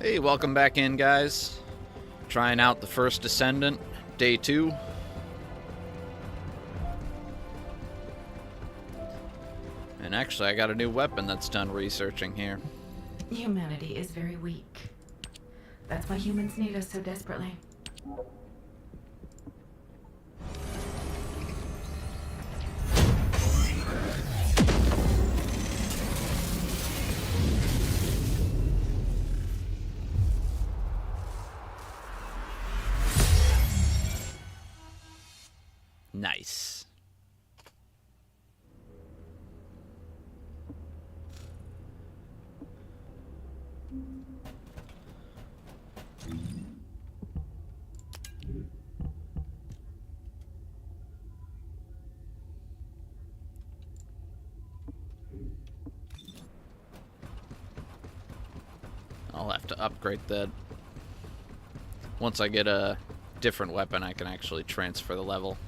Hey, welcome back in, guys. Trying out the first Descendant, day 2. And actually, I got a new weapon that's done researching here. Humanity is very weak. That's why humans need us so desperately. Nice. I'll have to upgrade that. Once I get a different weapon, I can actually transfer the level.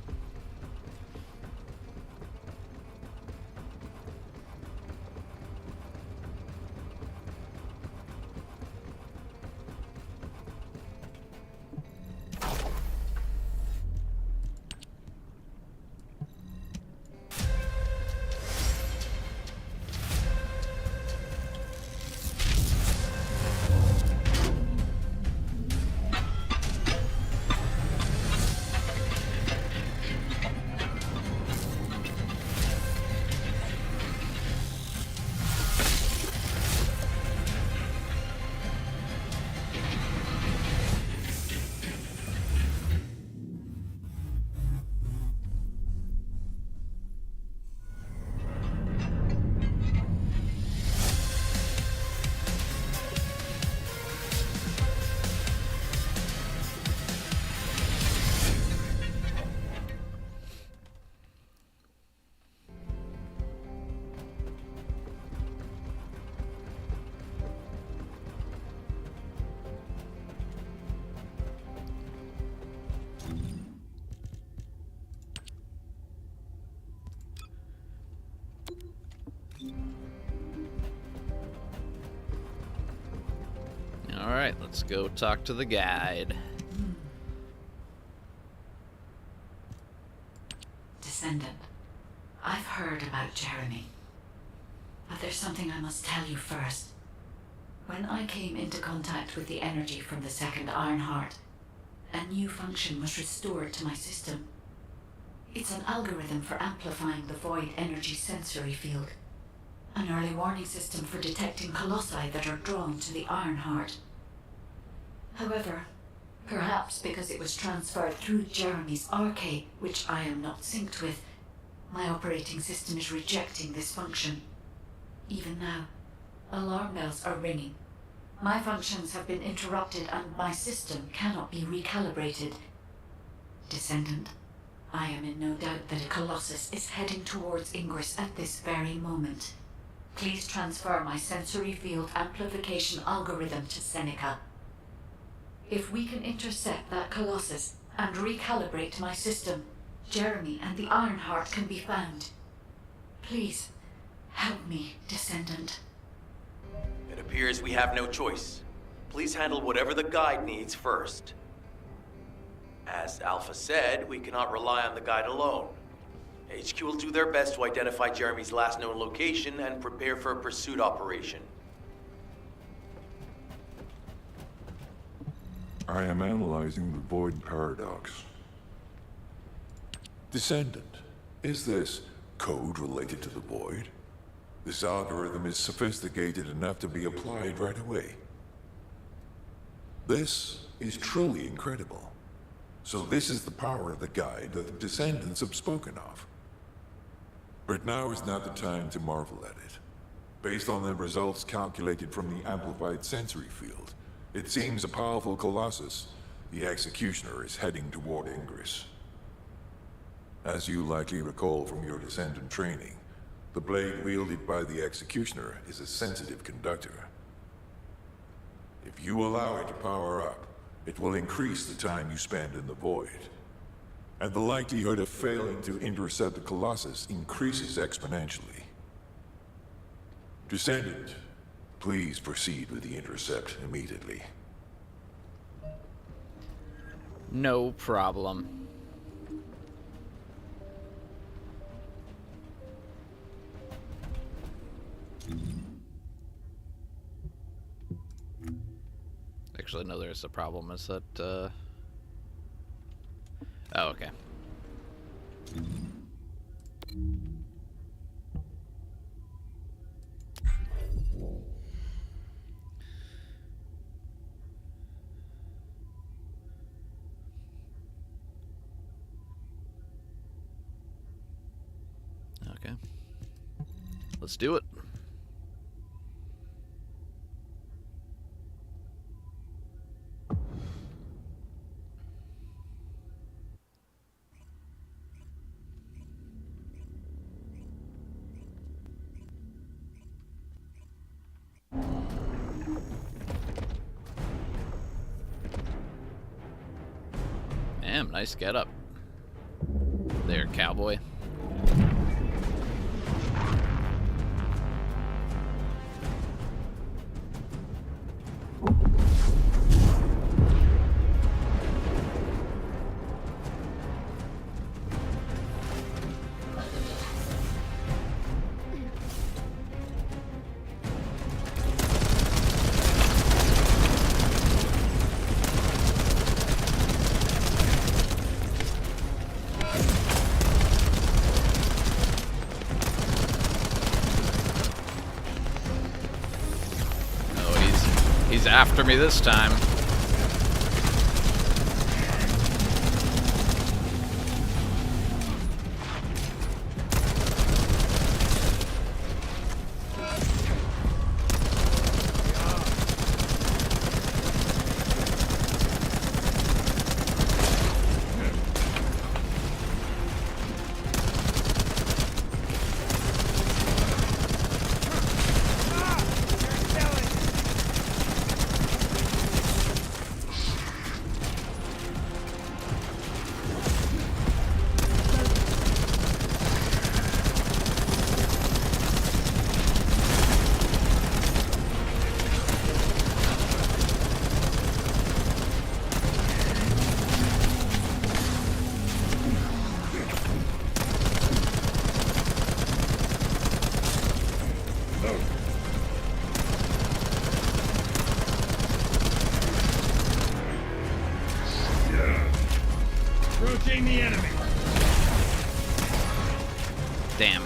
Alright, let's go talk to the guide. Descendant, I've heard about Jeremy. But there's something I must tell you first. When I came into contact with the energy from the second Aaaand, a new function was restored to my system. It's an algorithm for amplifying the void energy sensory field. An early warning system for detecting colossi that are drawn to the Aaaand. However, perhaps because it was transferred through Jeremy's arcade, which I am not synced with, my operating system is rejecting this function. Even now, alarm bells are ringing. My functions have been interrupted and my system cannot be recalibrated. Descendant, I am in no doubt that a colossus is heading towards Ingress at this very moment. Please transfer my sensory field amplification algorithm to Seneca. If we can intercept that colossus and recalibrate my system, Jeremy and the Aaaand can be found. Please, help me, Descendant. It appears we have no choice. Please handle whatever the guide needs first. As Alpha said, we cannot rely on the guide alone. HQ will do their best to identify Jeremy's last known location and prepare for a pursuit operation. I am analyzing the void paradox. Descendant, is this code related to the void? This algorithm is sophisticated enough to be applied right away. This is truly incredible. So this is the power of the guide that the Descendants have spoken of. But now is not the time to marvel at it. Based on the results calculated from the amplified sensory field, it seems a powerful colossus, the Executioner, is heading toward Ingress. As you likely recall from your Descendant training, the blade wielded by the Executioner is a sensitive conductor. If you allow it to power up, it will increase the time you spend in the void. And the likelihood of failing to intercept the Colossus increases exponentially. Descendant, Please proceed with the intercept immediately. No problem. Actually, no, there's a problem. Is that, Oh, okay. Okay. Let's do it. Damn, nice getup. There, cowboy. He's after me this time. Approaching the enemy. Damn.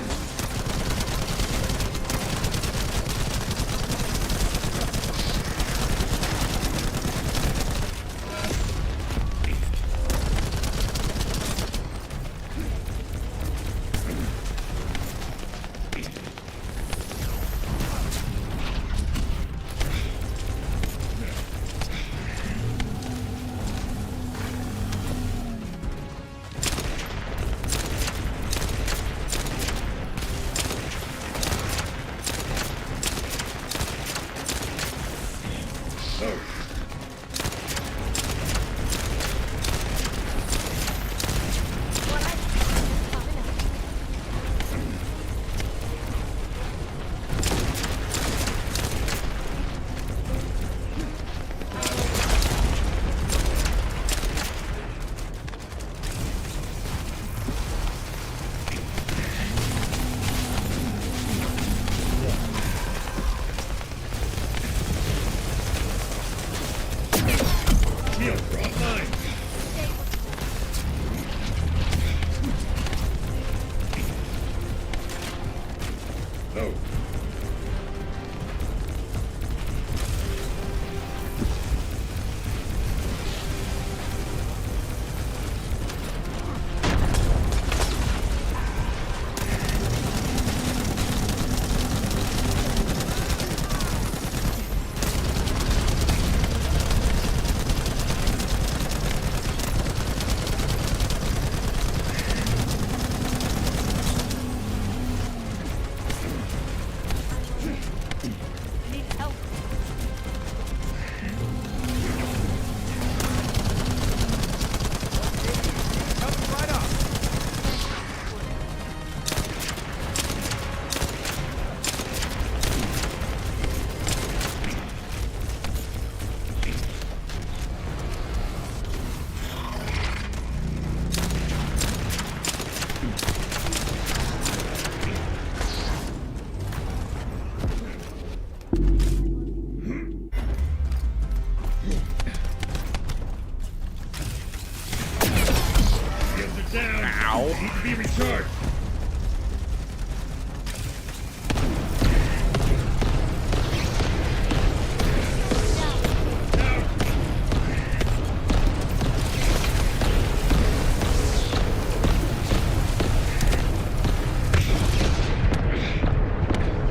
Ow. Need to be recharged.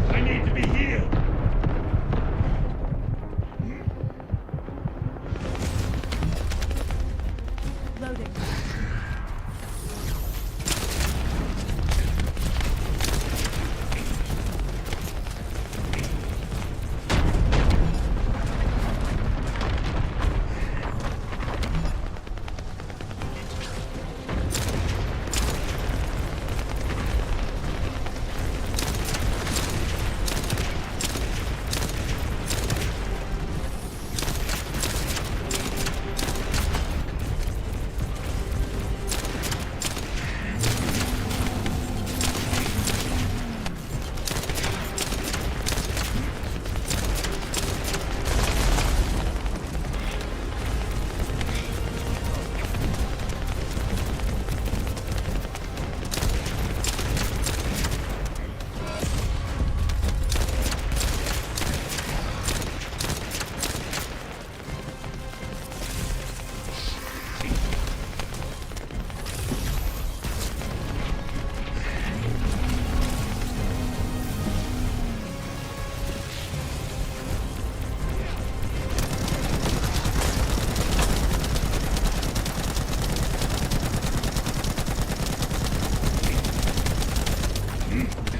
I need to be healed. Loading.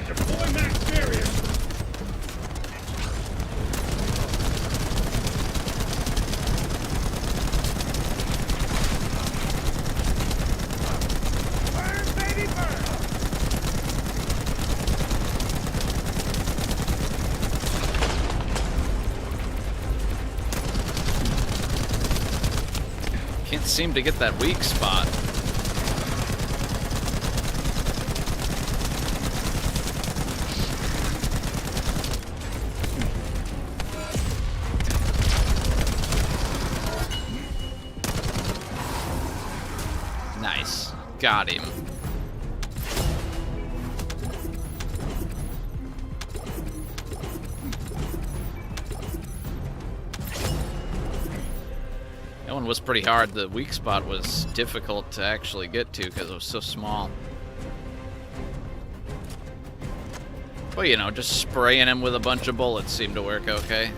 Deploy max barrier. Burn, baby, burn. Can't seem to get that weak spot. Nice. Got him. That one was pretty hard. The weak spot was difficult to actually get to because it was so small. But you know, just spraying him with a bunch of bullets seemed to work okay.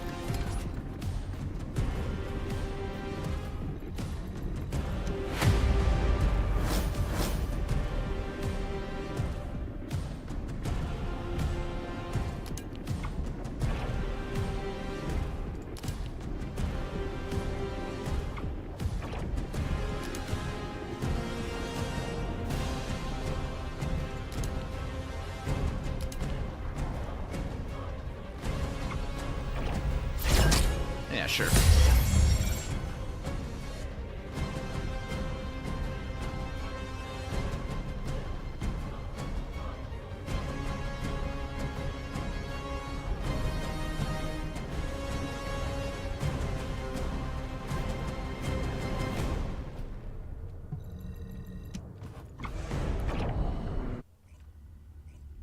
Yeah, sure.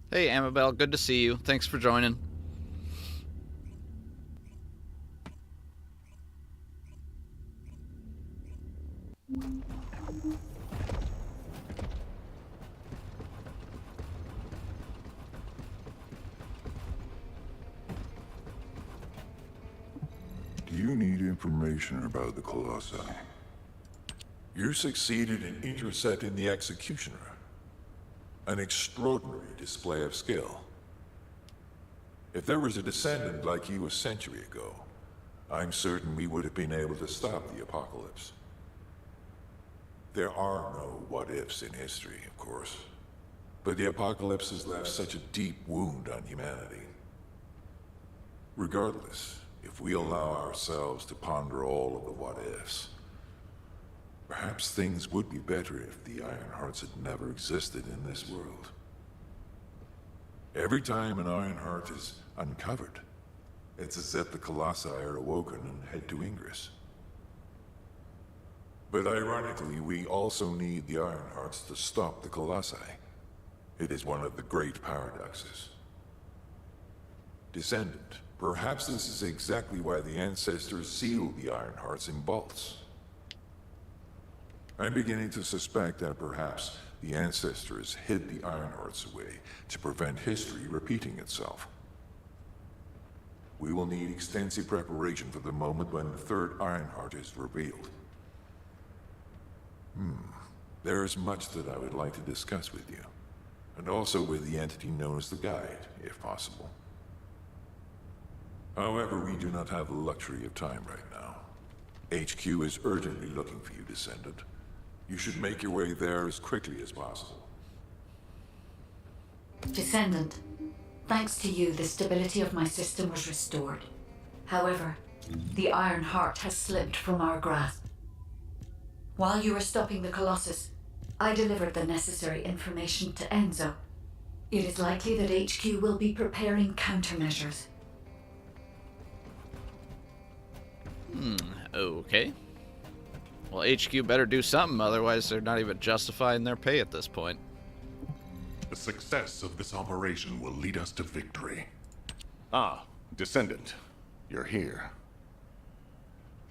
Hey, Amabel, good to see you. Thanks for joining. Do you need information about the Colossi? You succeeded in intercepting the Executioner. An extraordinary display of skill. If there was a Descendant like you a century ago, I'm certain we would have been able to stop the apocalypse. There are no what-ifs in history, of course. But the apocalypse has left such a deep wound on humanity. Regardless, if we allow ourselves to ponder all of the what-ifs, perhaps things would be better if the Ironhearts had never existed in this world. Every time an Ironheart is uncovered, it's as if the Colossi are awoken and head to Ingress. But ironically, we also need the Ironhearts to stop the Colossi. It is one of the great paradoxes. Descendant, perhaps this is exactly why the ancestors sealed the Ironhearts in vaults. I'm beginning to suspect that perhaps the ancestors hid the Ironhearts away to prevent history repeating itself. We will need extensive preparation for the moment when the third Ironheart is revealed. There is much that I would like to discuss with you, and also with the entity known as the Guide, if possible. However, we do not have the luxury of time right now. HQ is urgently looking for you, Descendant. You should make your way there as quickly as possible. Descendant, thanks to you, the stability of my system was restored. However, the Iron Heart has slipped from our grasp. While you were stopping the Colossus, I delivered the necessary information to Enzo. It is likely that HQ will be preparing countermeasures. Okay. Well, HQ better do something, otherwise they're not even justifying their pay at this point. The success of this operation will lead us to victory. Ah, Descendant, you're here.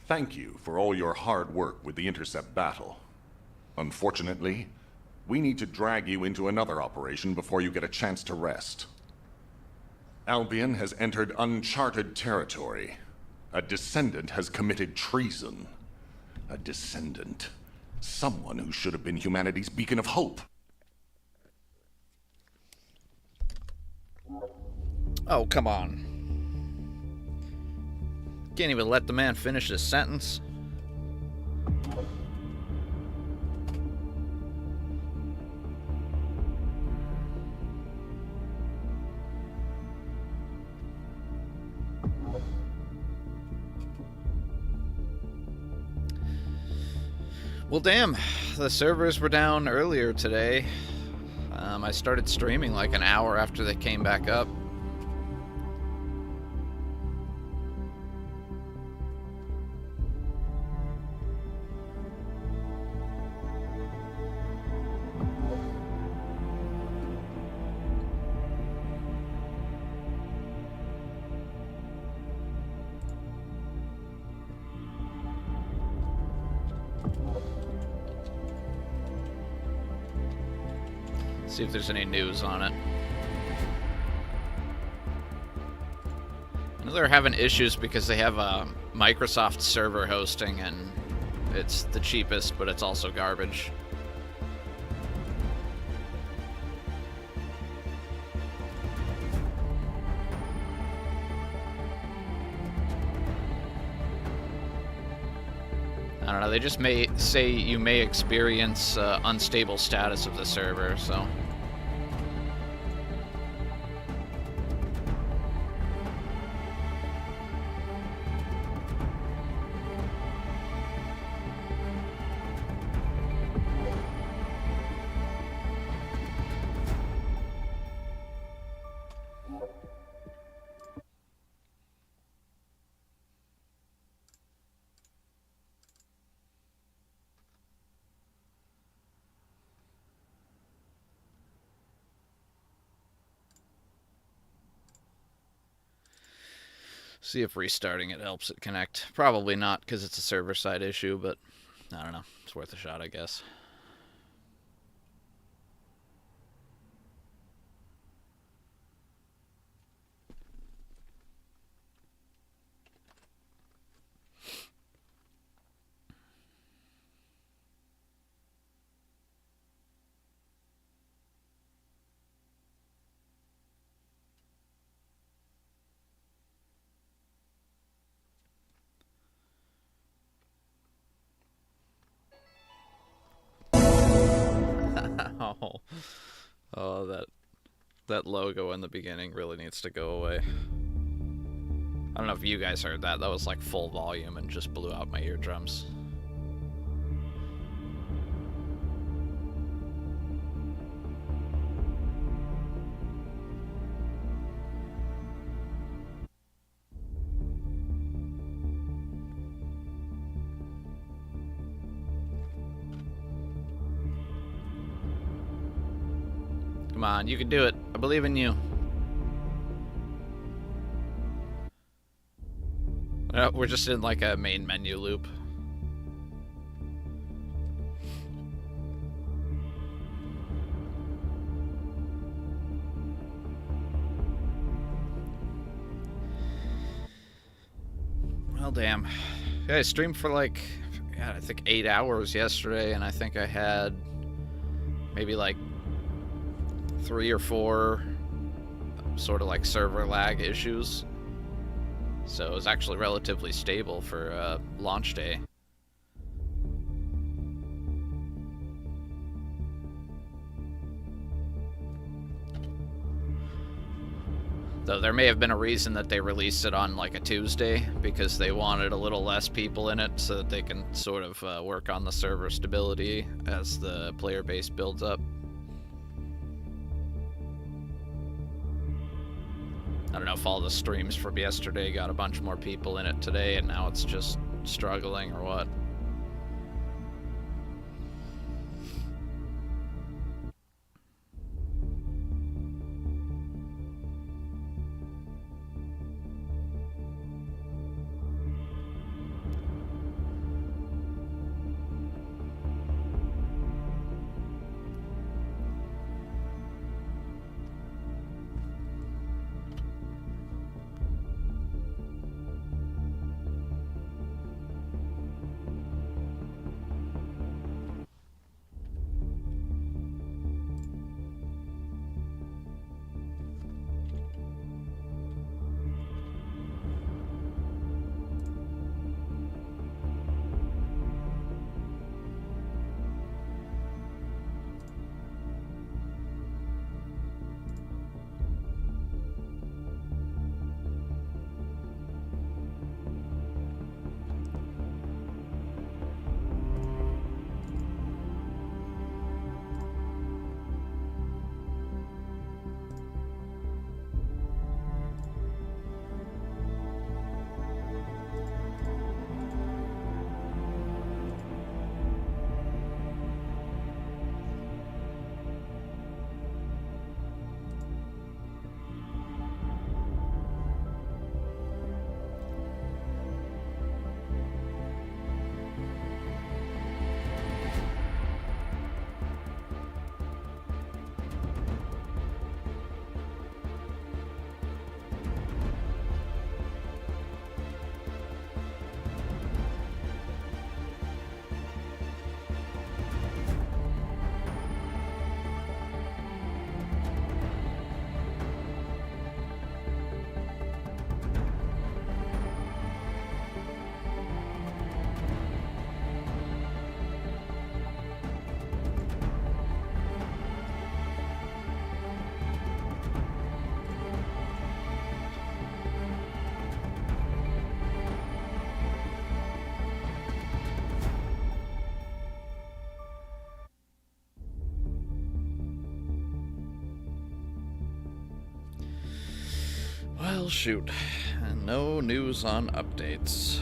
Thank you for all your hard work with the intercept battle. Unfortunately, we need to drag you into another operation before you get a chance to rest. Albion has entered uncharted territory. A Descendant has committed treason. A Descendant. Someone who should have been humanity's beacon of hope. Oh, come on. Can't even let the man finish his sentence. Well, damn. The servers were down earlier today. I started streaming like an hour after they came back up. See if there's any news on it. I know they're having issues because they have a Microsoft server hosting and it's the cheapest, but it's also garbage. I don't know, they just may say you may experience unstable status of the server, so... See if restarting it helps it connect. Probably not, because it's a server-side issue, but I don't know. It's worth a shot, I guess. Oh, that logo in the beginning really needs to go away. I don't know if you guys heard that. That was like full volume and just blew out my eardrums. Come on, you can do it. I believe in you. We're just in like a main menu loop. Well, damn. Yeah, I streamed for like, yeah, I think 8 hours yesterday, and I think I had maybe like 3 or 4 sort of like server lag issues. So it was actually relatively stable for launch day. Though there may have been a reason that they released it on like a Tuesday, because they wanted a little less people in it so that they can sort of work on the server stability as the player base builds up. I don't know if all the streams from yesterday got a bunch more people in it today and now it's just struggling or what. Well, shoot. And no news on updates.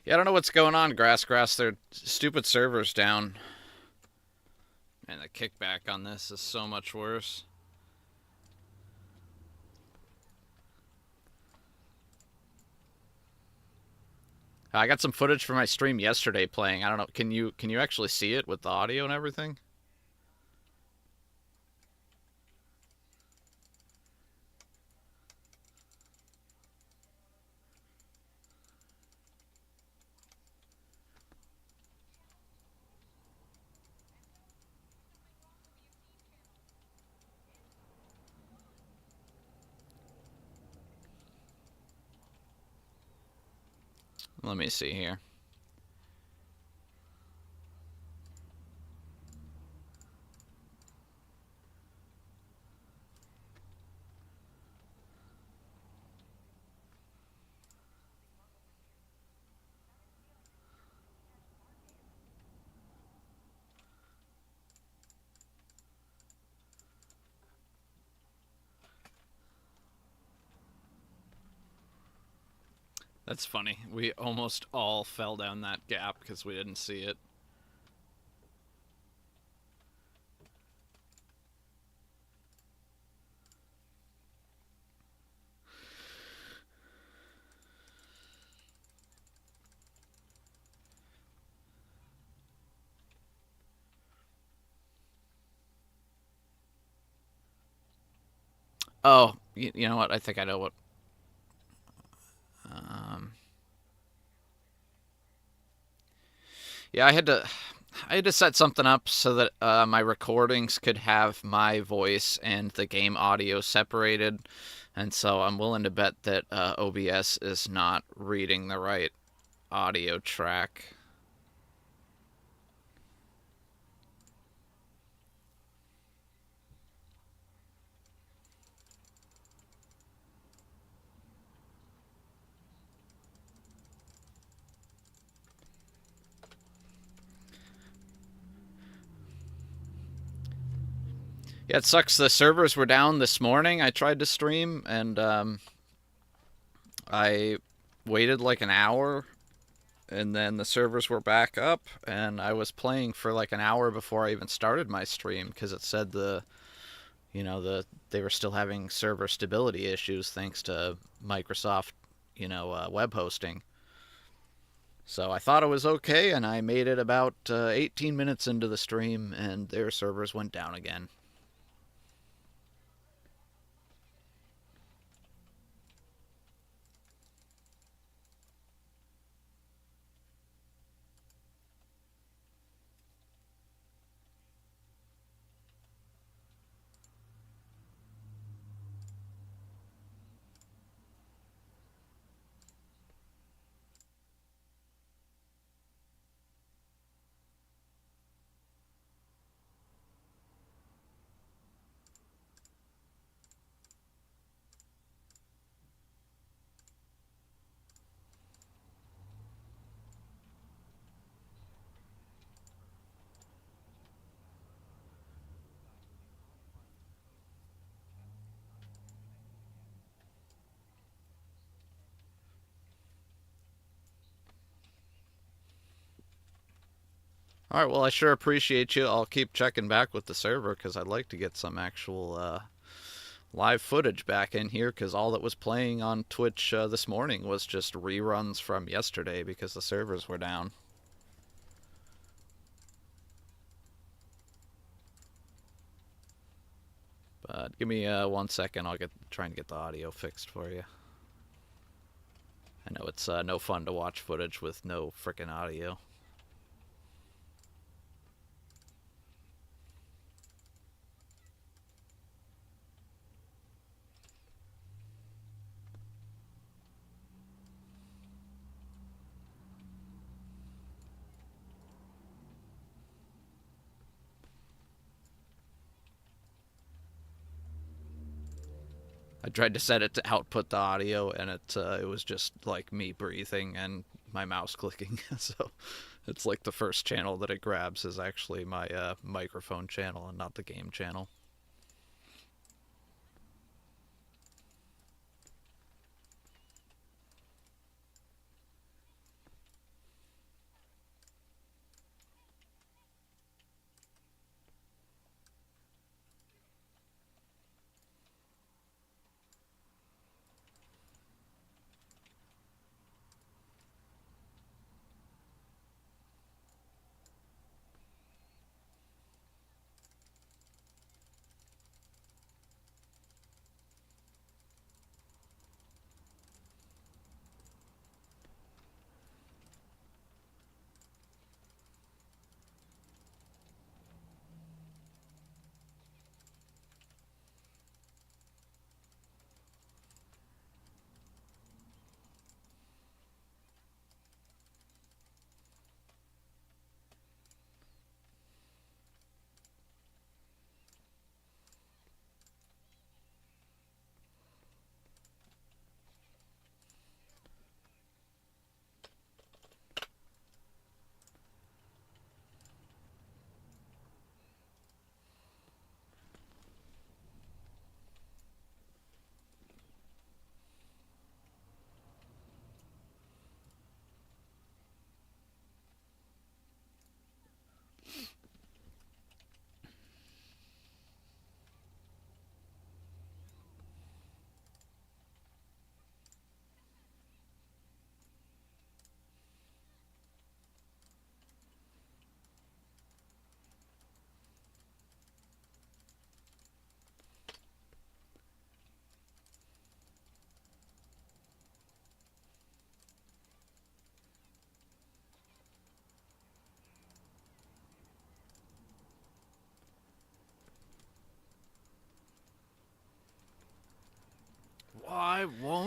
Yeah, I don't know what's going on, Grass. Their stupid server's down. And the kickback on this is so much worse. I got some footage from my stream yesterday playing. I don't know. Can you actually see it with the audio and everything? Let me see here. That's funny. We almost all fell down that gap because we didn't see it. Oh, you know what? I think I know what. Yeah, I had to set something up so that my recordings could have my voice and the game audio separated, and so I'm willing to bet that OBS is not reading the right audio track. Yeah, it sucks. The servers were down this morning. I tried to stream, and I waited like an hour, and then the servers were back up, and I was playing for like an hour before I even started my stream because it said they were still having server stability issues thanks to Microsoft, web hosting. So I thought it was okay, and I made it about 18 minutes into the stream, and their servers went down again. All right, well, I sure appreciate you. I'll keep checking back with the server because I'd like to get some actual live footage back in here because all that was playing on Twitch this morning was just reruns from yesterday because the servers were down. But give me 1 second. I'll trying to get the audio fixed for you. I know it's no fun to watch footage with no frickin' audio. I tried to set it to output the audio, and it was just like me breathing and my mouse clicking. So it's like the first channel that it grabs is actually my microphone channel and not the game channel.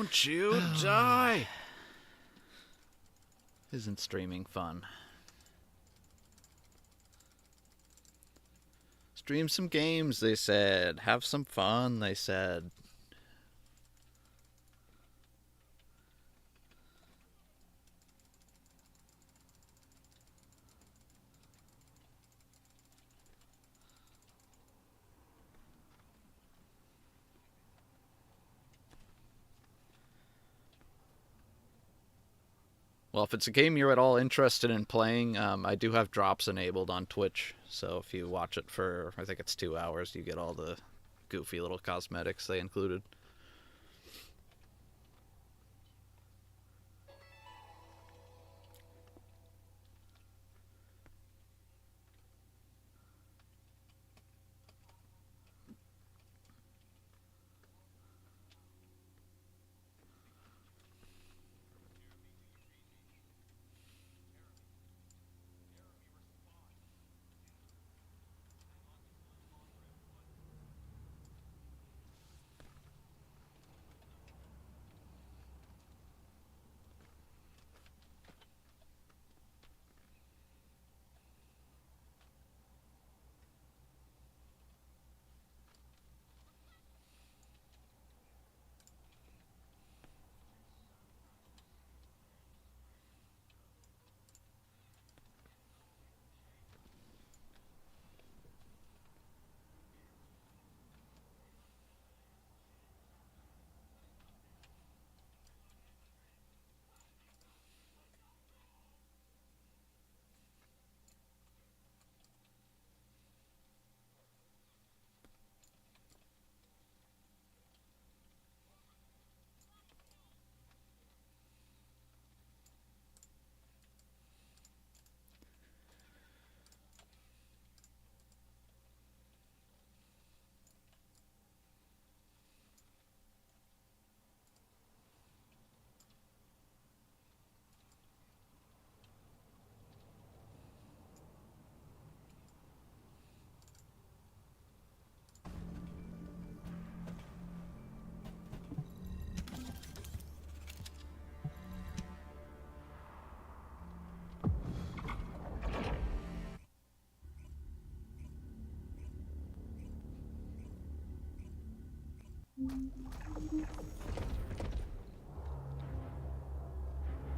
Don't you die! Isn't streaming fun? Stream some games, they said. Have some fun, they said. Well, if it's a game you're at all interested in playing, I do have drops enabled on Twitch. So if you watch it for, I think it's 2 hours, you get all the goofy little cosmetics they included.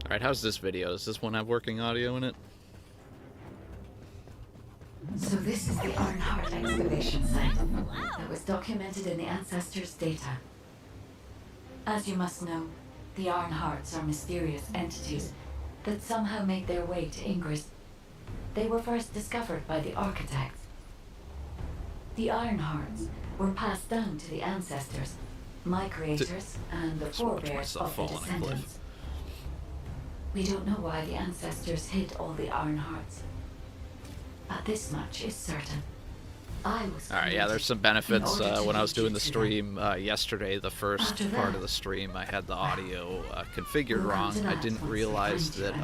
Alright, how's this video? Does this one have working audio in it? So this is the Aaaand excavation site that was documented in the Ancestors' data. As you must know, the Aaaand are mysterious entities that somehow made their way to Ingress. They were first discovered by the architects. The Aaaand were passed down to the Ancestors, my creators, and the forebears of the Descendants. We don't know why the Ancestors hid all the Aaaand, but this much is certain. Alright, yeah, there's some benefits. When I was doing the stream yesterday, the first part of the stream, I had the audio configured wrong. I didn't realize that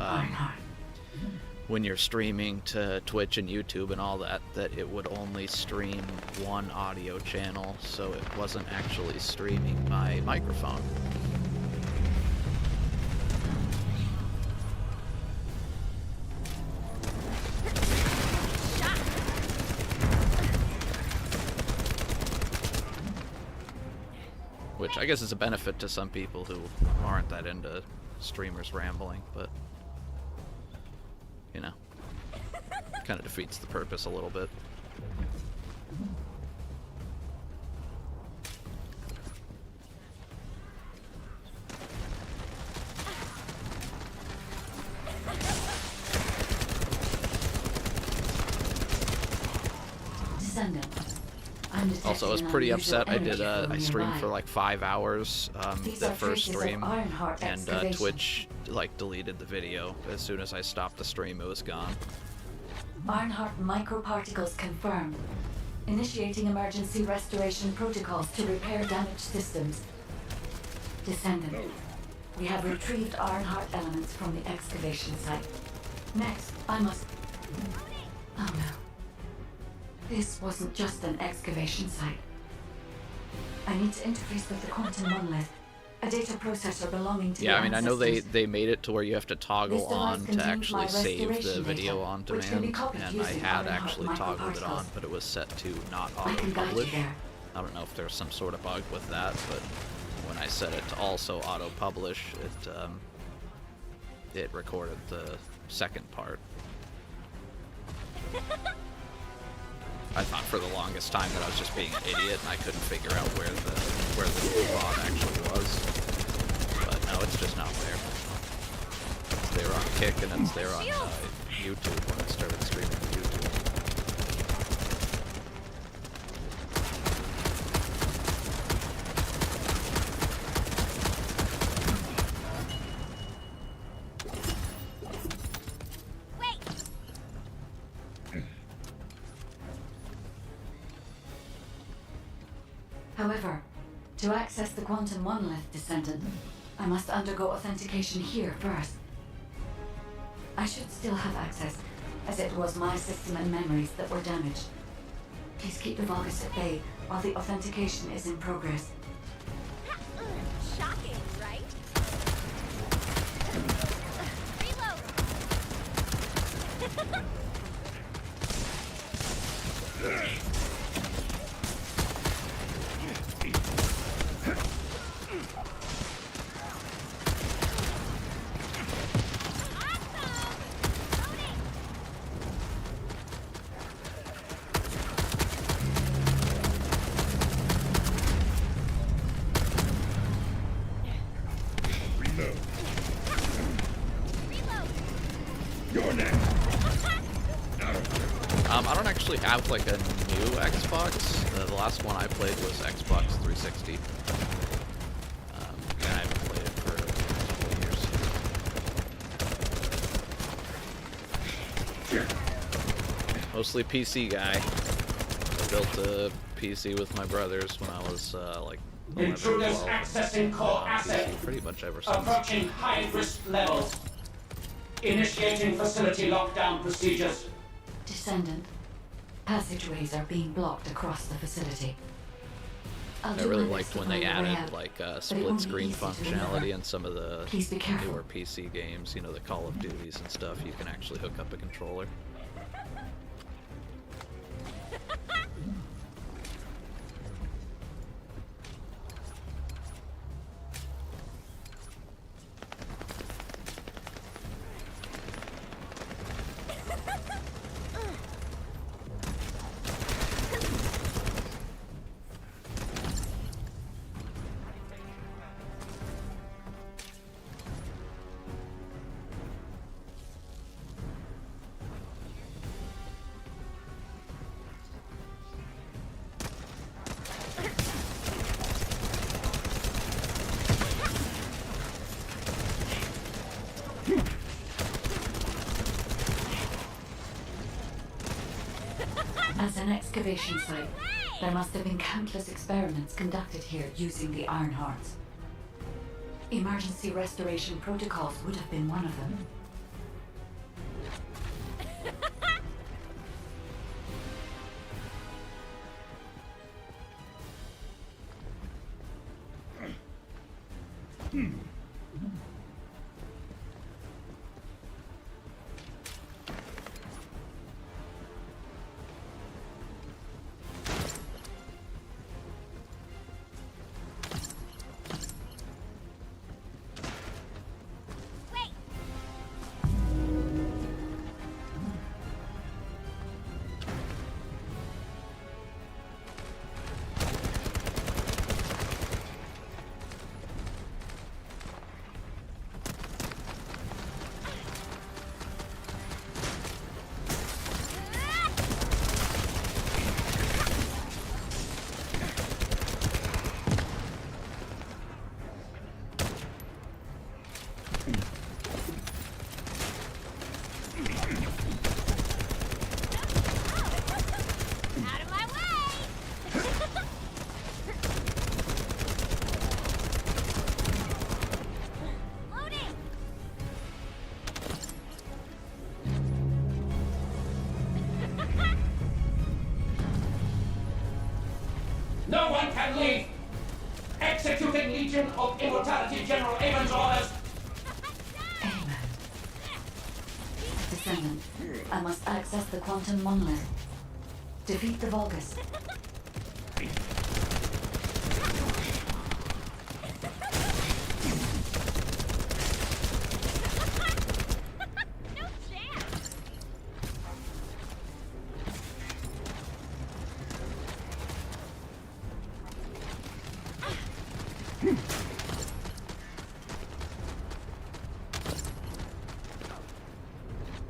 when you're streaming to Twitch and YouTube and all that, that it would only stream one audio channel, so it wasn't actually streaming my microphone. Which I guess is a benefit to some people who aren't that into streamers rambling, but, you know, kind of defeats the purpose a little bit. Descendant. Also, I was pretty upset. I streamed for like 5 hours, the first stream, and Twitch like deleted the video. As soon as I stopped the stream, it was gone. Aaaand microparticles confirmed. Initiating emergency restoration protocols to repair damaged systems. Descendant. We have retrieved Aaaand elements from the excavation site. Next, I must... Oh no. This wasn't just an excavation site. I need to interface with the quantum monolith. A data processor belonging to Yeah, the I mean, I know ancestors. they made it to where you have to This toggle device on to contains actually my save the restoration video data, on which can be demand, copied and I using had Ironheart actually toggled it on, microparticles. but it was set to not I can guide you auto-publish. there. I don't know if there's some sort of bug with that, but when I set it to also auto-publish, it recorded the second part. I thought for the longest time that I was just being an idiot and I couldn't figure out where the bot actually was. But no, it's just not there. It's there on Kick and it's there on YouTube when I started streaming to YouTube. However, to access the quantum monolith, Descendant, I must undergo authentication here first. I should still have access, as it was my system and memories that were damaged. Please keep the Vulgus at bay while the authentication is in progress. Shocking, right? Reload! Reload. Reload! You're next. I don't actually have like a new Xbox. The last one I played was Xbox 360. And I haven't played it for a couple of years. Mostly PC guy. I built a PC with my brothers when I was like 11 or Intruders 12. accessing core asset. Pretty much ever since. Approaching high risk levels. Initiating facility lockdown procedures. Descendant, passageways are being blocked across the facility. I'll I do really my best liked to when they find a way added out, like but it split won't be screen easy to functionality remember. in some of the Please be careful. newer PC games, you know, the Call of Duties and stuff. You can actually hook up a controller. As an excavation site, there must have been countless experiments conducted here using the Ironhearts. Emergency restoration protocols would have been one of them. Wait! Out of my way! Loading! No one can leave. Exit Executing Legion of Immortality General Aaaand's orders. Amen. Descendant, I must access the quantum monolith. Defeat the Vulgus. No chance.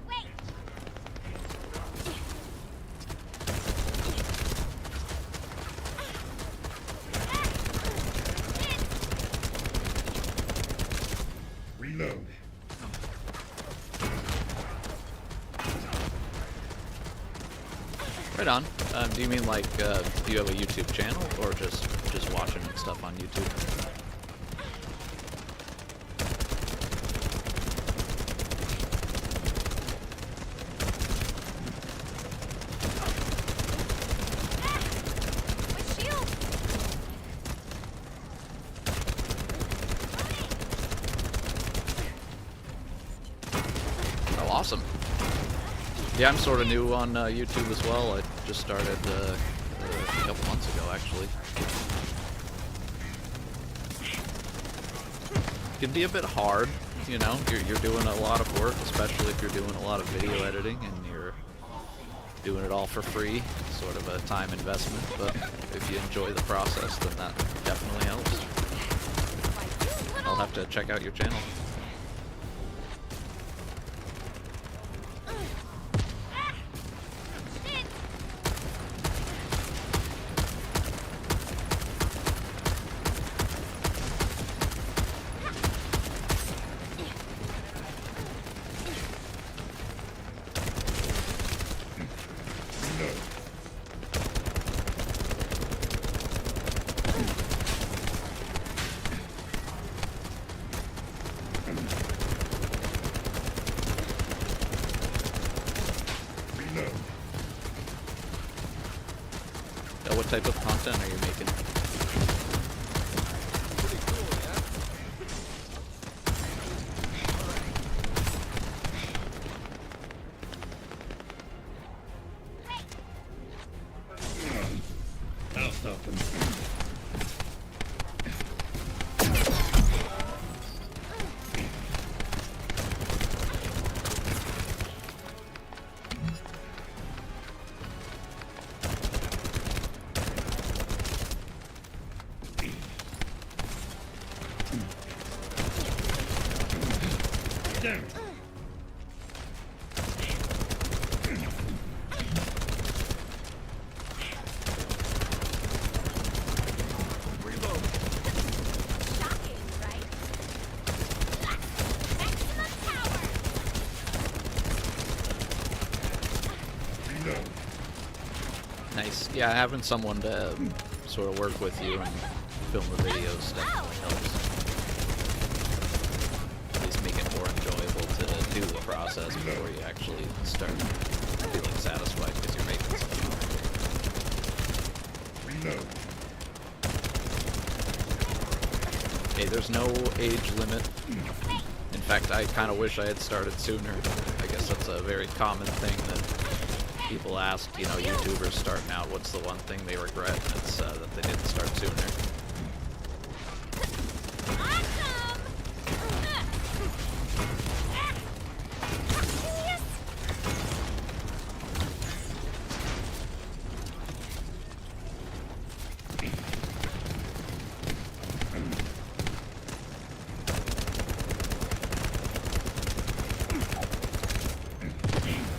Wait. Reload. Right on. Do you mean like, do you have a YouTube channel, or just watching stuff on YouTube? My shield. Oh, awesome. Yeah, I'm sort of new on YouTube as well. I just started a couple months ago, actually. It can be a bit hard, you know. You're doing a lot of work, especially if you're doing a lot of video editing and you're doing it all for free. Sort of a time investment, but if you enjoy the process, then that definitely helps. I'll have to check out your channel. Reload. Reload. What type of content are you making? I'll stop them. Damn it. Shocking, right? Maximum power. Reload. Nice. Yeah, having someone to sort of work with you and film the videos definitely helps. At least make it more enjoyable to do the process before you actually start feeling satisfied because you're making something. Reload. Hey, there's no age limit. In fact, I kind of wish I had started sooner. I guess that's a very common thing that people ask, you know, YouTubers starting out, what's the one thing they regret? And it's that they didn't start sooner. Awesome. Yes.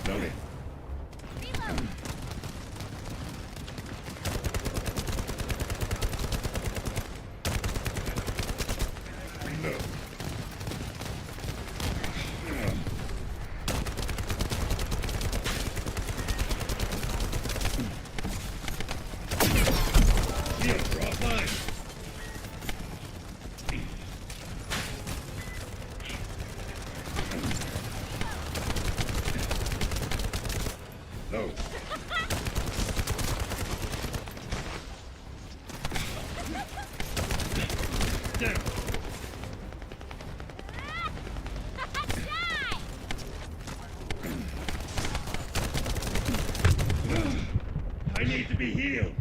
Loaded. Reload. Down. I need to be healed.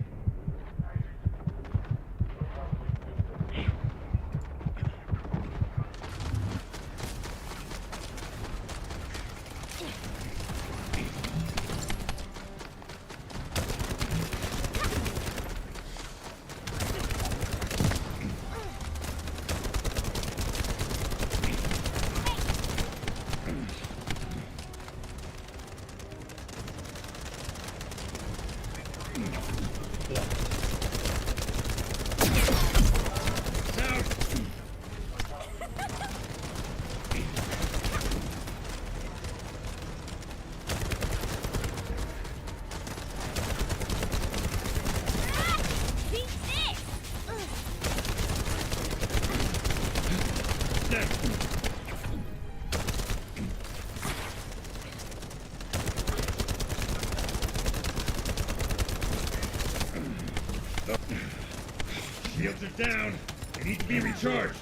Shields are down. They need to be recharged.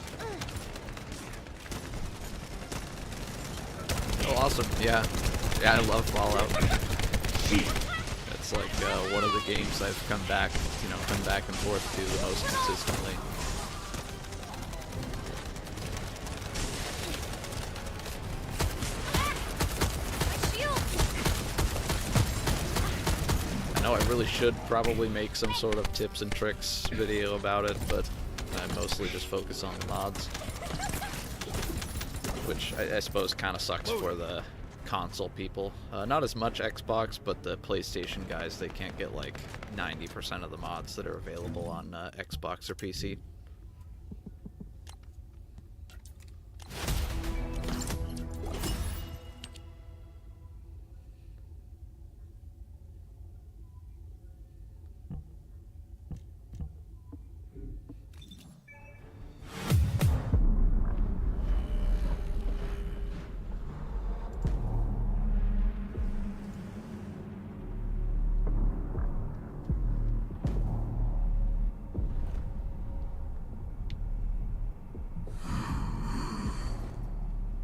Oh, awesome. Yeah. Yeah, I love Fallout. It's like one of the games I've come back and forth to the most consistently. I know I really should probably make some sort of tips and tricks video about it, but I mostly just focus on the mods. Which I suppose kind of sucks for the console people. Not as much Xbox, but the PlayStation guys, they can't get like 90% of the mods that are available on Xbox or PC.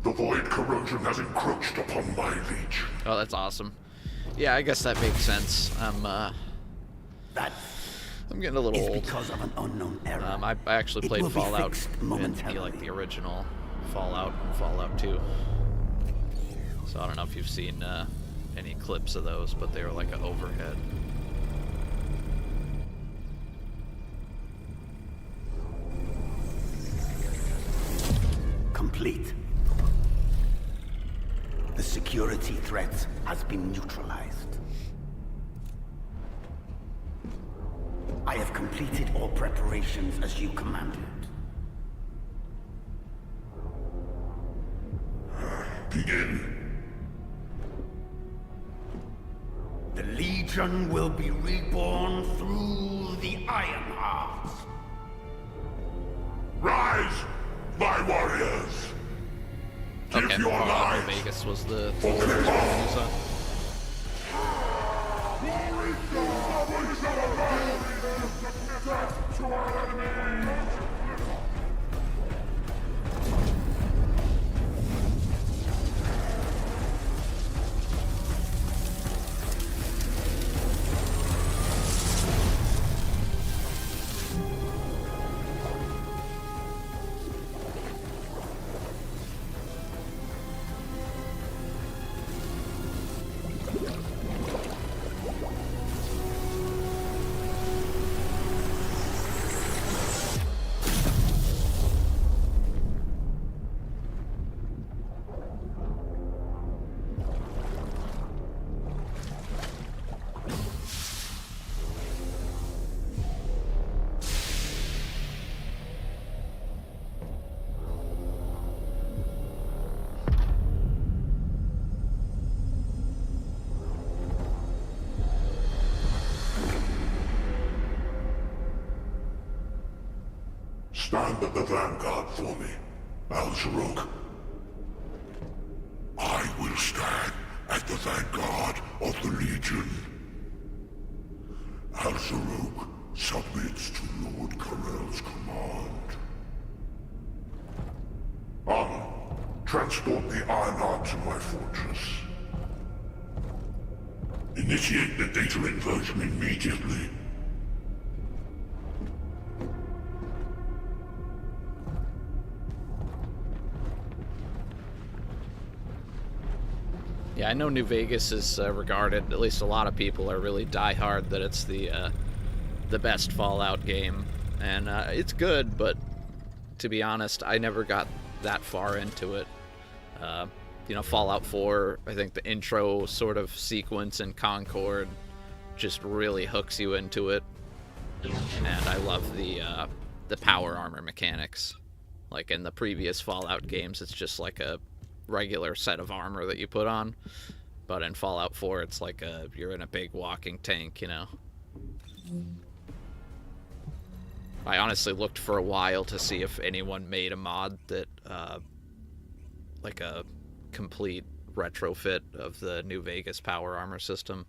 The void corrosion has encroached upon my legion. Oh, that's awesome. Yeah, I guess that makes sense. I'm getting a little old. Because of an unknown error. I actually It played will be Fallout fixed in momentarily. the original Fallout and Fallout 2. So I don't know if you've seen any clips of those, but they were like an overhead. Complete. The security threat has been neutralized. I have completed all preparations as you commanded. Begin. The Legion will be reborn through the Ironheart. Rise, my warriors! Give Okay, your lives Vegas was the for the first one you saw. Stand at the vanguard for me, Al-Zaruk. I will stand at the vanguard of the Legion. Al-Zaruk submits to Lord Karel's command. Transport the Aaaand to my fortress. Initiate the data inversion immediately. Yeah, I know New Vegas is regarded, at least a lot of people are really diehard that it's the best Fallout game, and it's good, but to be honest, I never got that far into it. You know, Fallout 4, I think the intro sort of sequence in Concord just really hooks you into it, and I love the power armor mechanics. Like in the previous Fallout games, it's just like a regular set of armor that you put on, but in Fallout 4 it's like you're in a big walking tank, you know. I honestly looked for a while to see if anyone made a mod that like a complete retrofit of the New Vegas power armor system,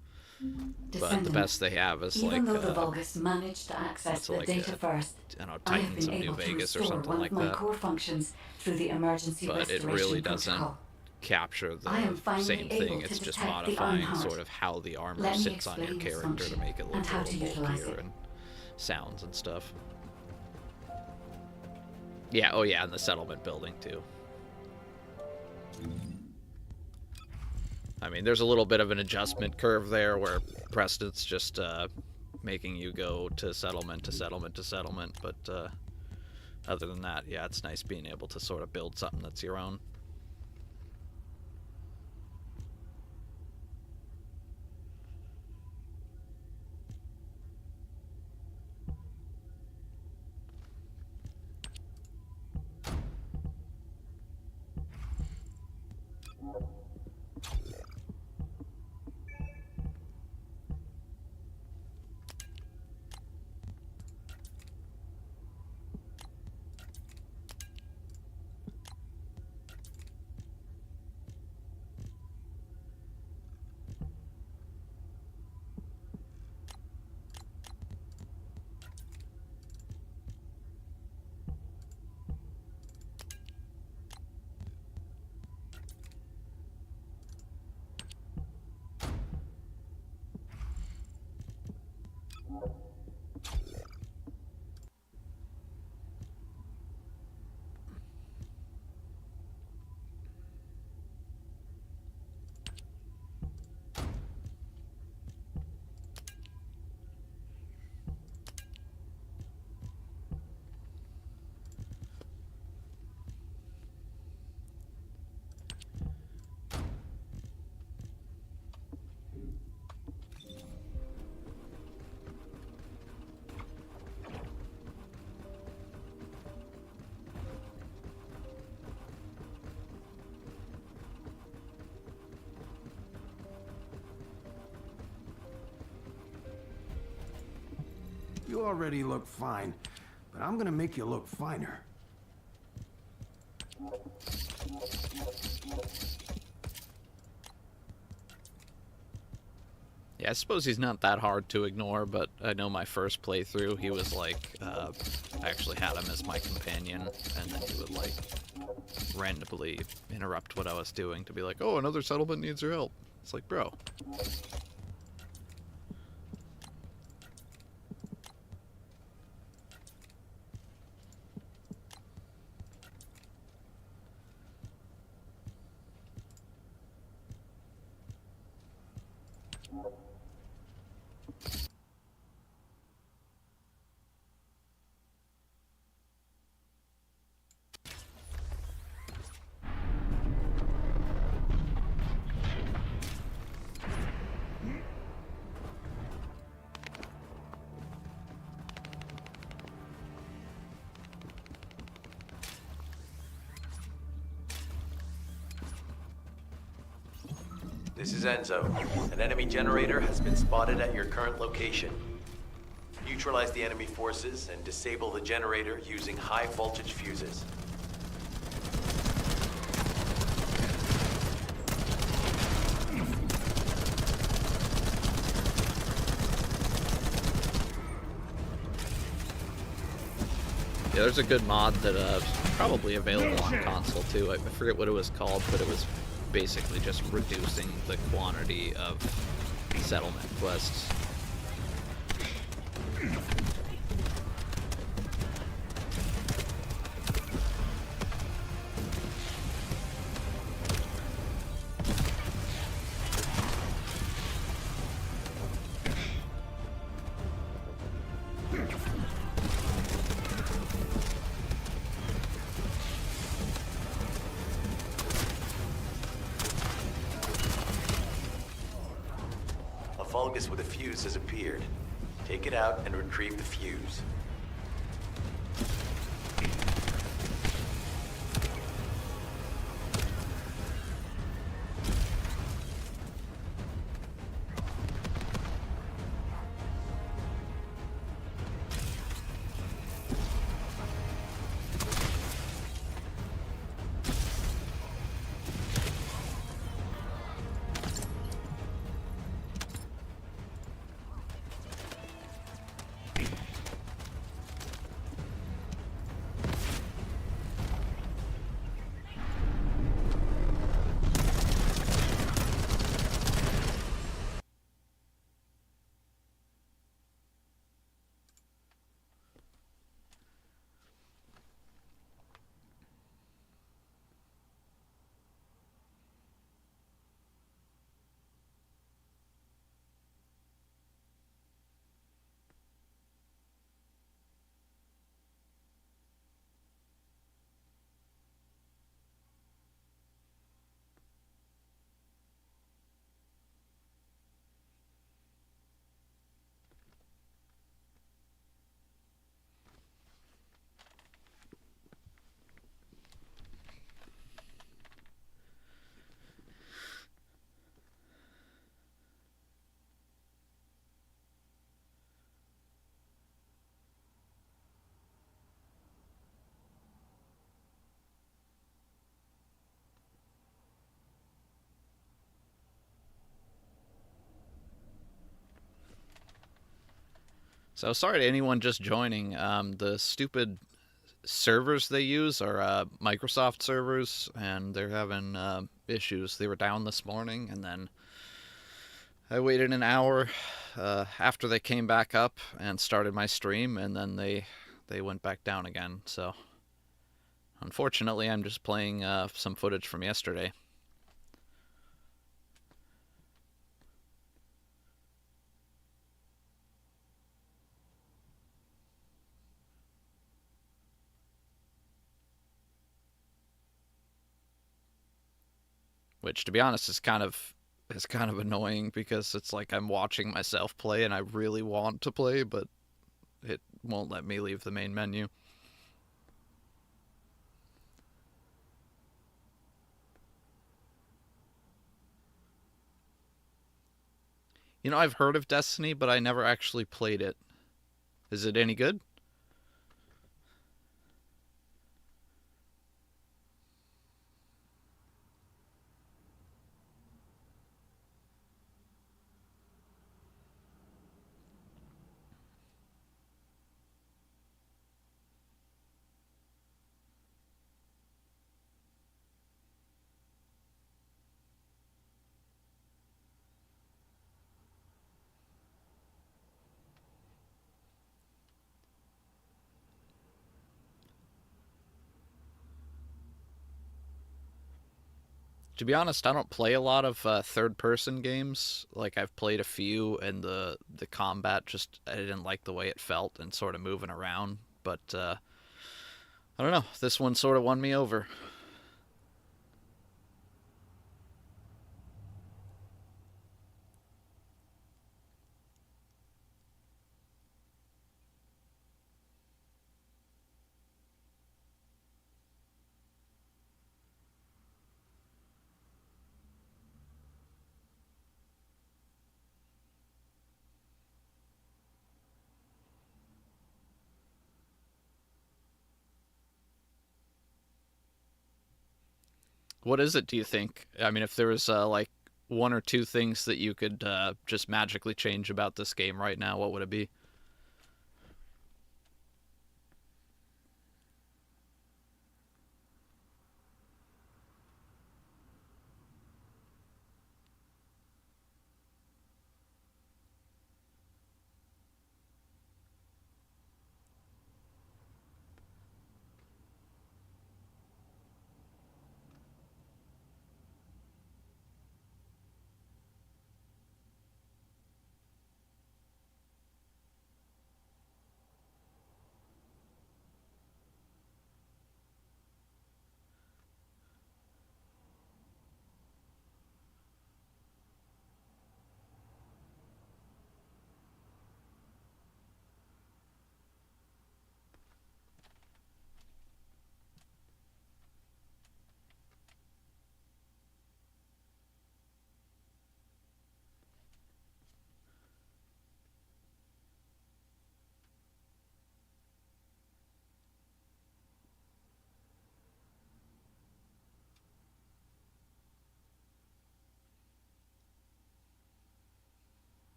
but the best they have is Even like though the Vulgus managed to access the like data first, I don't know, I have Titans been of New able to Vegas or restore something one like of my that. core functions through the emergency But it restoration really doesn't protocol. capture I am the finally same able thing. to It's just detect the modifying Aaaand. sort of how the armor Let me sits on your explain its character to function make it look and a how to little utilize bulkier it. and sounds and stuff. Yeah, oh yeah, and the settlement building too. I mean, there's a little bit of an adjustment curve there where Preston's just making you go to settlement to settlement to settlement, but other than that, yeah, it's nice being able to sort of build something that's your own. You already look fine, but I'm gonna make you look finer. Yeah, I suppose he's not that hard to ignore, but I know my first playthrough, he was like, I actually had him as my companion, and then he would like randomly interrupt what I was doing to be like, oh, another settlement needs your help. It's like, bro. This is Enzo. An enemy generator has been spotted at your current location. Neutralize the enemy forces and disable the generator using high voltage fuses. Yeah, there's a good mod that is probably available on console too. I forget what it was called, but it was basically just reducing the quantity of settlement quests. A Vulgus with a fuse has appeared. Take it out and retrieve the fuse. So sorry to anyone just joining. The stupid servers they use are Microsoft servers, and they're having issues. They were down this morning, and then I waited an hour after they came back up and started my stream, and then they went back down again. So unfortunately, I'm just playing some footage from yesterday. Which, to be honest, is kind of annoying because it's like I'm watching myself play and I really want to play, but it won't let me leave the main menu. You know, I've heard of Destiny, but I never actually played it. Is it any good? To be honest, I don't play a lot of third-person games. Like, I've played a few, and the combat just, I didn't like the way it felt and sort of moving around. But I don't know. This one sort of won me over. What is it, do you think? I mean, if there was like one or two things that you could just magically change about this game right now, what would it be?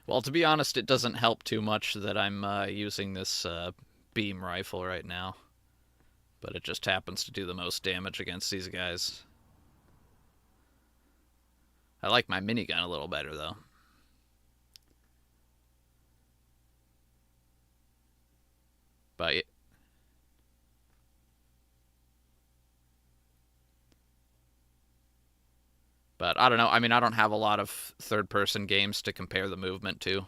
Well, to be honest, it doesn't help too much that I'm using this beam rifle right now. But it just happens to do the most damage against these guys. I like my minigun a little better, though. But I don't know. I mean, I don't have a lot of third-person games to compare the movement to.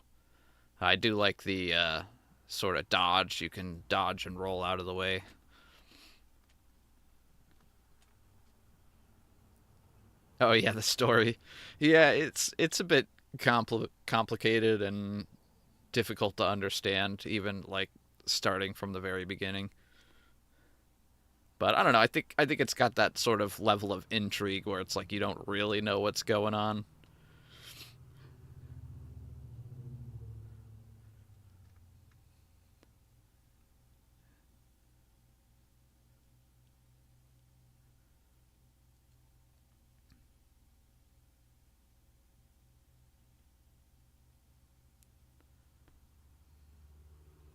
I do like the sort of dodge. You can dodge and roll out of the way. Oh yeah, the story. Yeah, it's a bit complicated and difficult to understand, even like starting from the very beginning. But I don't know. I think it's got that sort of level of intrigue where it's like you don't really know what's going on.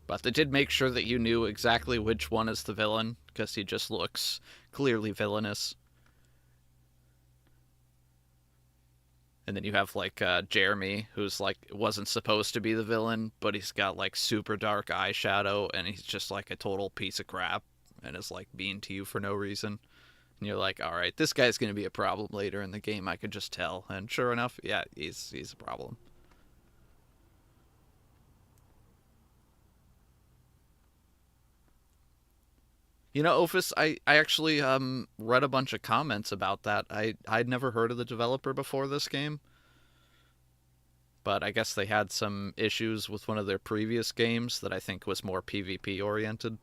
But they did make sure that you knew exactly which one is the villain, because he just looks clearly villainous. And then you have like Jeremy, who's like wasn't supposed to be the villain, but he's got like super dark eyeshadow, and he's just like a total piece of crap, and is like mean to you for no reason. And you're like, all right, this guy's gonna be a problem later in the game. I could just tell. And sure enough, yeah, he's a problem. You know, Ophis, I actually read a bunch of comments about that. I'd never heard of the developer before this game, but I guess they had some issues with one of their previous games that I think was more PvP oriented.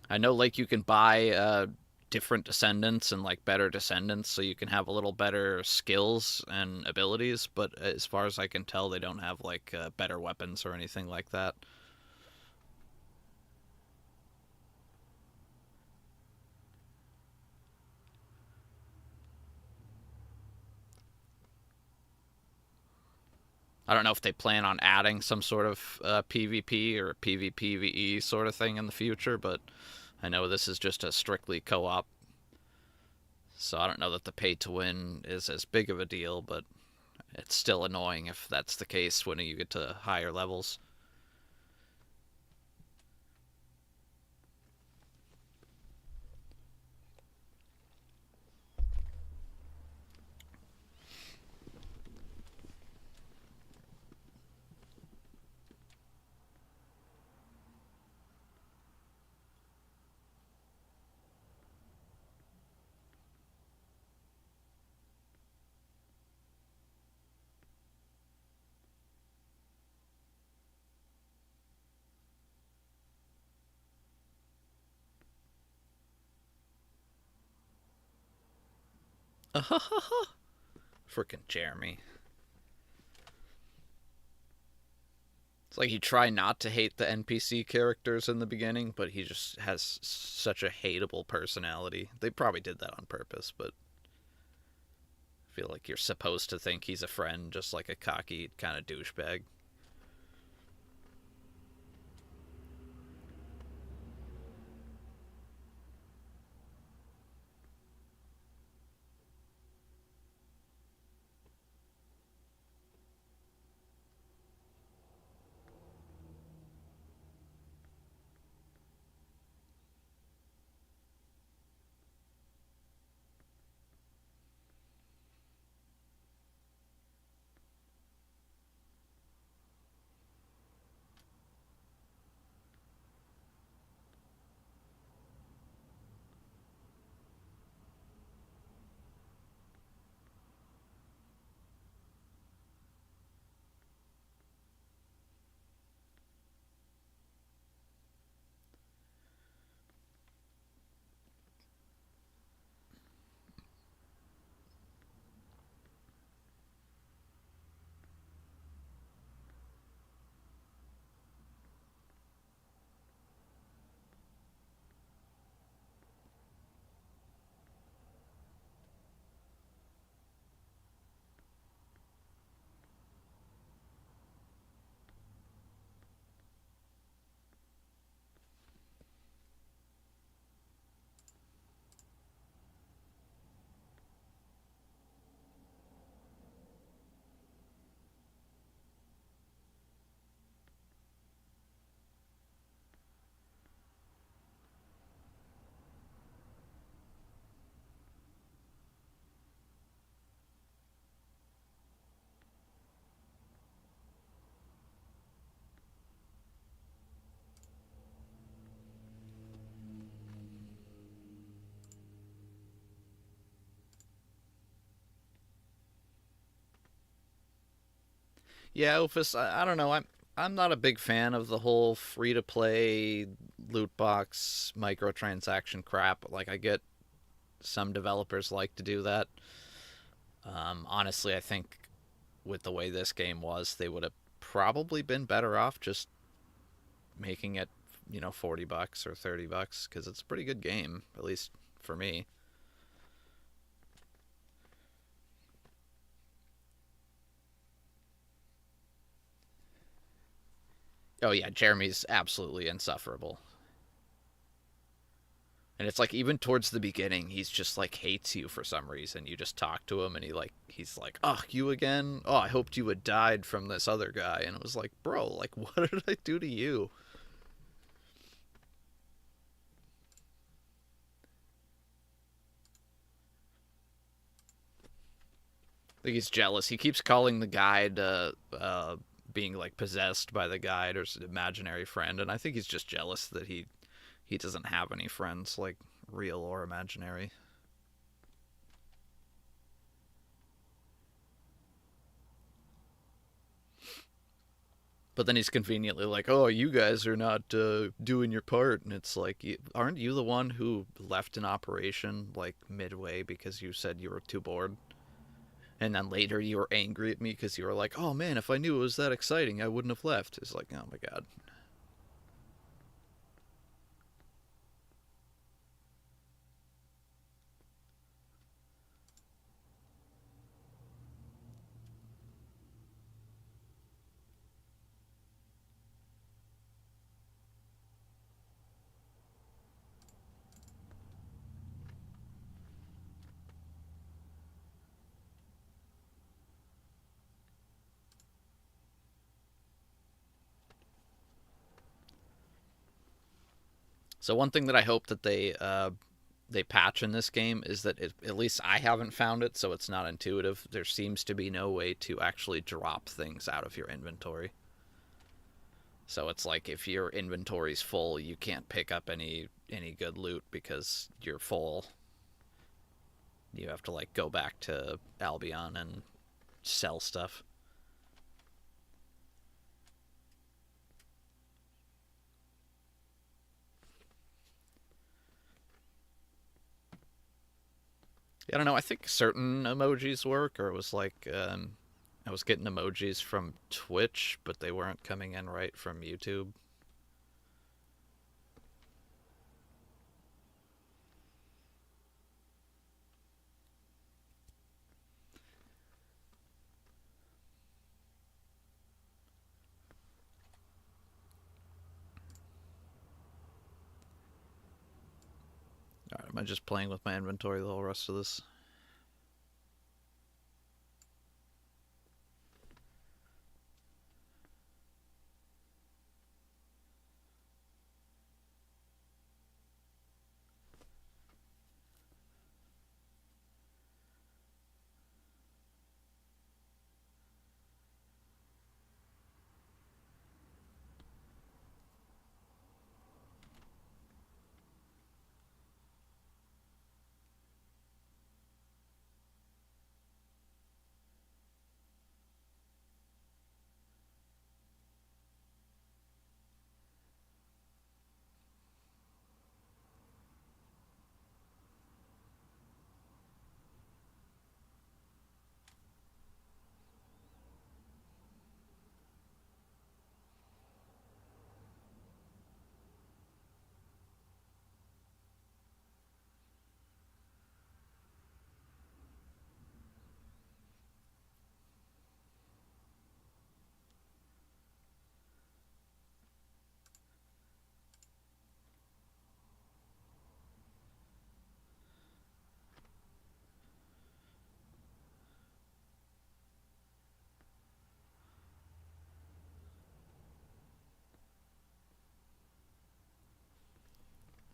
I know like you can buy different descendants and like better descendants so you can have a little better skills and abilities, but as far as I can tell they don't have like better weapons or anything like that. I don't know if they plan on adding some sort of PvP or PvPvE sort of thing in the future, but I know this is just a strictly co-op. So I don't know that the pay to win is as big of a deal, but it's still annoying if that's the case when you get to higher levels. Frickin' Jeremy. It's like you try not to hate the NPC characters in the beginning, but he just has such a hateable personality. They probably did that on purpose, but I feel like you're supposed to think he's a friend, just like a cocky kind of douchebag. Yeah, Opus, I don't know. I'm not a big fan of the whole free to play loot box microtransaction crap. Like, I get some developers like to do that. Honestly, I think with the way this game was, they would have probably been better off just making it, $40 or $30 because it's a pretty good game, at least for me. Oh yeah, Jeremy's absolutely insufferable. And it's like even towards the beginning, he's just like hates you for some reason. You just talk to him and he's like, "Oh, you again? Oh, I hoped you had died from this other guy." And it was like, "Bro, like what did I do to you?" I think he's jealous. He keeps calling the guide being like possessed by the guide or his imaginary friend, and I think he's just jealous that he doesn't have any friends, like real or imaginary. But then he's conveniently like, "Oh, you guys are not doing your part," and it's like, aren't you the one who left an operation like midway because you said you were too bored? And then later you were angry at me because you were like, "Oh man, if I knew it was that exciting, I wouldn't have left." It's like, oh my god. So one thing that I hope that they patch in this game is that at least I haven't found it, so it's not intuitive. There seems to be no way to actually drop things out of your inventory. So it's like if your inventory's full, you can't pick up any good loot because you're full. You have to like go back to Albion and sell stuff. I don't know. I think certain emojis work, or it was like I was getting emojis from Twitch, but they weren't coming in right from YouTube. Alright, am I just playing with my inventory the whole rest of this?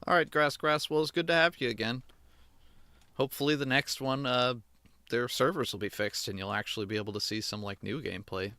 Alright, Grass. Well, it's good to have you again. Hopefully the next one, their servers will be fixed and you'll actually be able to see some, like, new gameplay.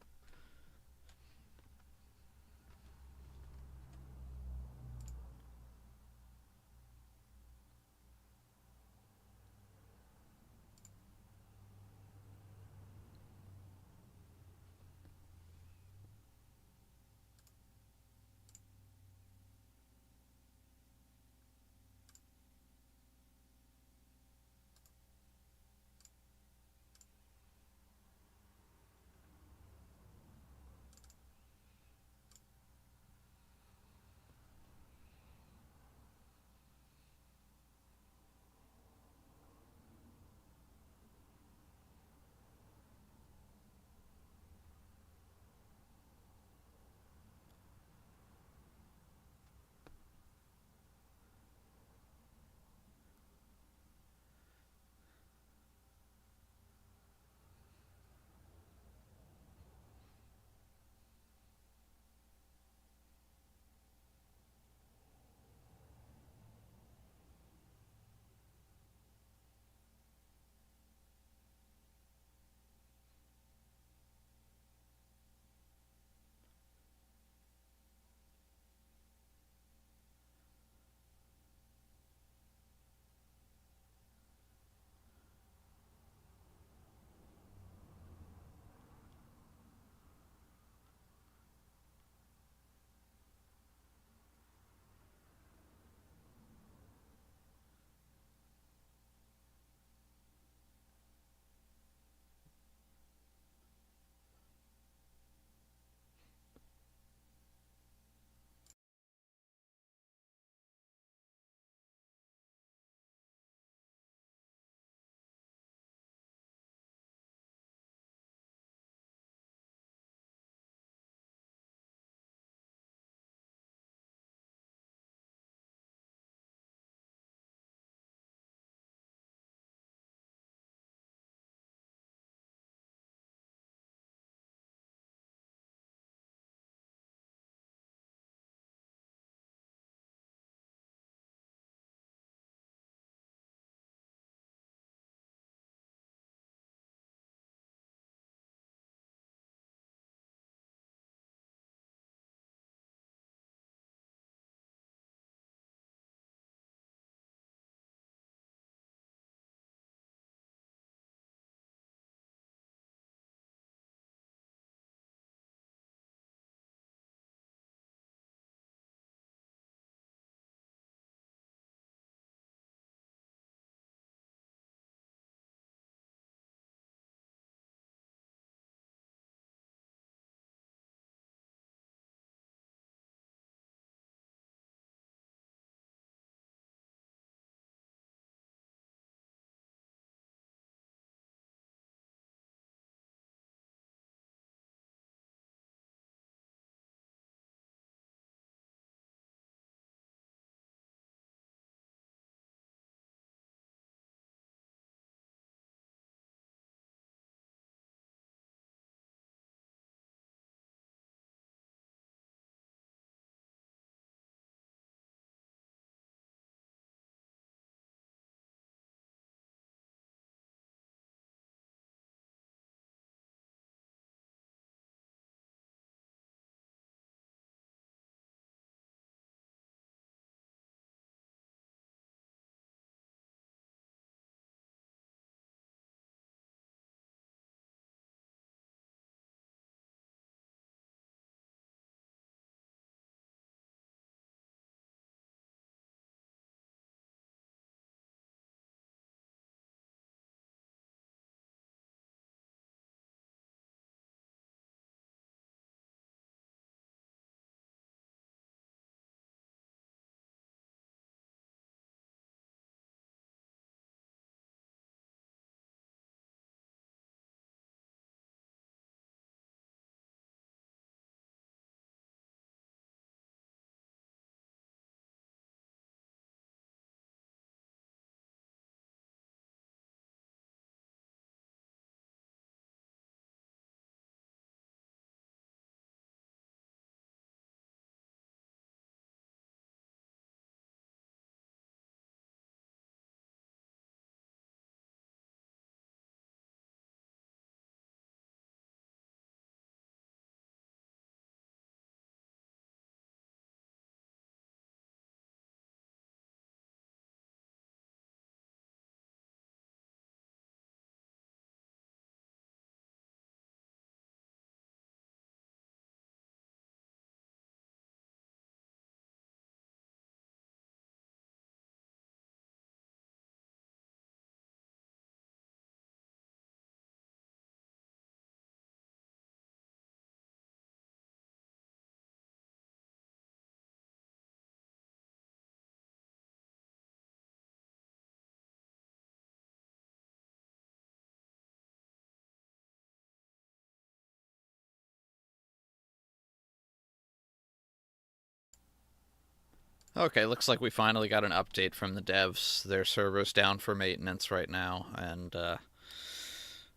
Okay, looks like we finally got an update from the devs. Their server's down for maintenance right now, and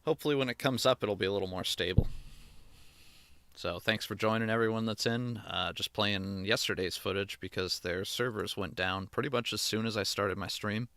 hopefully when it comes up, it'll be a little more stable. So thanks for joining everyone that's in. Just playing yesterday's footage because their servers went down pretty much as soon as I started my stream.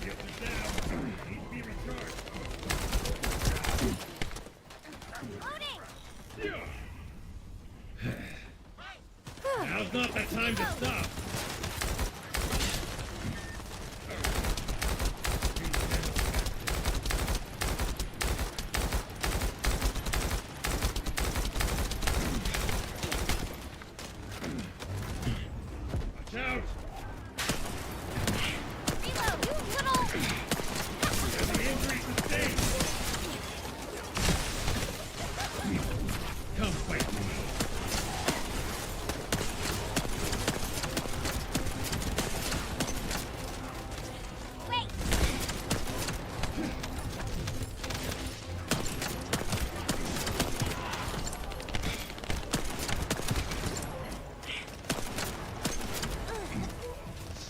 Shields are down. They need to be recharged. Loading! Now's not the time to stop. Watch out! Reload, you little... Heavy injury sustained. Come fight me. Wait!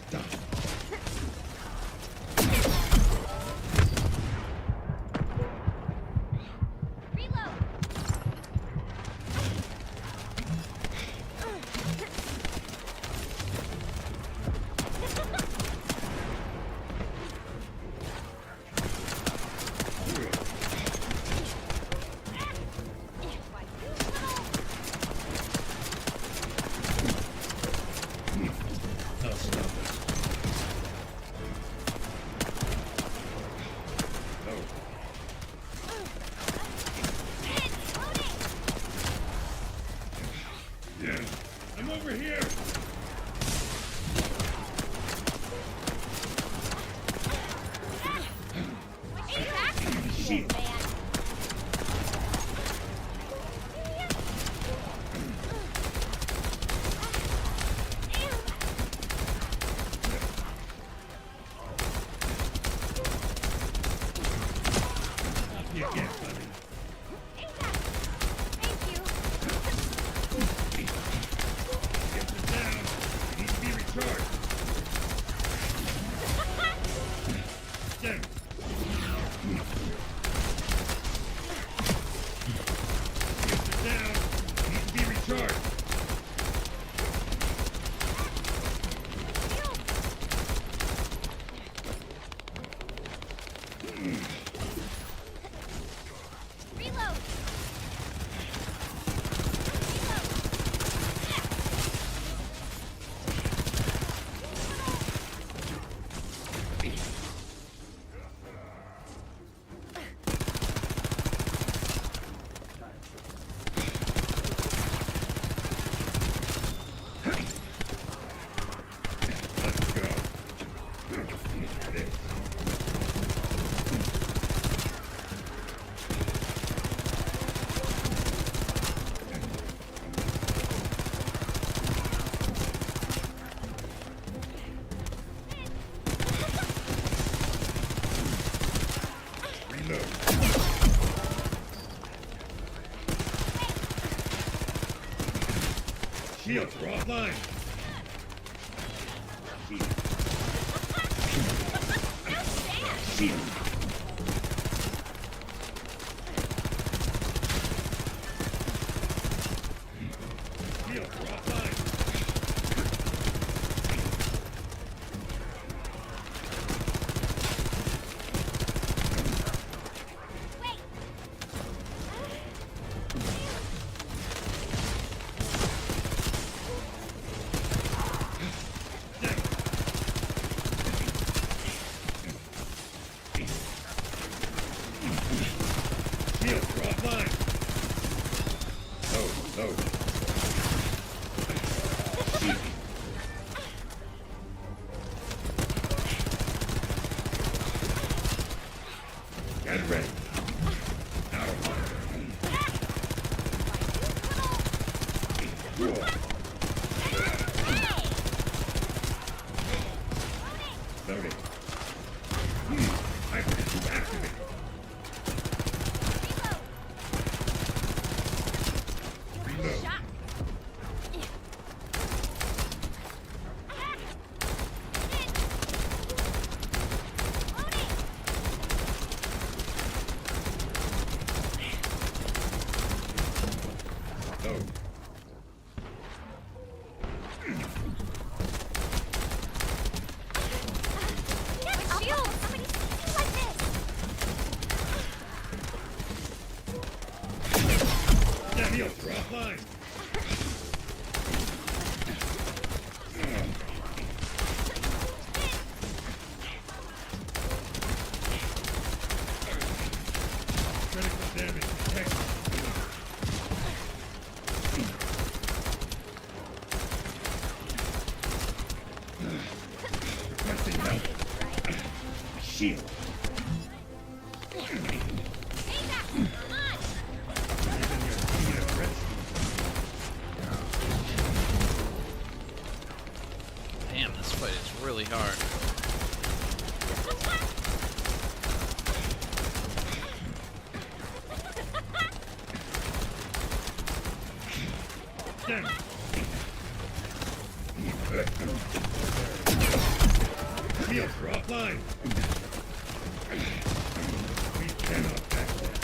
Stop. Reload! I'll stop it. Oh. Yeah. I'm over here. Shit, man. Up you get, buddy. Thank you. Shields are down. They need to be recharged. Damn. Shields are down. They need to be recharged. Reload! Let's go. Reload. Shields are offline. Shield. Shields are offline. Wait! Shields are offline. Load. Shield. Get ready. Now. Loading. I activate. Reload. Shot! Loading! We're offline. Critical damage detected. Pressing help. Shield. Even your feet are rest. Damn, this fight is really hard. Damn it. Shields are offline. We cannot back down.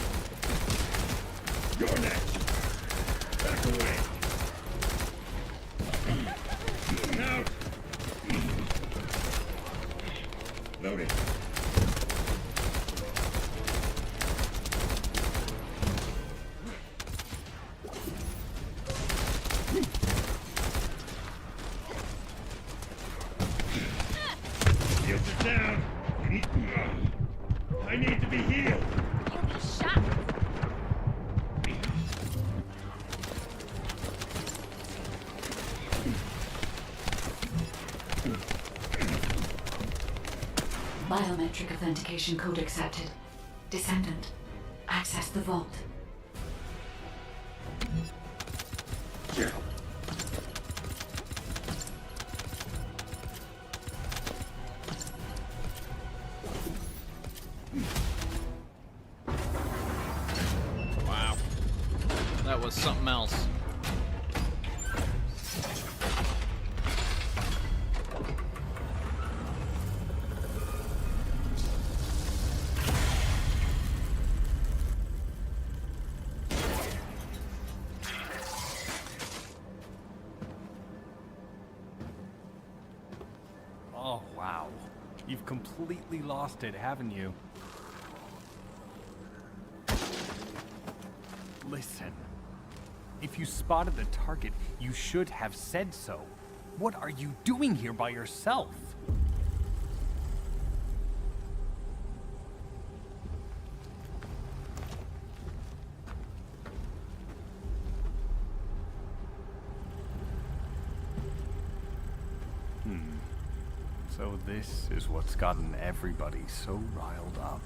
You're next. Back away. Out. Loading. Shields are down. I need to be healed. You'll be shot. Biometric authentication code accepted. Descendant, access the vault. Wow. That was something else. Oh, wow. You've completely lost it, haven't you? Listen. If you spotted the target, you should have said so. What are you doing here by yourself? So this is what's gotten everybody so riled up.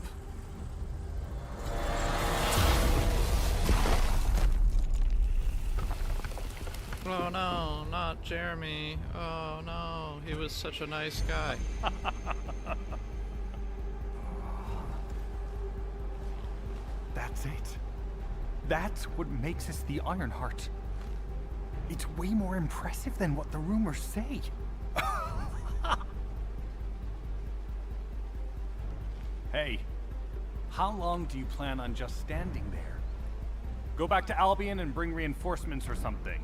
Oh no, not Jeremy. Oh no, he was such a nice guy. That's it. That's what makes us the Ironheart. It's way more impressive than what the rumors say. Hey, how long do you plan on just standing there? Go back to Albion and bring reinforcements or something.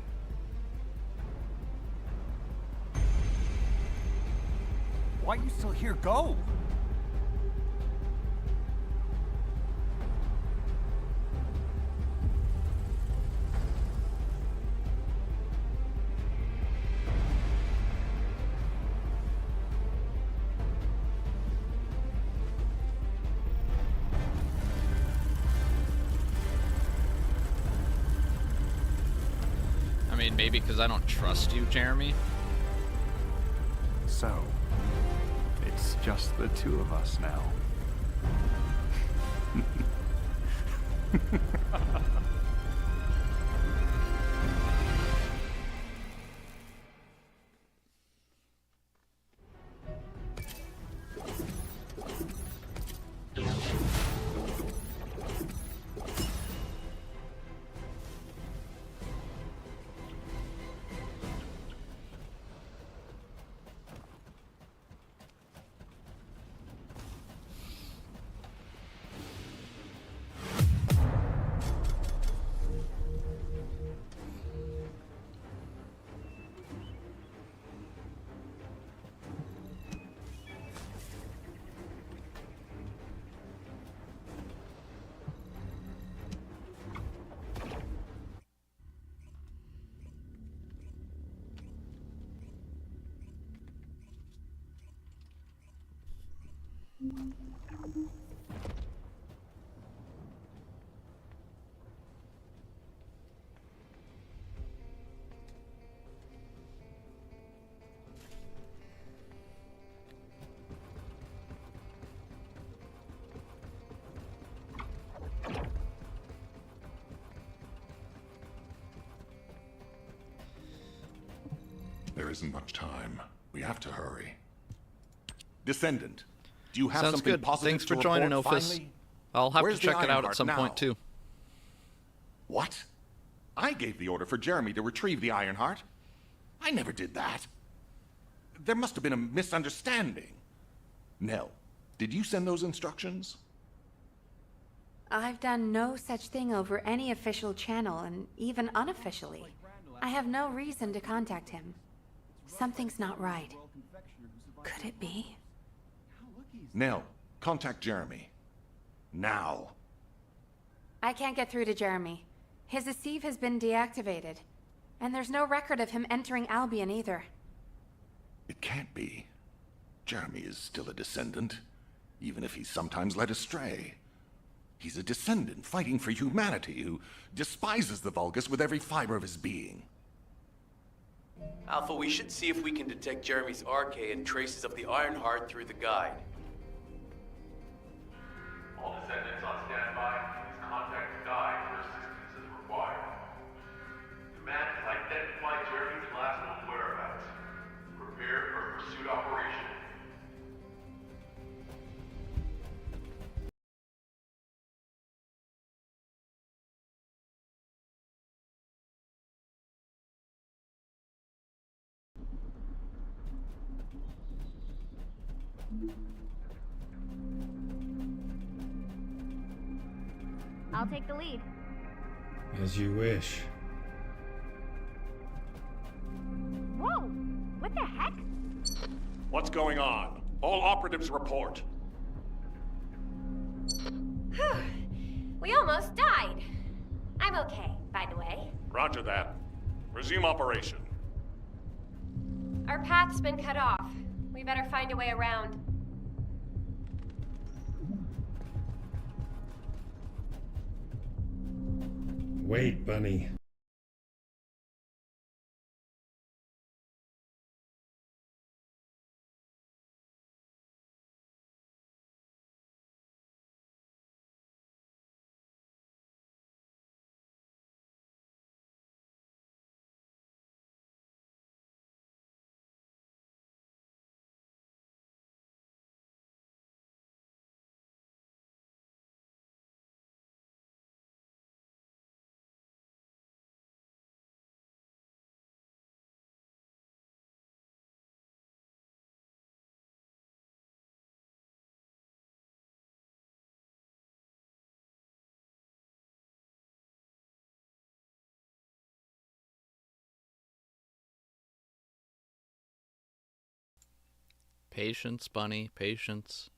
Why are you still here? Go! I mean, maybe because I don't trust you, Jeremy. So, it's just the two of us now. isn't much time. We have to hurry. Descendant, do you have Sounds something good. positive Thanks to for joining, report Ophis. finally? I'll have Where's to the check it out at Ironheart some now? point, too. What? I gave the order for Jeremy to retrieve the Ironheart. I never did that. There must have been a misunderstanding. Nell, did you send those instructions? I've done no such thing over any official channel, and even unofficially. I have no reason to contact him. Something's not right. Could it be? Nell, contact Jeremy. Now. I can't get through to Jeremy. His Deceive has been deactivated. And there's no record of him entering Albion either. It can't be. Jeremy is still a Descendant, even if he's sometimes led astray. He's a Descendant fighting for humanity who despises the Vulgus with every fiber of his being. Alpha, we should see if we can detect Jeremy's arcade and traces of the Ironheart through the guide. All Descendants on standby. Please contact the guide for assistance as required. Command has identified Jeremy's last known whereabouts. Prepare for a pursuit operation. I'll take the lead. As you wish. Whoa! What the heck? What's going on? All operatives report. We almost died. I'm okay, by the way. Roger that. Resume operation. Our path's been cut off. We better find a way around. Wait, Bunny. Patience, Bunny, patience.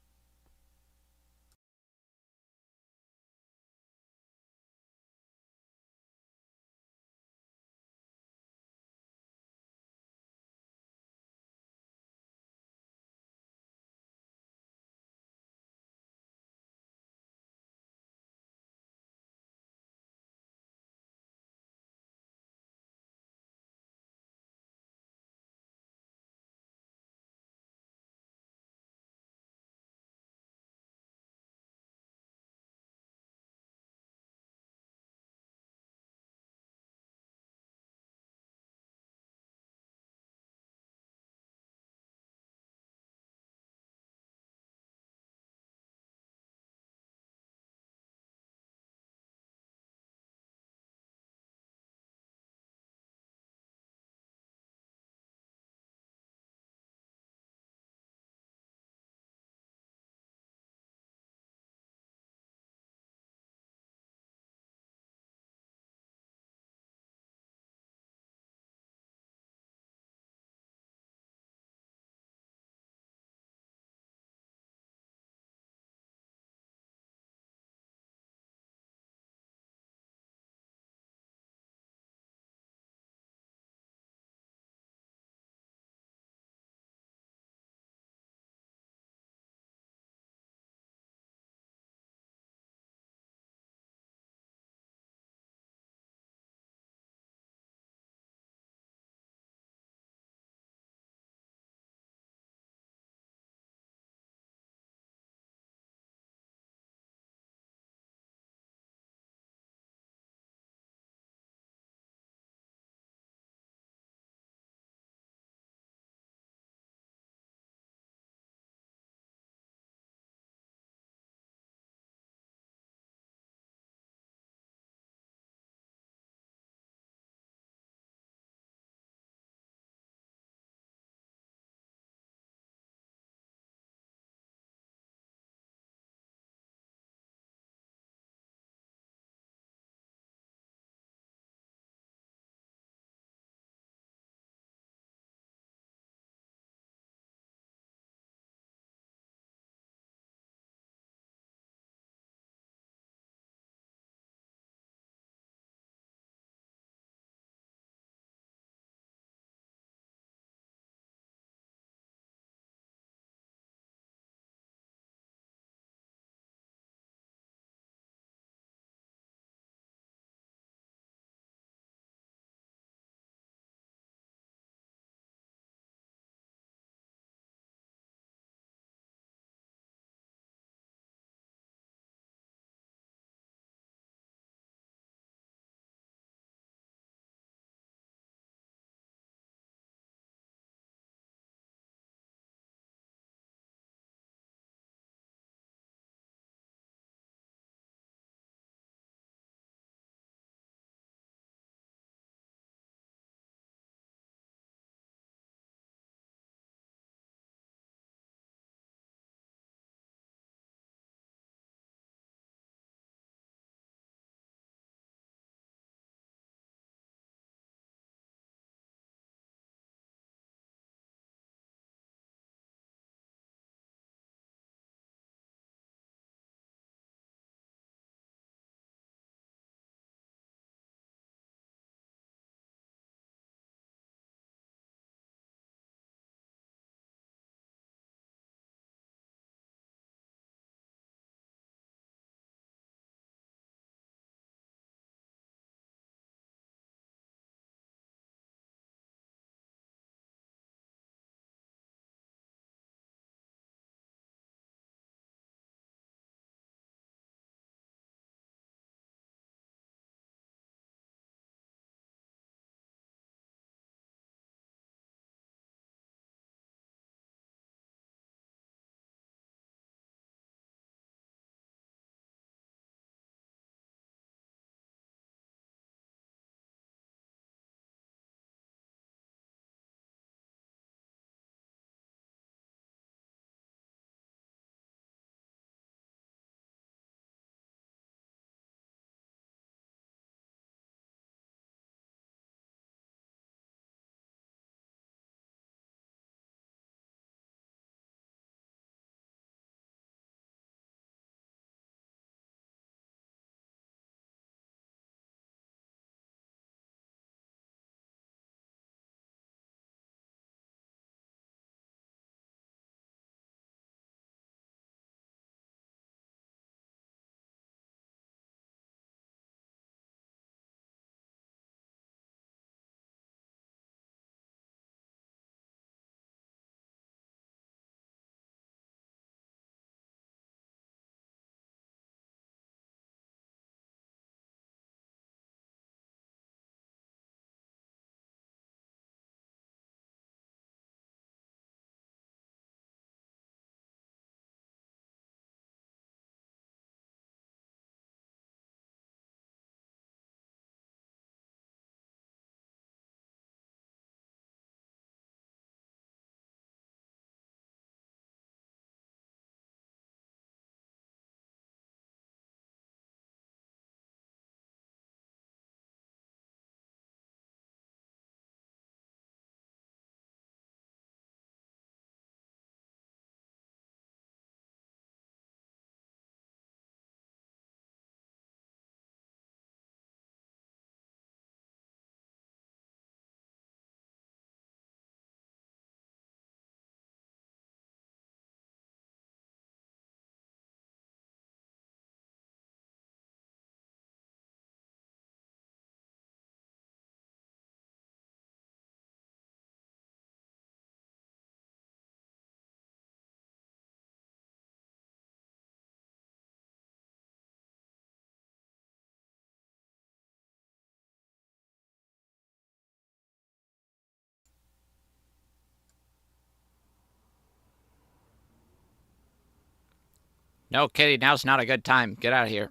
No, Kitty, now's not a good time. Get out of here.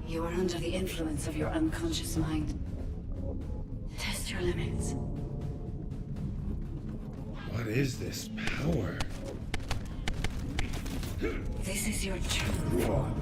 You are under the influence of your unconscious mind. Test your limits. What is this power? This is your truth.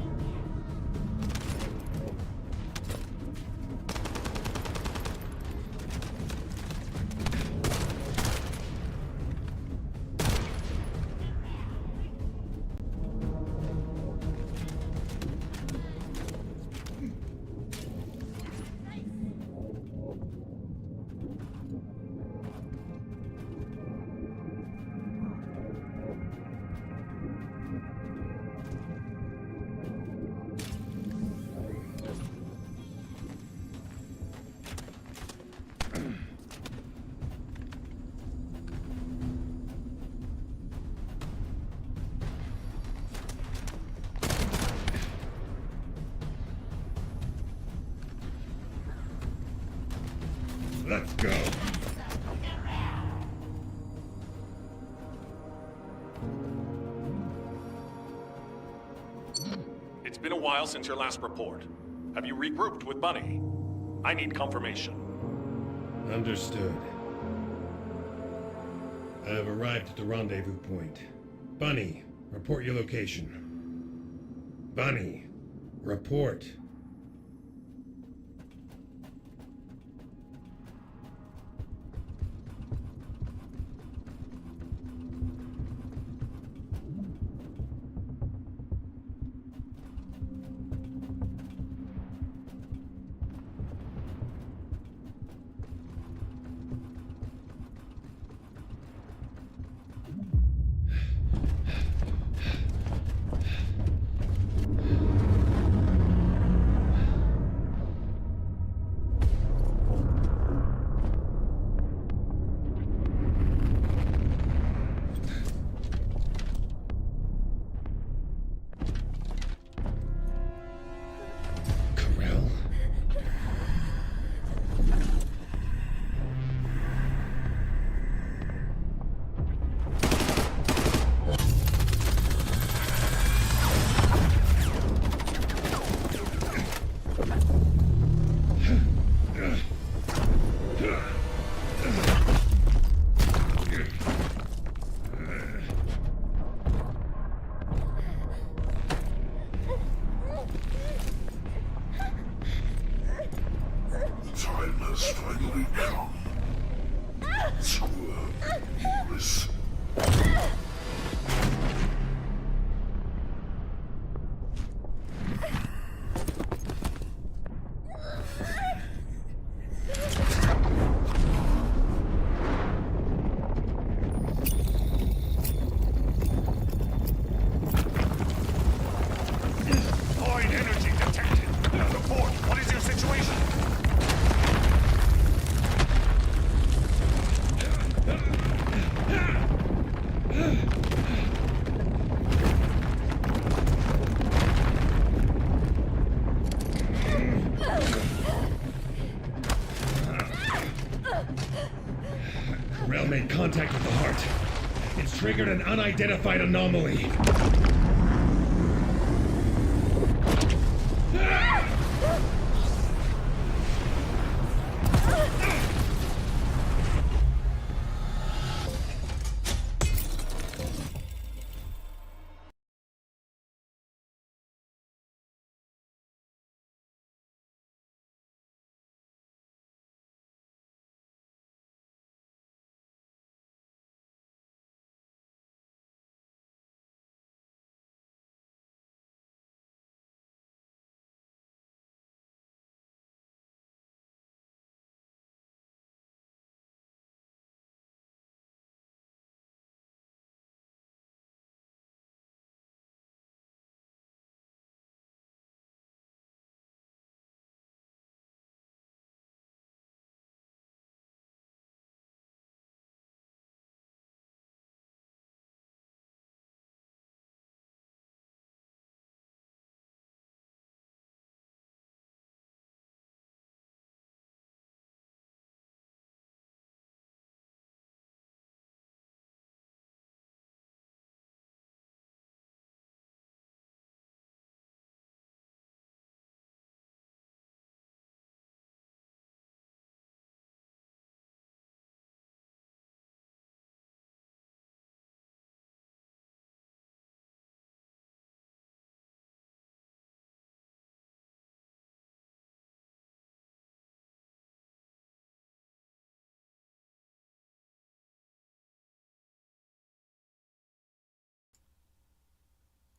Let's go. It's been a while since your last report. Have you regrouped with Bunny? I need confirmation. Understood. I have arrived at the rendezvous point. Bunny, report your location. Bunny, report. cell made contact with the heart. It's triggered an unidentified anomaly.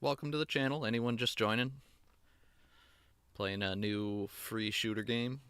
Welcome to the channel. Anyone just joining? Playing a new free shooter game.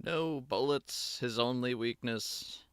No bullets, his only weakness.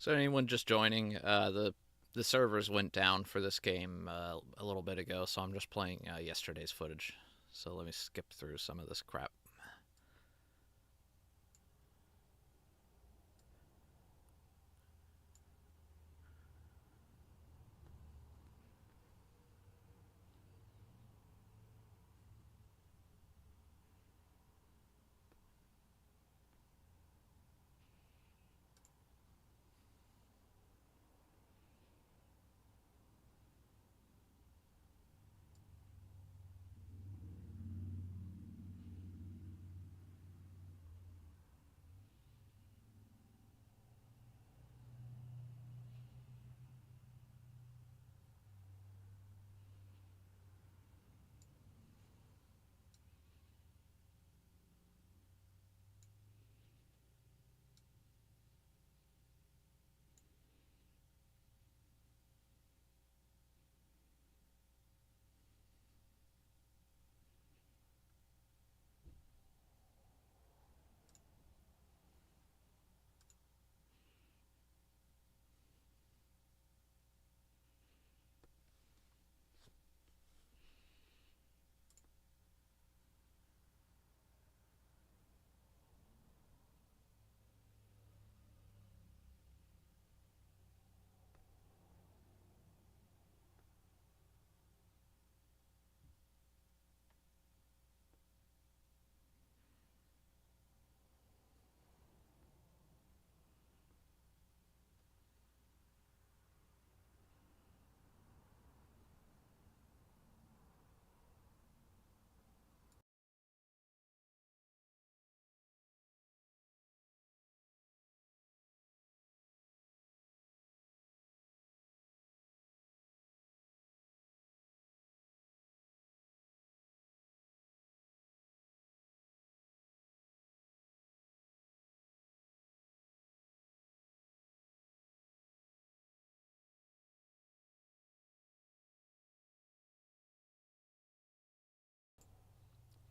So anyone just joining, the servers went down for this game a little bit ago, so I'm just playing yesterday's footage. So let me skip through some of this crap.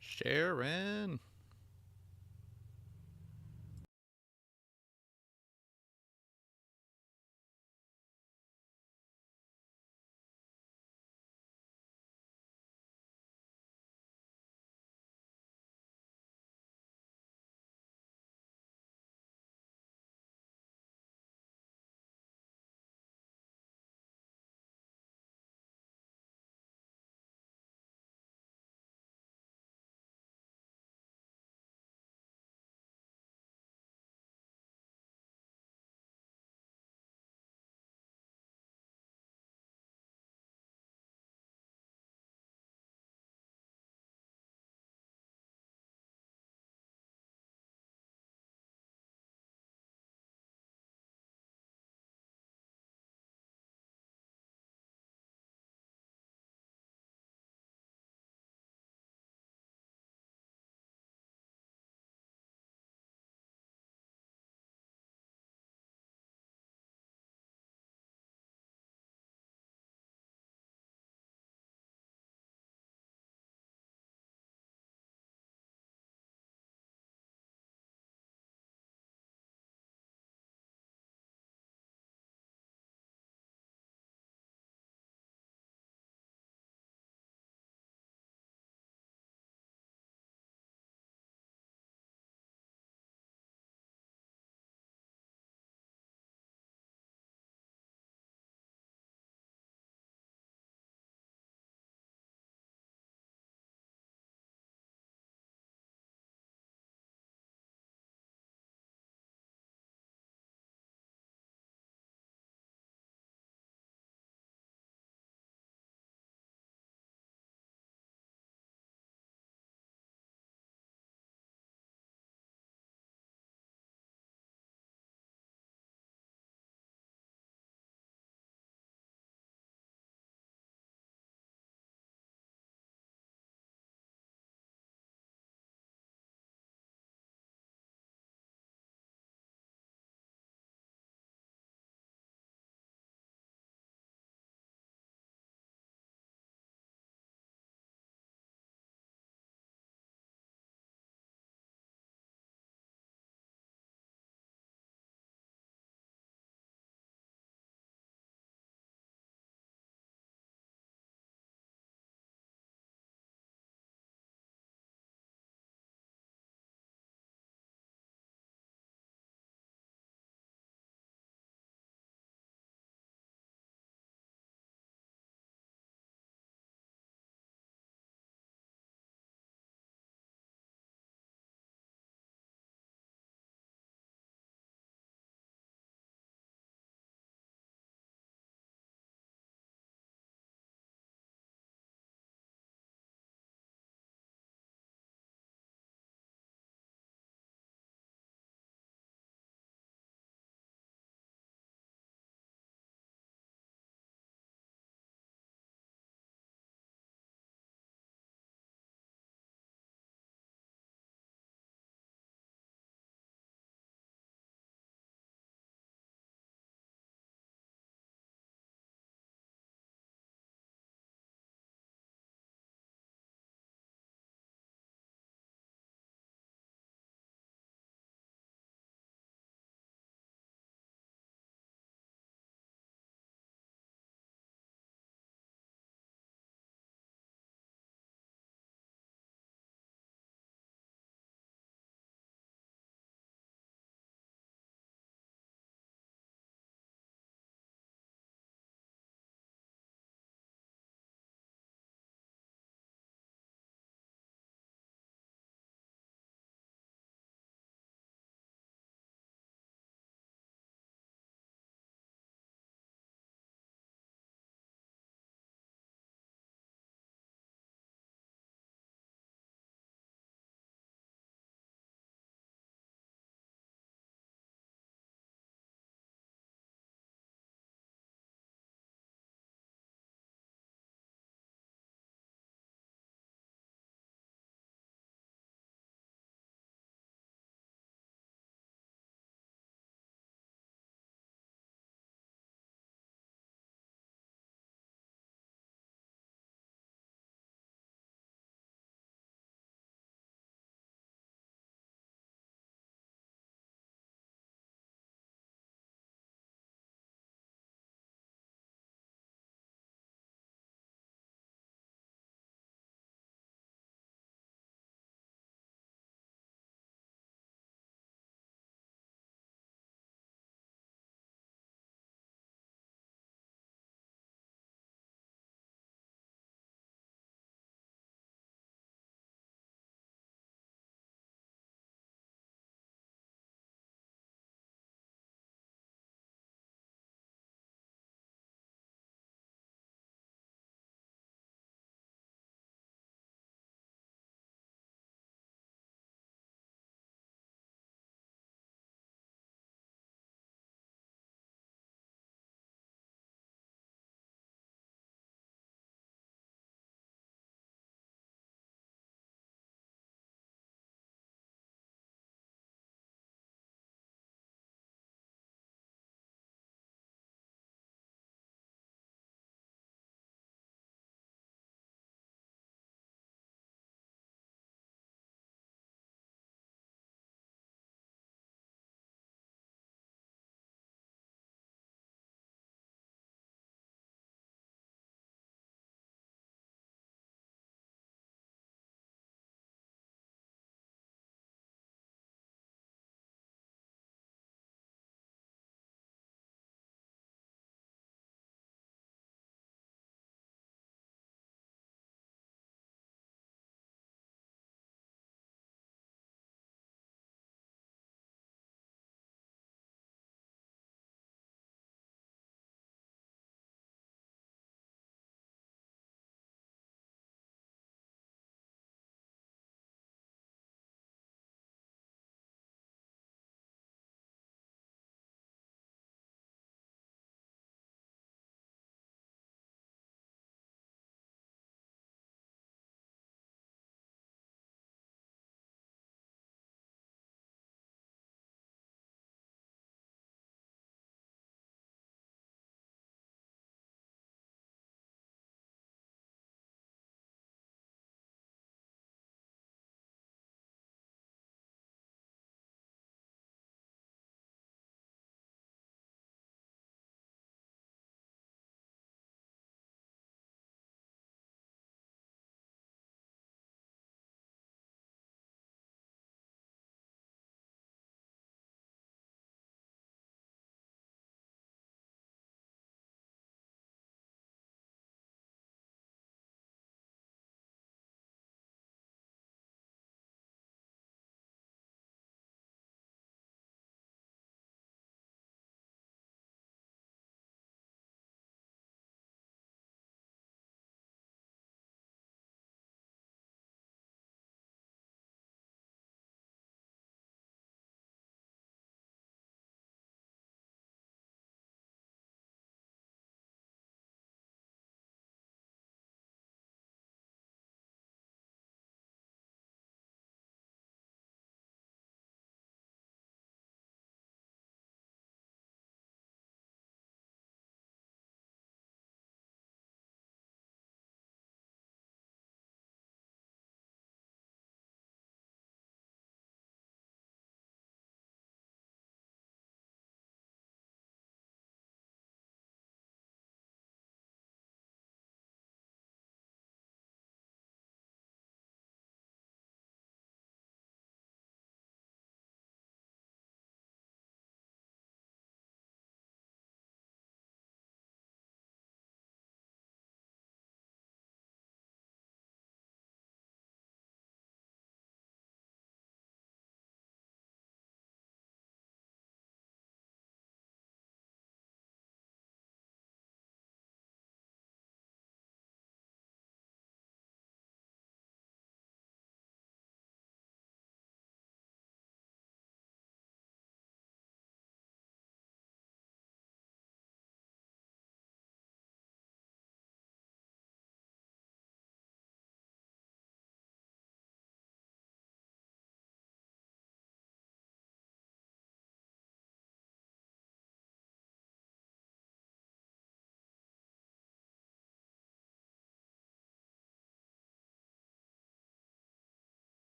Sharon.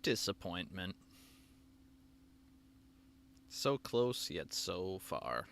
Disappointment. So close, yet so far.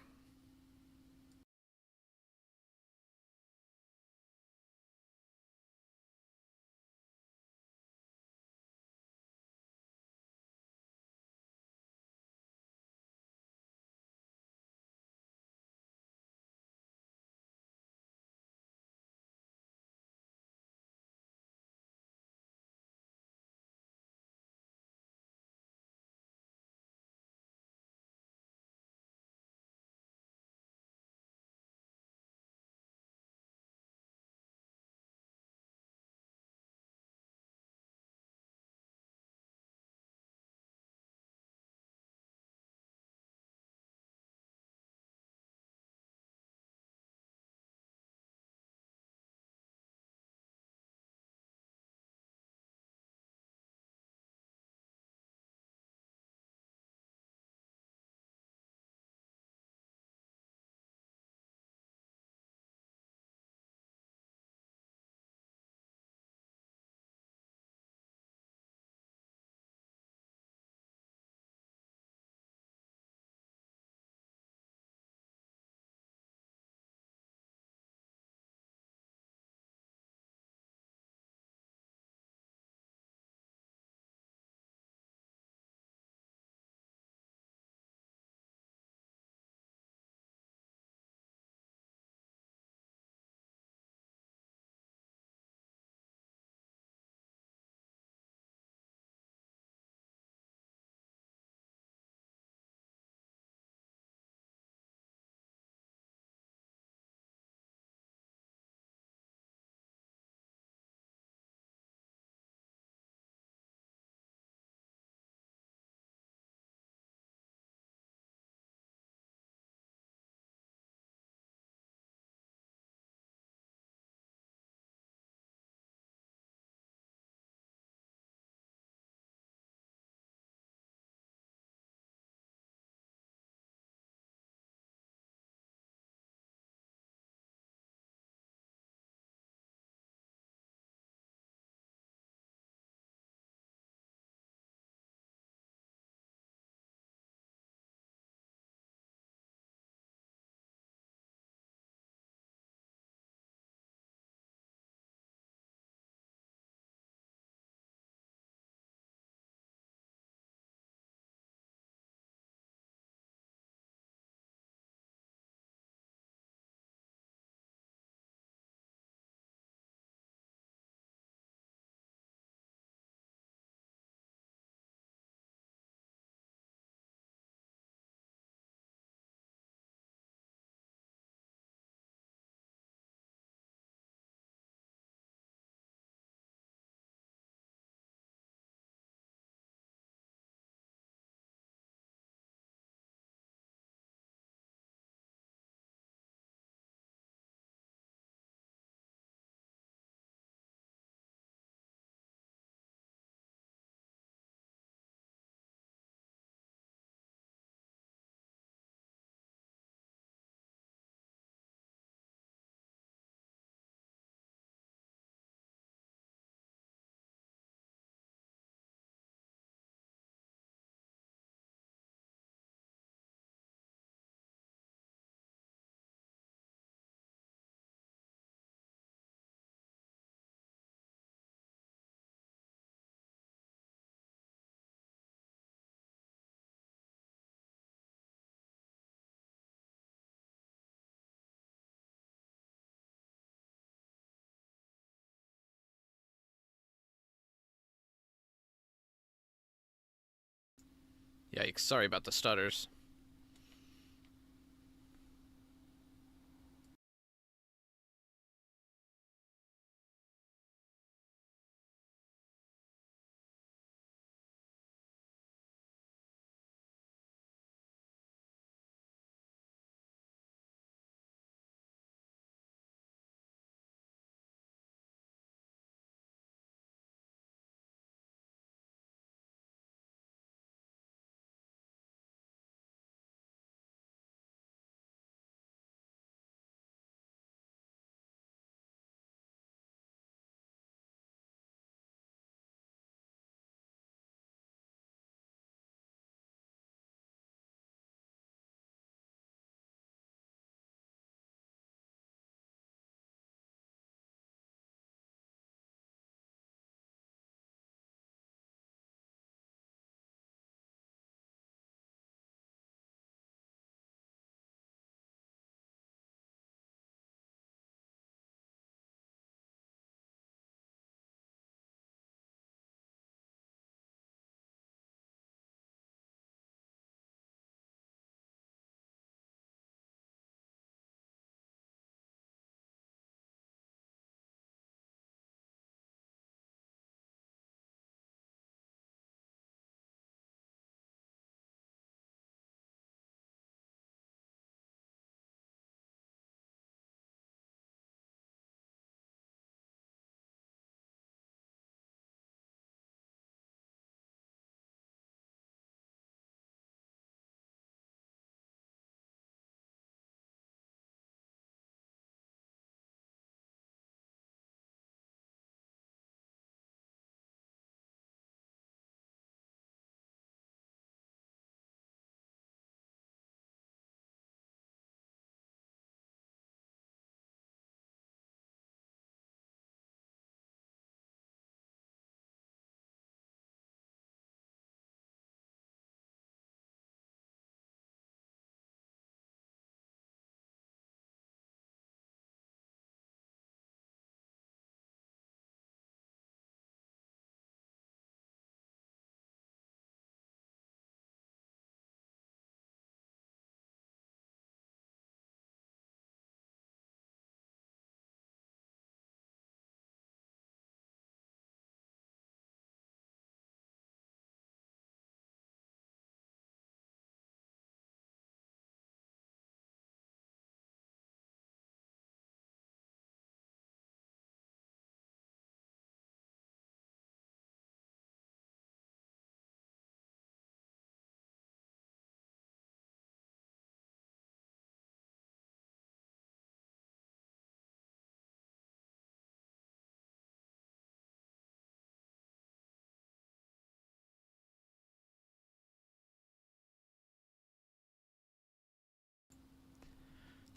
Yikes, sorry about the stutters.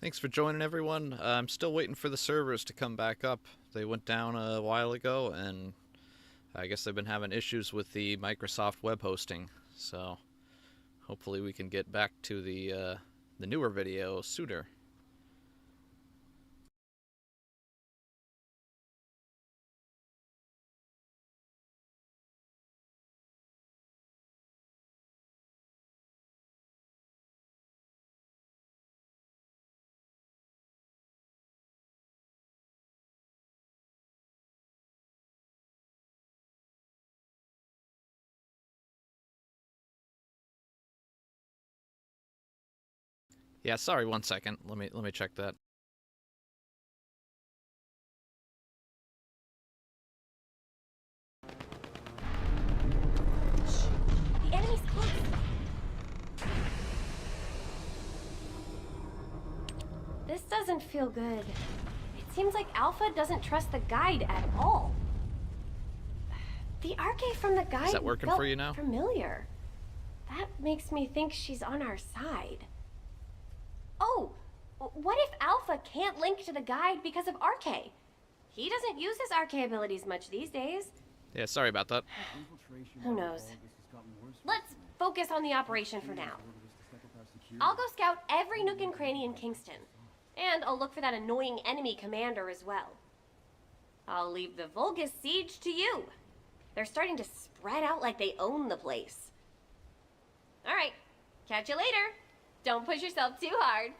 Thanks for joining, everyone. I'm still waiting for the servers to come back up. They went down a while ago, and I guess they've been having issues with the Microsoft web hosting. So hopefully we can get back to the newer video sooner. Yeah, sorry, 1 second. Let me check that. The enemy's close. This doesn't feel good. It seems like Alpha doesn't trust the guide at all. The arcade from the guide Is that working felt for you now? familiar. That makes me think she's on our side. Oh, what if Alpha can't link to the guide because of RK? He doesn't use his RK abilities much these days. Yeah, sorry about that. Who knows? Let's focus on the operation for now. I'll go scout every nook and cranny in Kingston. And I'll look for that annoying enemy commander as well. I'll leave the Vulgus siege to you. They're starting to spread out like they own the place. All right, catch you later. Don't push yourself too hard.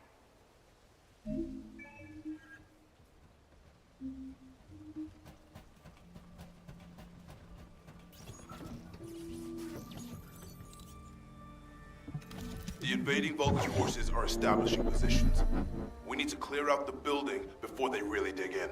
The invading Vulgus forces are establishing positions. We need to clear out the building before they really dig in.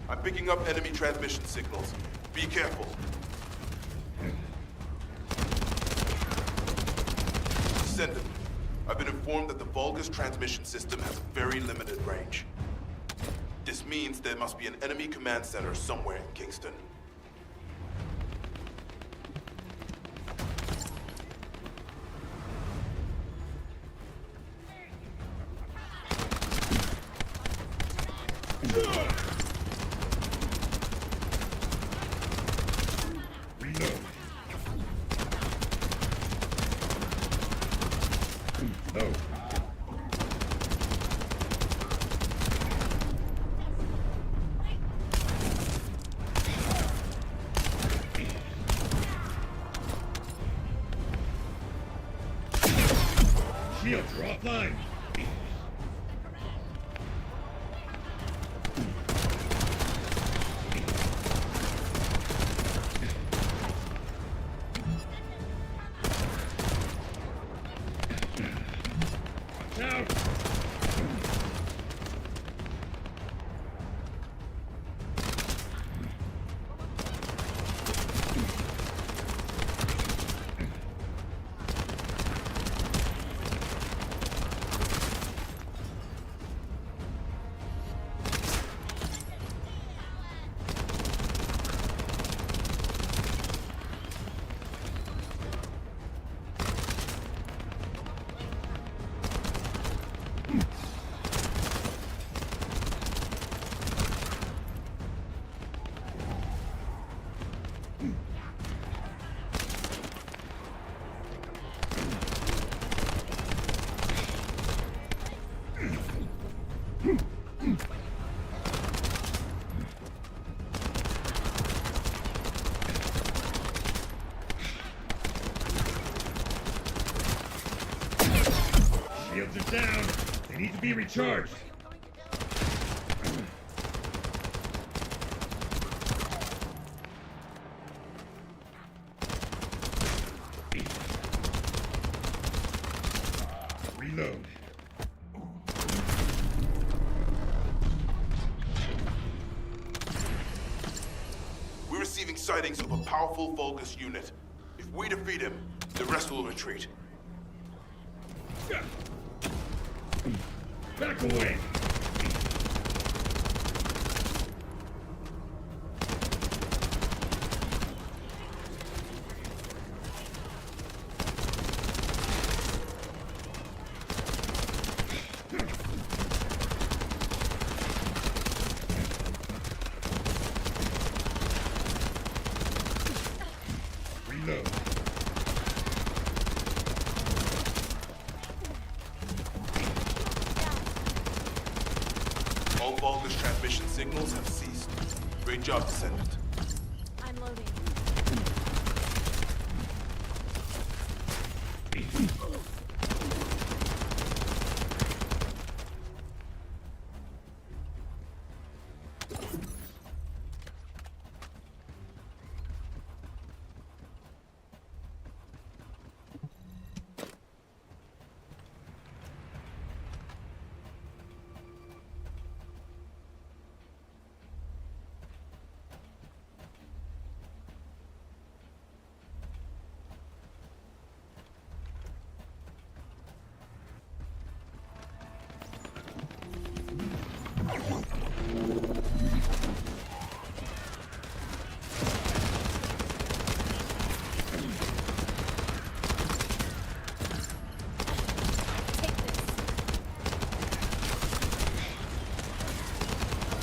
I'm picking up enemy transmission signals. Be careful. Descendant. I've been informed that the Vulgus transmission system has a very limited range. This means there must be an enemy command center somewhere in Kingston. Shield drop line. Watch out. Shields are down. They need to be recharged. Reload. We're receiving sightings of a powerful Vulgus unit. If we defeat him, the rest will retreat. Back away. All Vulgus transmission signals have ceased. Great job, Descendant. I'm loading.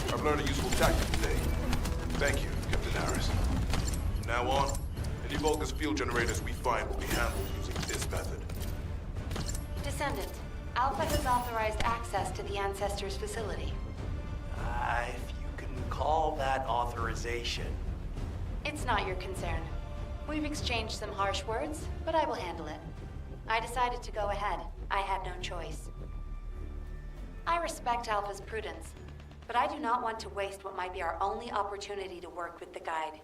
I've learned a useful tactic today. Thank you, Captain Harris. From now on, any Vulgus field generators we find will be handled using this method. Descendant, Alpha has authorized access to the Ancestors' facility. If you can call that authorization. It's not your concern. We've exchanged some harsh words, but I will handle it. I decided to go ahead. I had no choice. I respect Alpha's prudence, but I do not want to waste what might be our only opportunity to work with the Guide.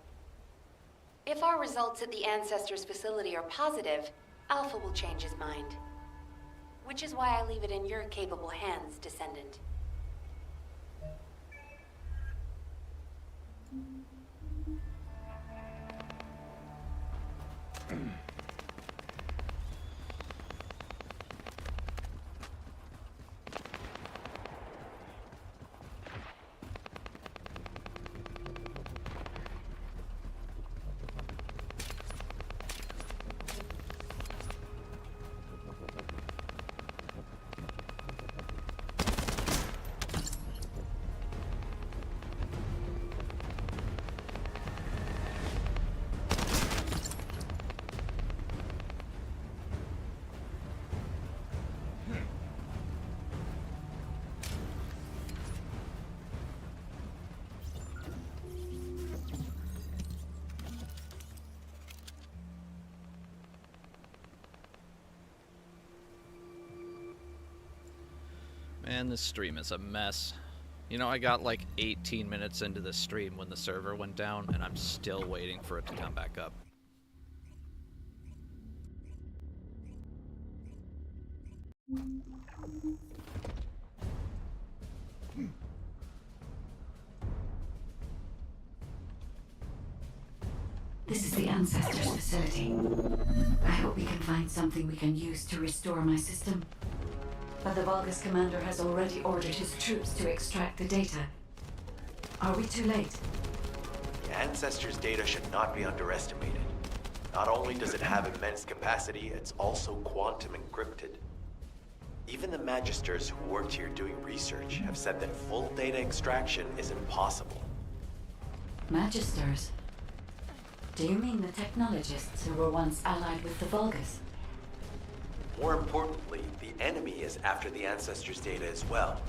If our results at the Ancestors' facility are positive, Alpha will change his mind. Which is why I leave it in your capable hands, Descendant. Man, this stream is a mess. You know, I got like 18 minutes into the stream when the server went down, and I'm still waiting for it to come back up. This is the Ancestors' facility. I hope we can find something we can use to restore my system. But the Vulgus commander has already ordered his troops to extract the data. Are we too late? The Ancestors' data should not be underestimated. Not only does it have immense capacity, it's also quantum encrypted. Even the Magisters who worked here doing research have said that full data extraction is impossible. Magisters? Do you mean the technologists who were once allied with the Vulgus? More importantly, the enemy is after the Ancestors' data as well.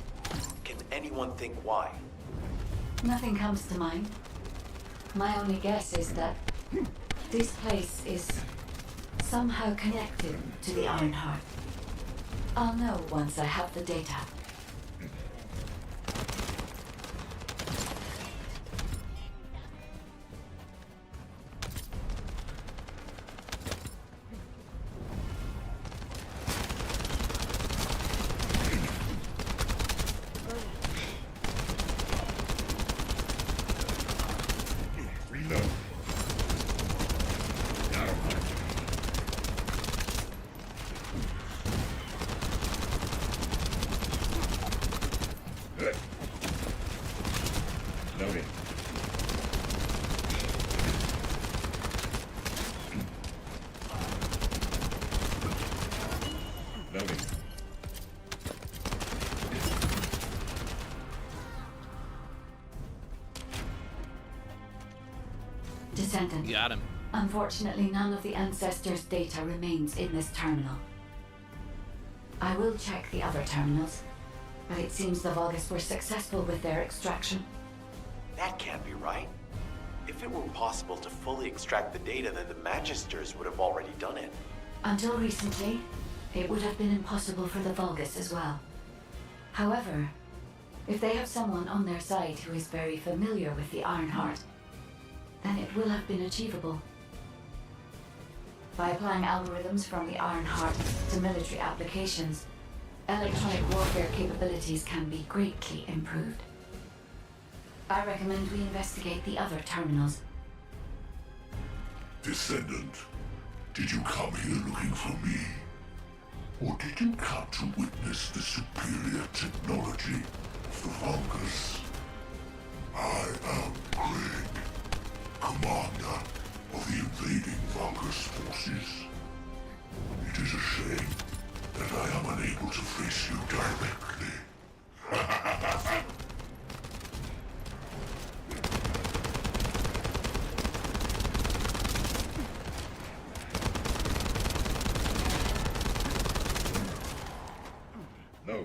Can anyone think why? Nothing comes to mind. My only guess is that this place is somehow connected to the Ironheart. I'll know once I have the data. Descendant. Got him. Unfortunately, none of the Ancestors' data remains in this terminal. I will check the other terminals, but it seems the Vulgus were successful with their extraction. That can't be right. If it were possible to fully extract the data, then the Magisters would have already done it. Until recently, it would have been impossible for the Vulgus as well. However, if they have someone on their side who is very familiar with the Ironheart, then it will have been achievable. By applying algorithms from the Ironheart to military applications, electronic warfare capabilities can be greatly improved. I recommend we investigate the other terminals. Descendant, did you come here looking for me? Or did you come to witness the superior technology of the Vulgus? I am Greg, commander of the invading Vulgus forces. It is a shame that I am unable to face you directly. No.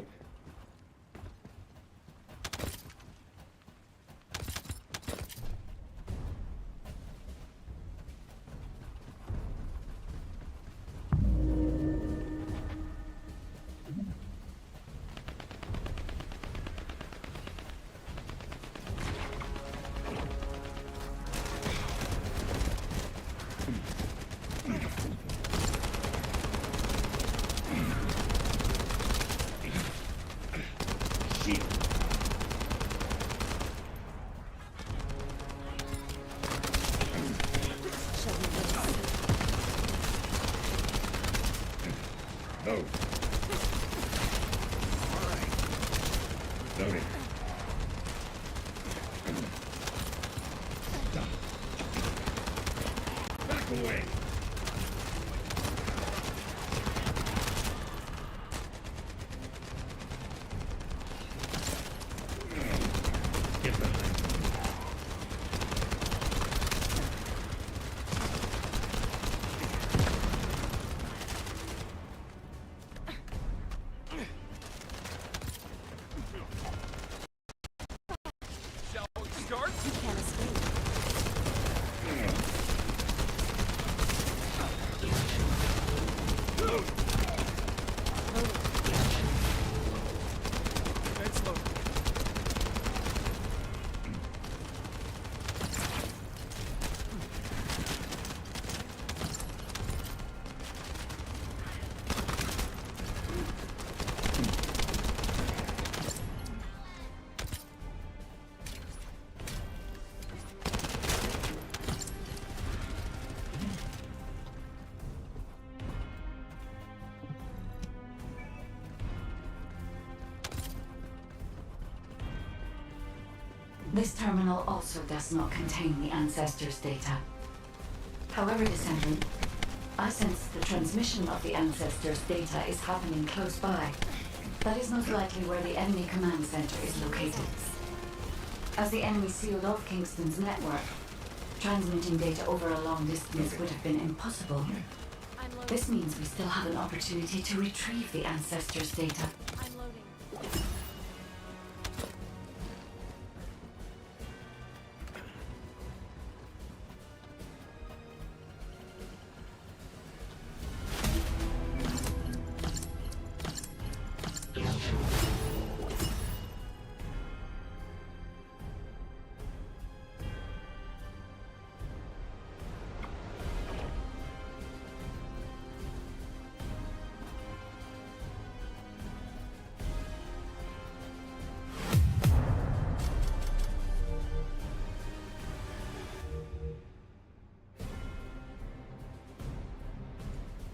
No. Loading. Back away. Get behind me. This terminal also does not contain the Ancestors' data. However, Descendant, I sense the transmission of the Ancestors' data is happening close by. That is most likely where the enemy command center is located. As the enemy sealed off Kingston's network, transmitting data over a long distance would have been impossible. This means we still have an opportunity to retrieve the Ancestors' data. I'm loading.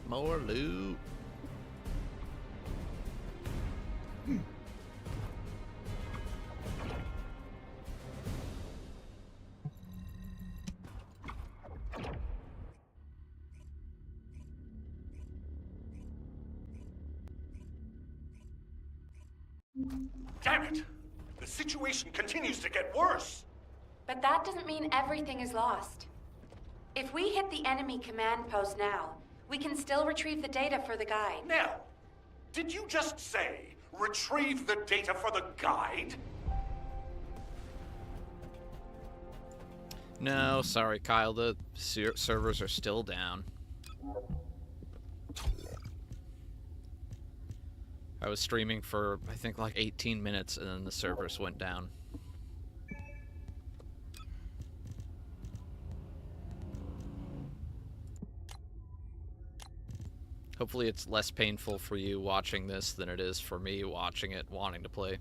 More loot. Damn it! The situation continues to get worse! But that doesn't mean everything is lost. If we hit the enemy command post now, we can still retrieve the data for the guide. Nell, did you just say Retrieve the data for the guide? No, sorry, Kyle. The servers are still down. I was streaming for, I think, like 18 minutes, and then the servers went down. Hopefully it's less painful for you watching this than it is for me watching it, wanting to play.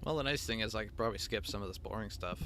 Well, the nice thing is I could probably skip some of this boring stuff.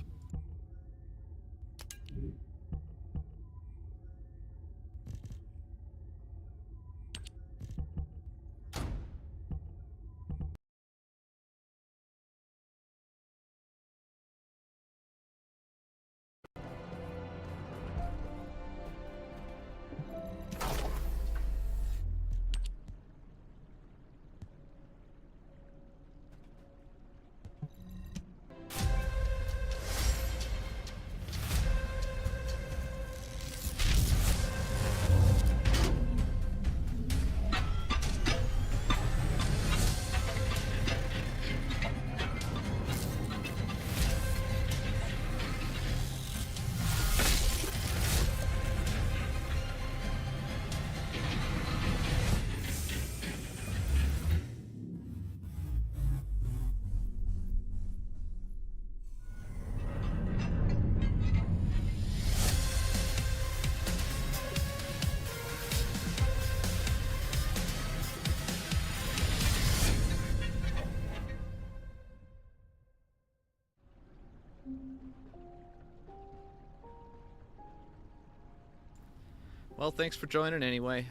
Well, thanks for joining anyway.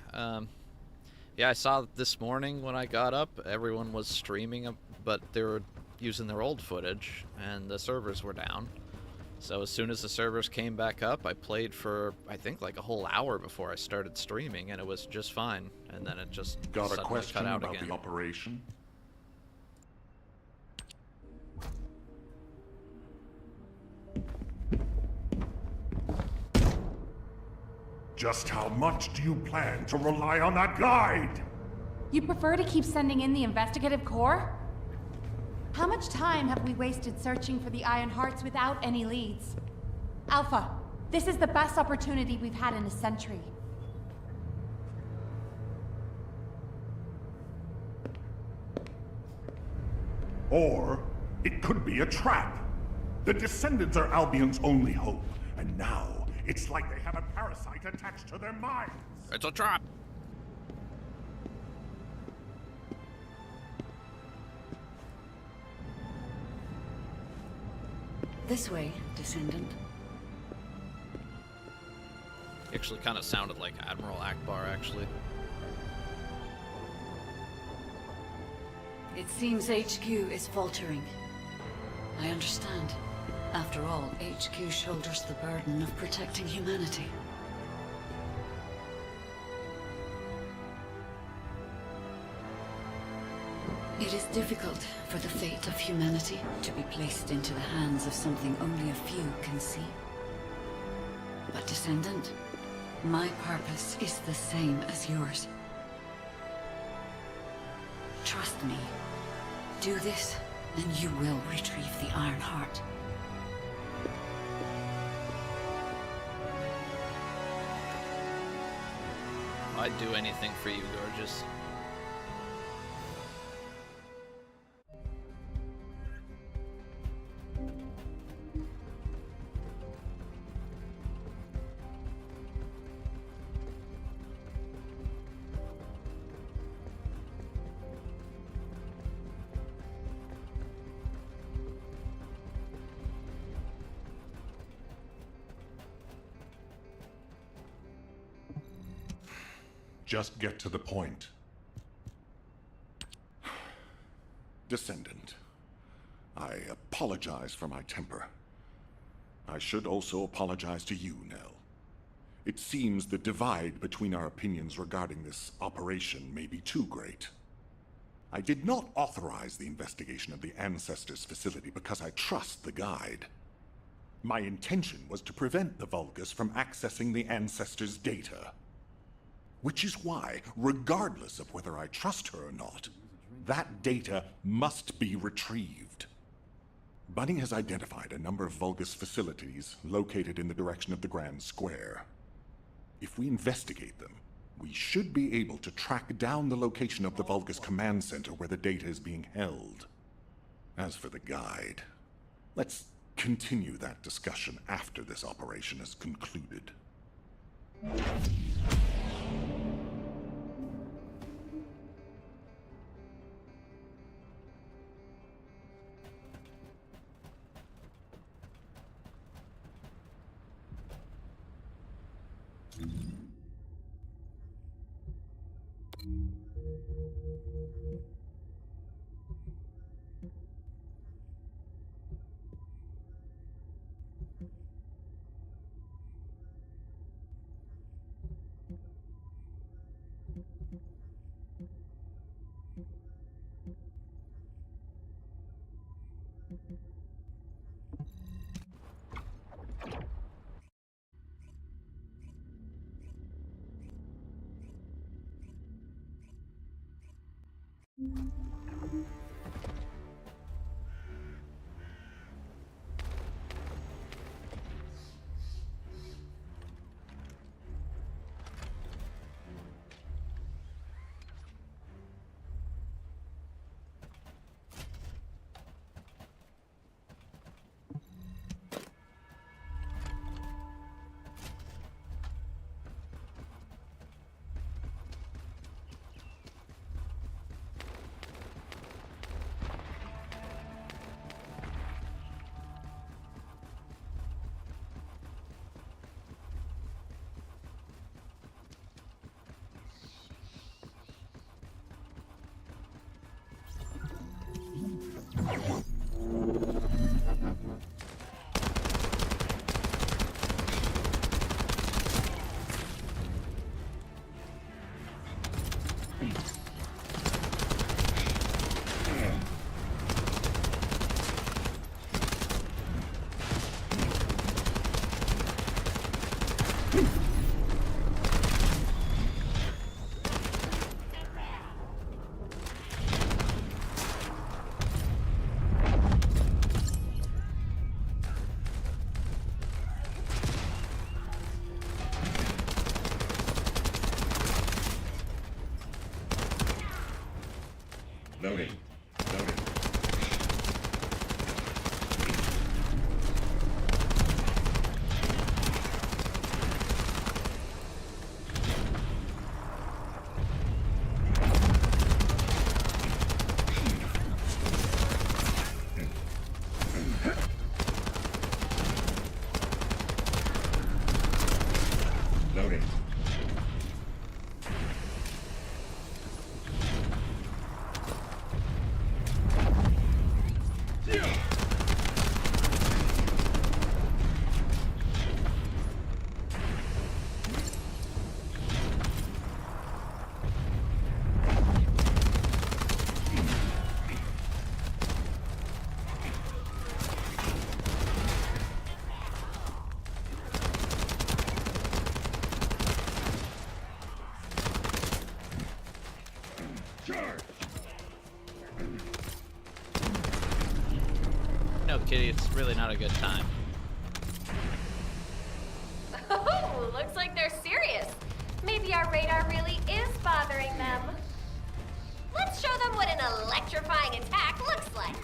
Yeah, I saw this morning when I got up, everyone was streaming, but they were using their old footage, and the servers were down. So as soon as the servers came back up, I played for, I think, like a whole hour before I started streaming, and it was just fine. And then it just Got a suddenly question cut out about again. the operation? Just how much do you plan to rely on that guide? You prefer to keep sending in the investigative corps? How much time have we wasted searching for the Iron Hearts without any leads? Alpha, this is the best opportunity we've had in a century. Or it could be a trap. The Descendants are Albion's only hope, and now it's like they have a parasite attached to their minds. It's a trap! This way, Descendant. Actually kind of sounded like Admiral Akbar, actually. It seems HQ is faltering. I understand. After all, HQ shoulders the burden of protecting humanity. It is difficult for the fate of humanity to be placed into the hands of something only a few can see. But Descendant, my purpose is the same as yours. Trust me. Do this, and you will retrieve the Iron Heart. I'd do anything for you, gorgeous. Just get to the point. Descendant, I apologize for my temper. I should also apologize to you, Nell. It seems the divide between our opinions regarding this operation may be too great. I did not authorize the investigation of the Ancestors' facility because I trust the guide. My intention was to prevent the Vulgus from accessing the Ancestors' data. Which is why, regardless of whether I trust her or not, that data must be retrieved. Bunny has identified a number of Vulgus facilities located in the direction of the Grand Square. If we investigate them, we should be able to track down the location of the Vulgus command center where the data is being held. As for the guide, let's continue that discussion after this operation is concluded. Loading. Loading. Loading. No, Kitty, it's really not a good time. Oh, looks like they're serious. Maybe our radar really is bothering them. Let's show them what an electrifying attack looks like.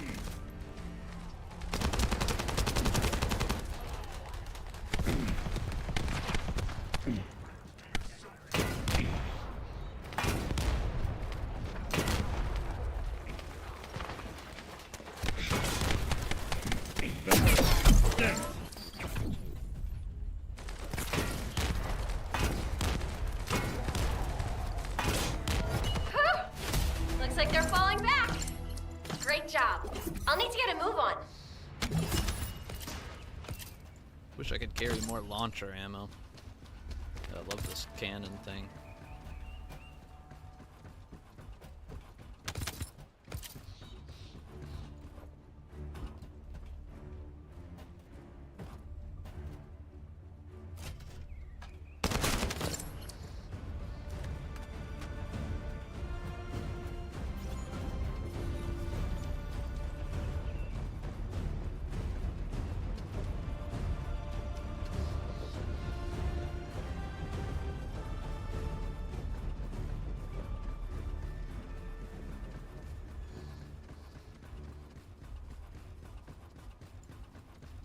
Great job. I'll need to get a move on. Wish I could carry more launcher ammo. I love this cannon thing.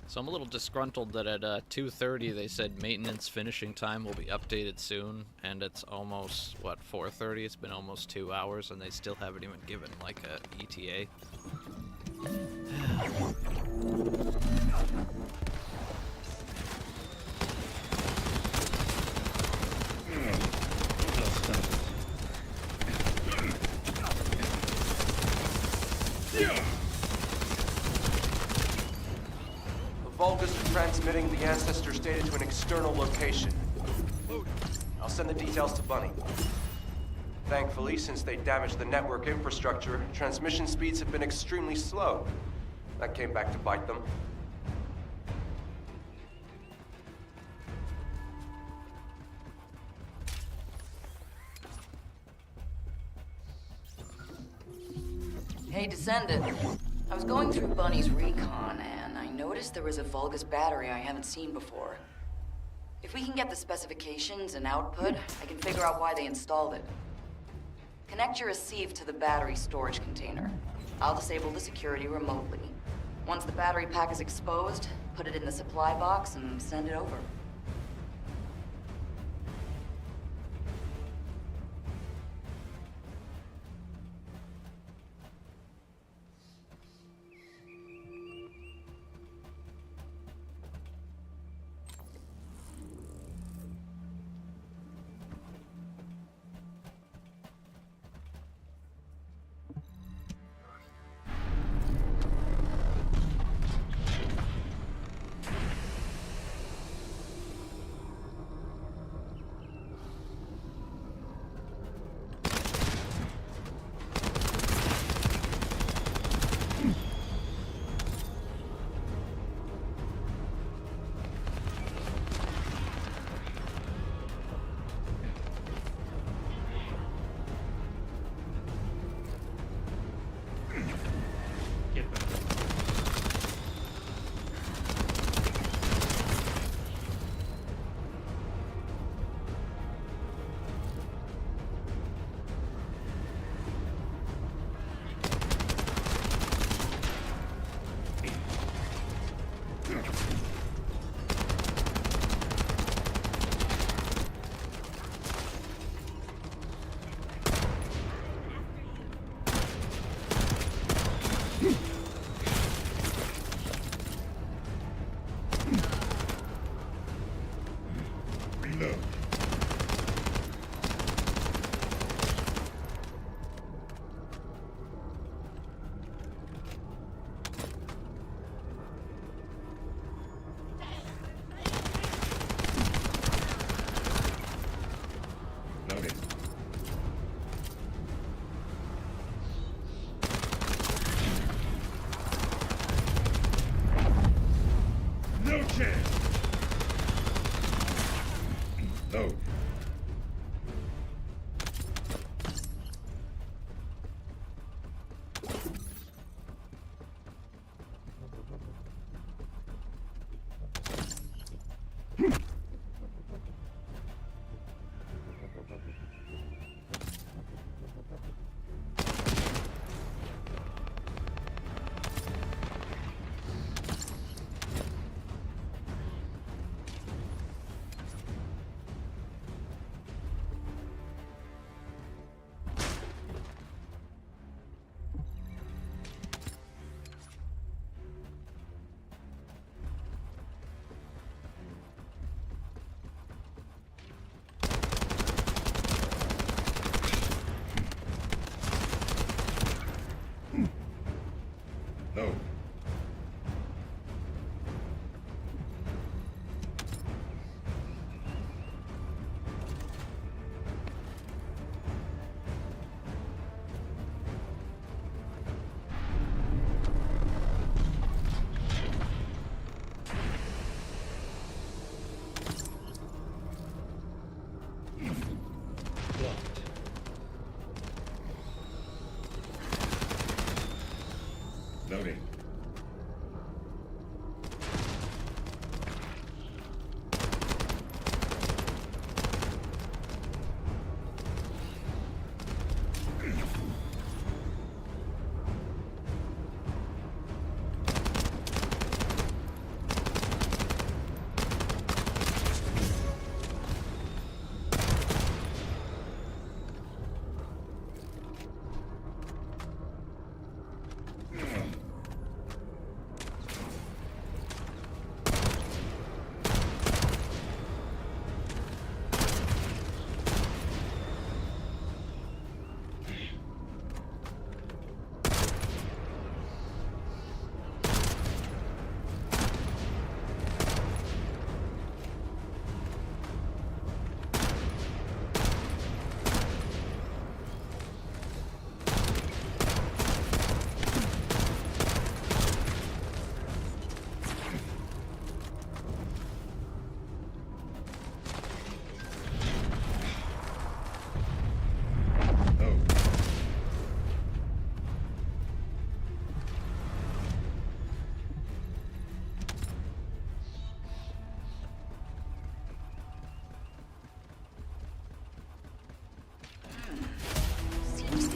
So I'm a little disgruntled that at 2:30 they said maintenance finishing time will be updated soon, and it's almost, what, 4:30? It's been almost 2 hours, and they still haven't even given, like, a ETA. Vulgus is transmitting the Ancestor's data to an external location. I'll send the details to Bunny. Thankfully, since they damaged the network infrastructure, transmission speeds have been extremely slow. That came back to bite them. Hey, Descendant. I was going through Bunny's recon, and I noticed there was a Vulgus battery I haven't seen before. If we can get the specifications and output, I can figure out why they installed it. Connect your receive to the battery storage container. I'll disable the security remotely. Once the battery pack is exposed, put it in the supply box and send it over.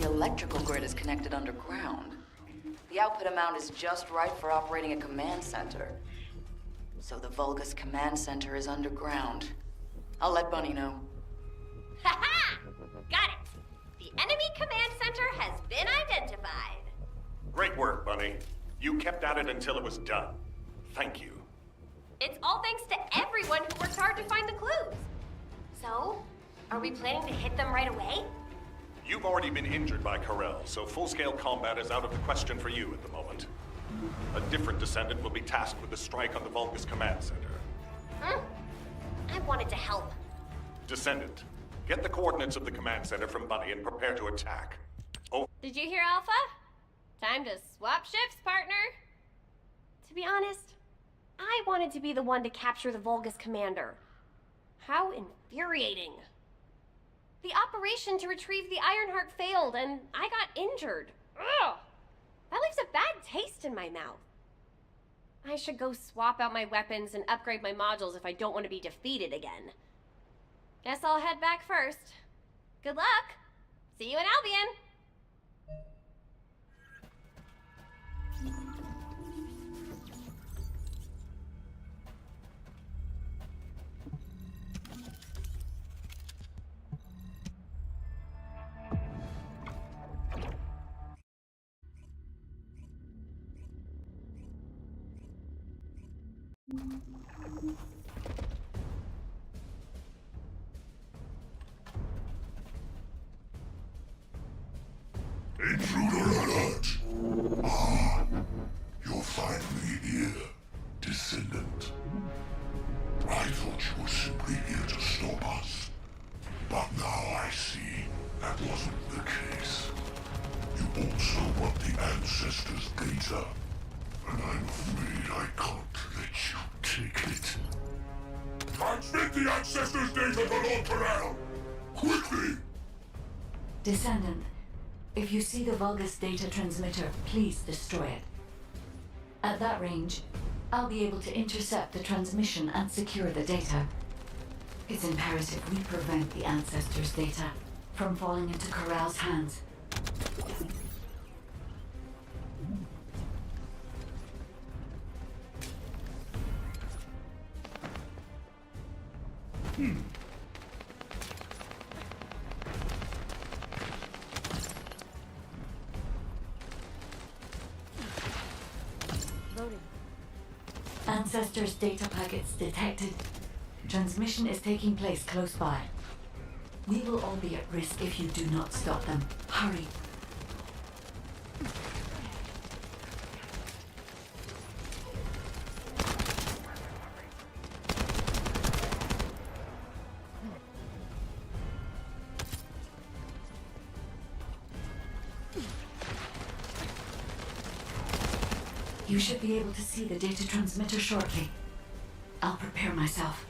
the electrical grid is connected underground. The output amount is just right for operating a command center. So the Vulgus command center is underground. I'll let Bunny know. Ha-ha! Got it! The enemy command center has been identified. Great work, Bunny. You kept at it until it was done. Thank you. It's all thanks to everyone who worked hard to find the clues. So, are we planning to hit them right away? You've already been injured by Karel, so full-scale combat is out of the question for you at the moment. A different Descendant will be tasked with the strike on the Vulgus command center. I wanted to help. Descendant, get the coordinates of the command center from Bunny and prepare to attack. Oh. Did you hear, Alpha? Time to swap shifts, partner. To be honest, I wanted to be the one to capture the Vulgus commander. How infuriating. The operation to retrieve the Ironheart failed, and I got injured. Ugh! That leaves a bad taste in my mouth. I should go swap out my weapons and upgrade my modules if I don't want to be defeated again. Guess I'll head back first. Good luck! See you in Albion! Intruder alert! Ah, you're finally here, Descendant. I thought you were simply here to stop us. But now I see that wasn't the case. You also want the Ancestors' data, and I'm afraid I can't let you take it. Transmit the Ancestors' data to Lord Karel! Quickly! Descendant, if you see the Vulgus data transmitter, please destroy it. At that range, I'll be able to intercept the transmission and secure the data. It's imperative we prevent the Ancestors' data from falling into Karel's hands. Ancestors' data packets detected. Transmission is taking place close by. We will all be at risk if you do not stop them. Hurry. You should be able to see the data transmitter shortly. I'll prepare myself.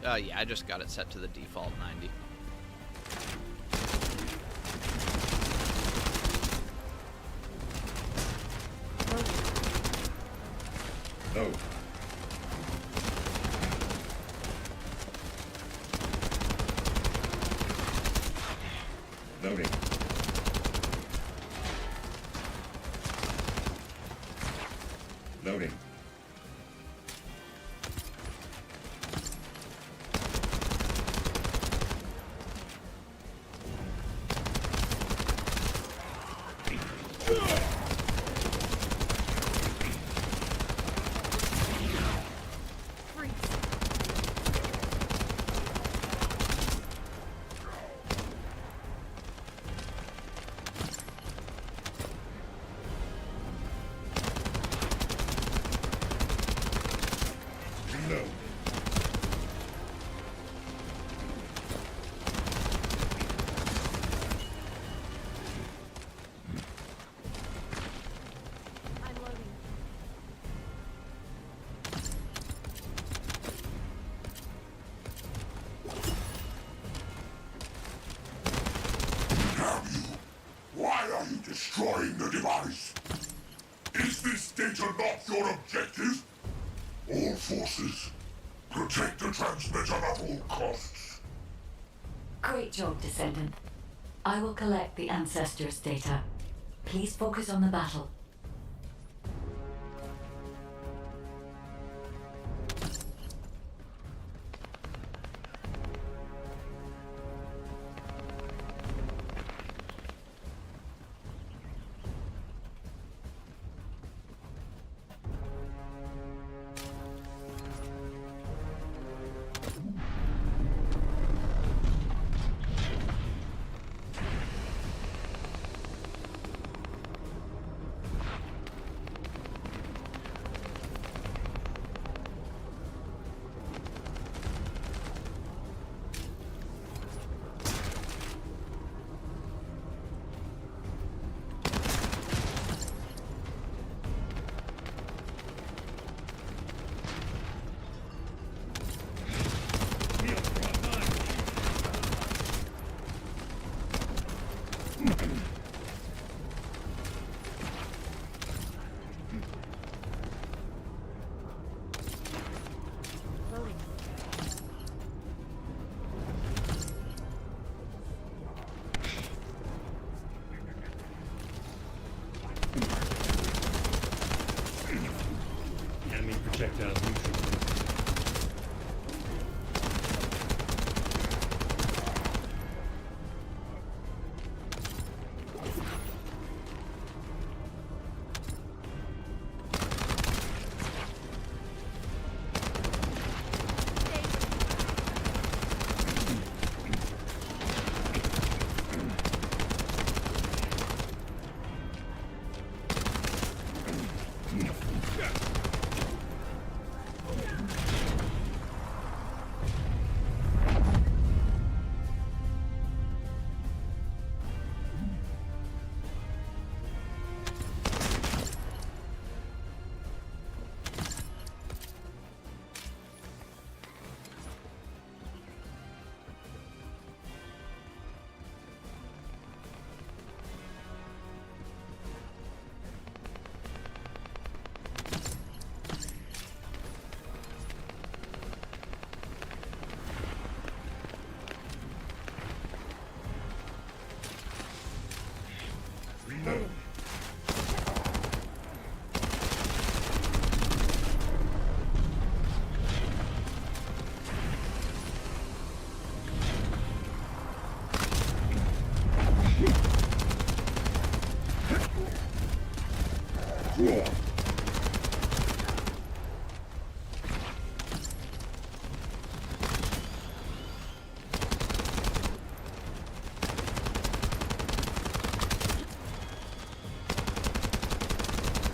Yeah, I just got it set to the default 90. Oh. Loading. Loading. Destroying the device. Is this data not your objective? All forces, protect the transmitter at all costs. Great job, Descendant. I will collect the Ancestors' data. Please focus on the battle. Enemy projectiles neutralized.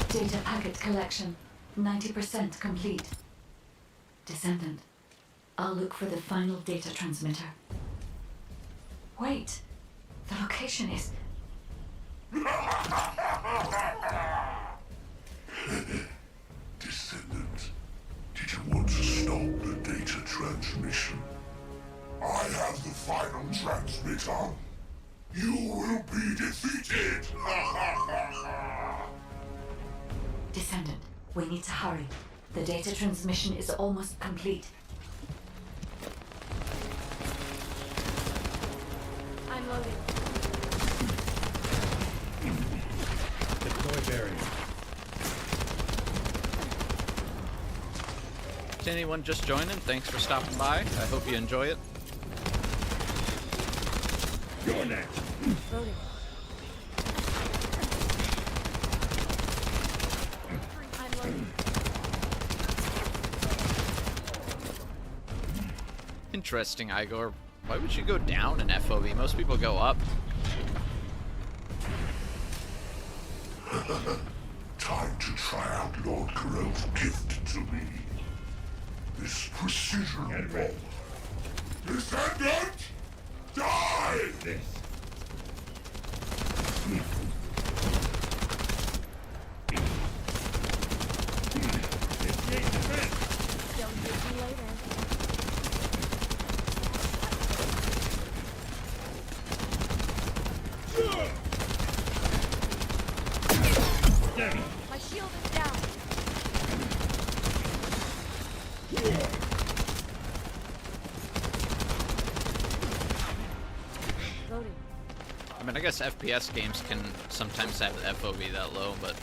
Data packet collection, 90% complete. Descendant, I'll look for the final data transmitter. Wait, the location is... Descendant, did you want to stop the data transmission? I have the final transmitter. You will be defeated! Descendant, we need to hurry. The data transmission is almost complete. I'm loading. Deploy barrier. To anyone just joining, thanks for stopping by. I hope you enjoy it. You're next. Loading. I'm loading. Interesting, Igor. Why would you go down in FOV? Most people go up. Time to try out Lord Corell's gift to me. This precision bomb. Descendant! Die! This. Initiate defense. Don't get me later. Damn. My shield is down. I mean, I guess FPS games can sometimes have the FOV that low, but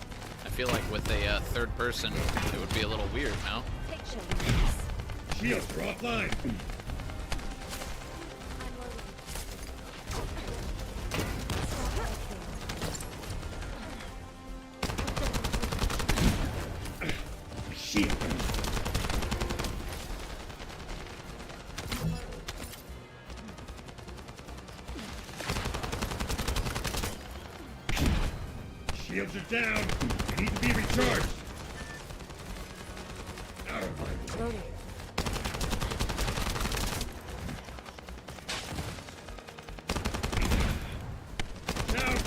I feel like with a third person, it would be a little weird, no? Shields are offline. Shield. Shields are down. They need to be recharged. Out of my way. Down.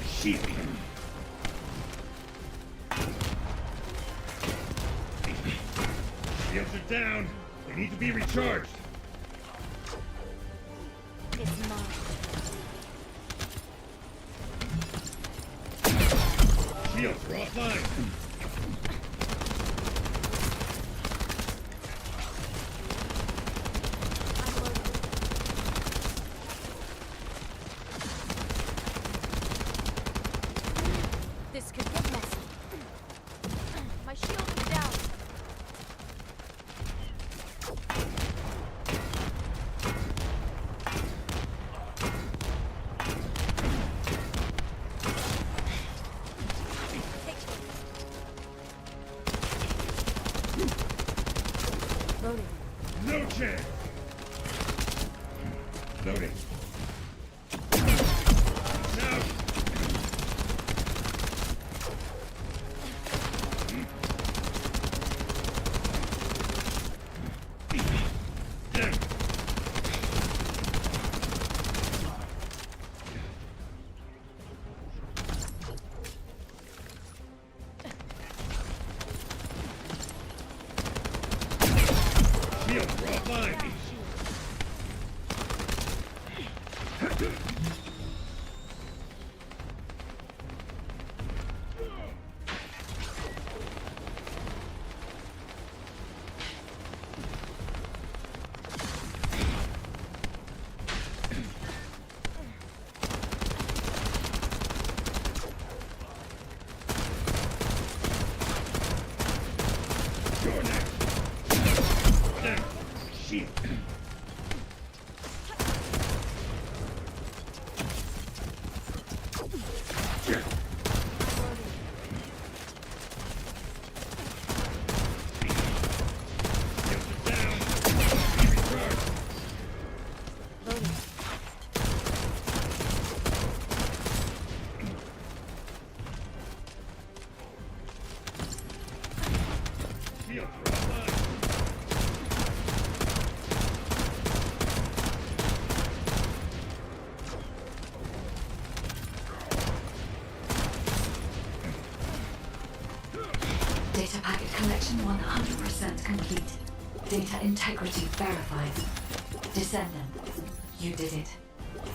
Shield. Shields are down. They need to be recharged. It's mine. Shields are offline. This could get messy. My shield is down. Loading. No chance. Loading. Now. Shields are offline. You're next. Down. Shield. Shields are down. Be recharged. Shields are offline. Data packet collection 100% complete. Data integrity verified. Descendant, you did it.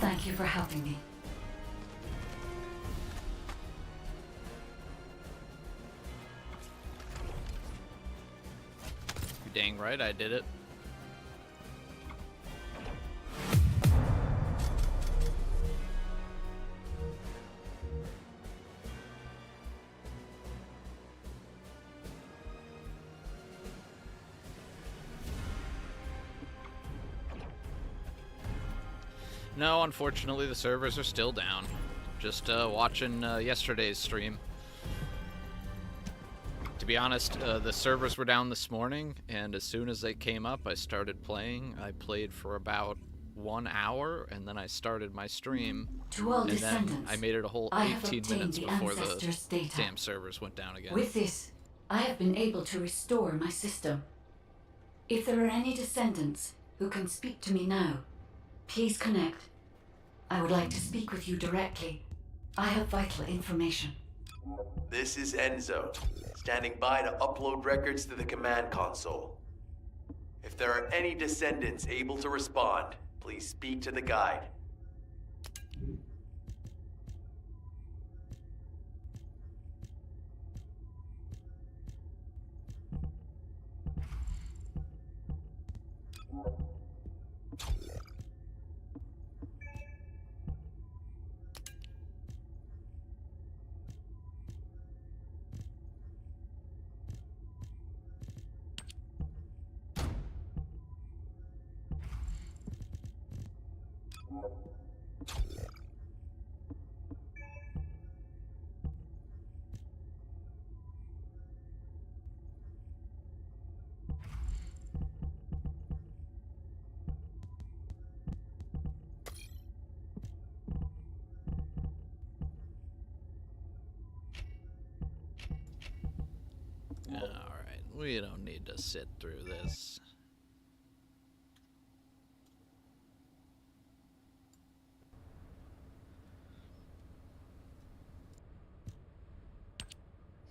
Thank you for helping me. You're dang right I did it. No, unfortunately, the servers are still down. Just watching yesterday's stream. To be honest, the servers were down this morning, and as soon as they came up, I started playing. I played for about 1 hour, and then I started my stream. To all and then descendants, I made it a whole I have 18 obtained minutes the before the ancestors' data. damn servers went down again. With this, I have been able to restore my system. If there are any descendants who can speak to me now, please connect. I would like to speak with you directly. I have vital information. This is Enzo, standing by to upload records to the command console. If there are any Descendants able to respond, please speak to the guide. Alright, we don't need to sit through this.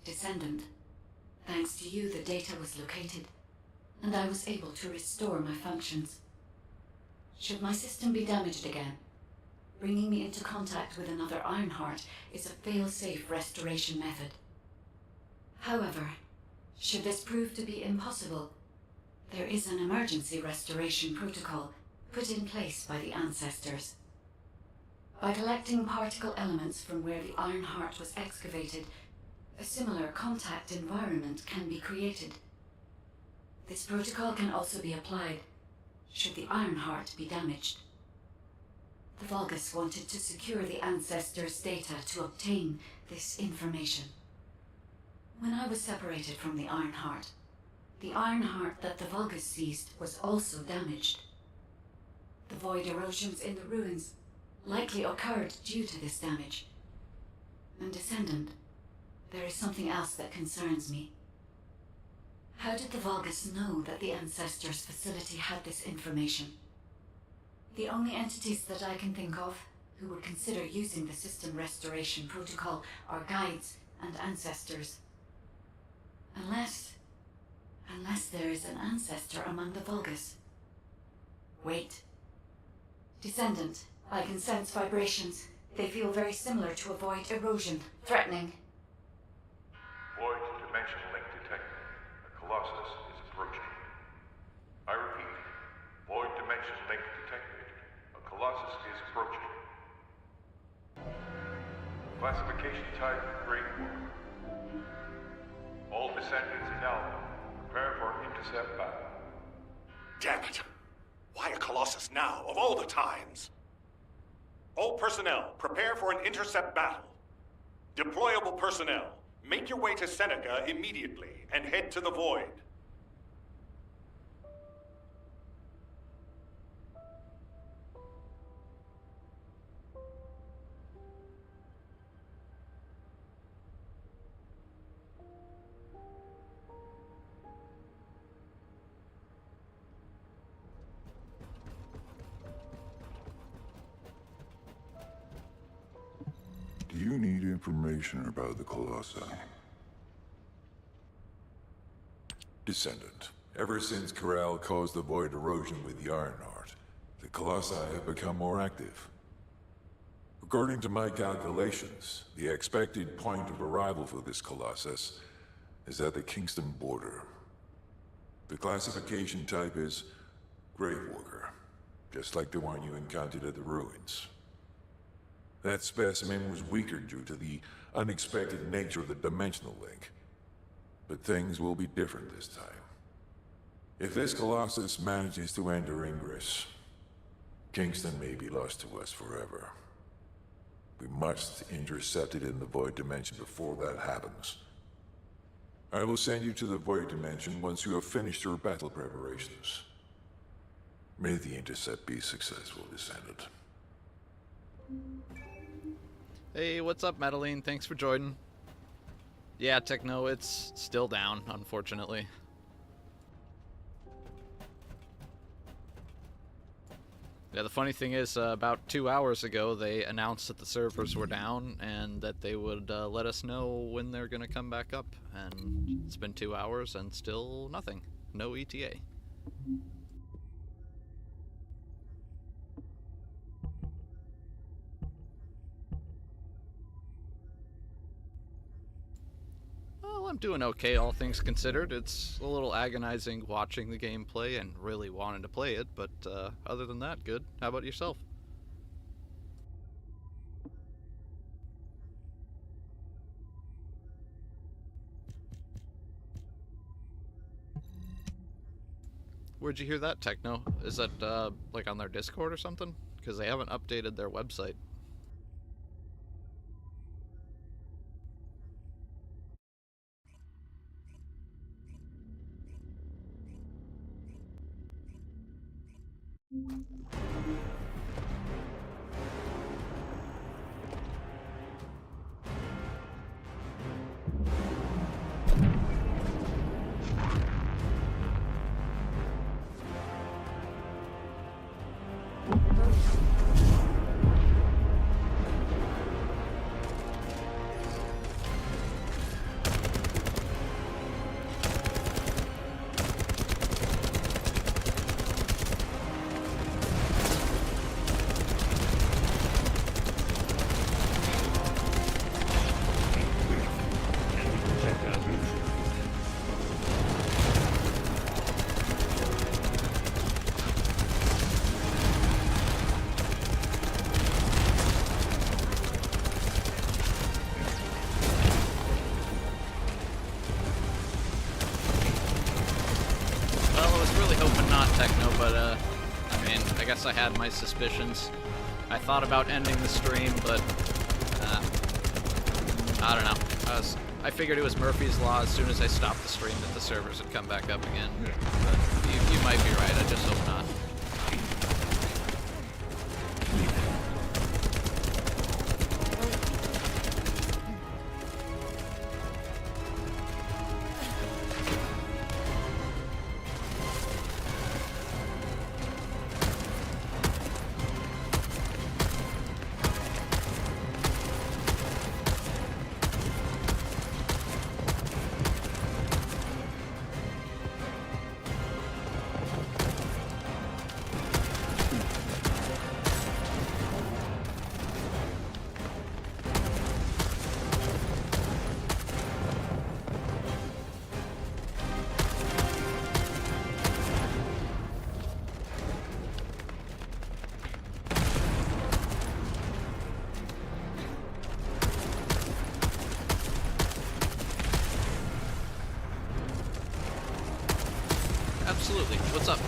Descendant, thanks to you, the data was located, and I was able to restore my functions. Should my system be damaged again, bringing me into contact with another Ironheart is a fail-safe restoration method. However, should this prove to be impossible, there is an emergency restoration protocol put in place by the ancestors. By collecting particle elements from where the Ironheart was excavated, a similar contact environment can be created. This protocol can also be applied should the Ironheart be damaged. The Vulgus wanted to secure the ancestors' data to obtain this information. When I was separated from the Ironheart that the Vulgus seized was also damaged. The void erosions in the ruins likely occurred due to this damage. And Descendant, there is something else that concerns me. How did the Vulgus know that the Ancestors' facility had this information? The only entities that I can think of who would consider using the system restoration protocol are guides and ancestors. Unless there is an ancestor among the Vulgus. Wait. Descendant, I can sense vibrations. They feel very similar to a void erosion. Threatening. Void dimension link detected. A Colossus is approaching. I repeat, void dimension link detected. A Colossus is approaching. Classification type Great War. All Descendants in Alpha, prepare for intercept battle. Damn it! Why a Colossus now, of all the times? All personnel, prepare for an intercept battle. Deployable personnel, make your way to Seneca immediately and head to the Void. Do you need information about the Colossi? Descendant, ever since Corral caused the void erosion with the Ironheart, the Colossi have become more active. According to my calculations, the expected point of arrival for this Colossus is at the Kingston border. The classification type is Gravewalker, just like the one you encountered at the ruins. That specimen was weaker due to the unexpected nature of the dimensional link. But things will be different this time. If this Colossus manages to enter Ingress, Kingston may be lost to us forever. We must intercept it in the Void Dimension before that happens. I will send you to the Void Dimension once you have finished your battle preparations. May the intercept be successful, Descendant. Hey, what's up, Madeline? Thanks for joining. Yeah, Techno, it's still down, unfortunately. Yeah, the funny thing is, about 2 hours ago, they announced that the servers were down and that they would let us know when they're gonna come back up. And it's been 2 hours and still nothing. No ETA. Well, I'm doing okay, all things considered. It's a little agonizing watching the game play and really wanting to play it, but other than that, good. How about yourself? Where'd you hear that, Techno? Is that, like on their Discord or something? Because they haven't updated their website. I had my suspicions. I thought about ending the stream, but I don't know. I figured it was Murphy's Law as soon as I stopped the stream that the servers would come back up again. But you might be right, I just hope not. Absolutely. What's up?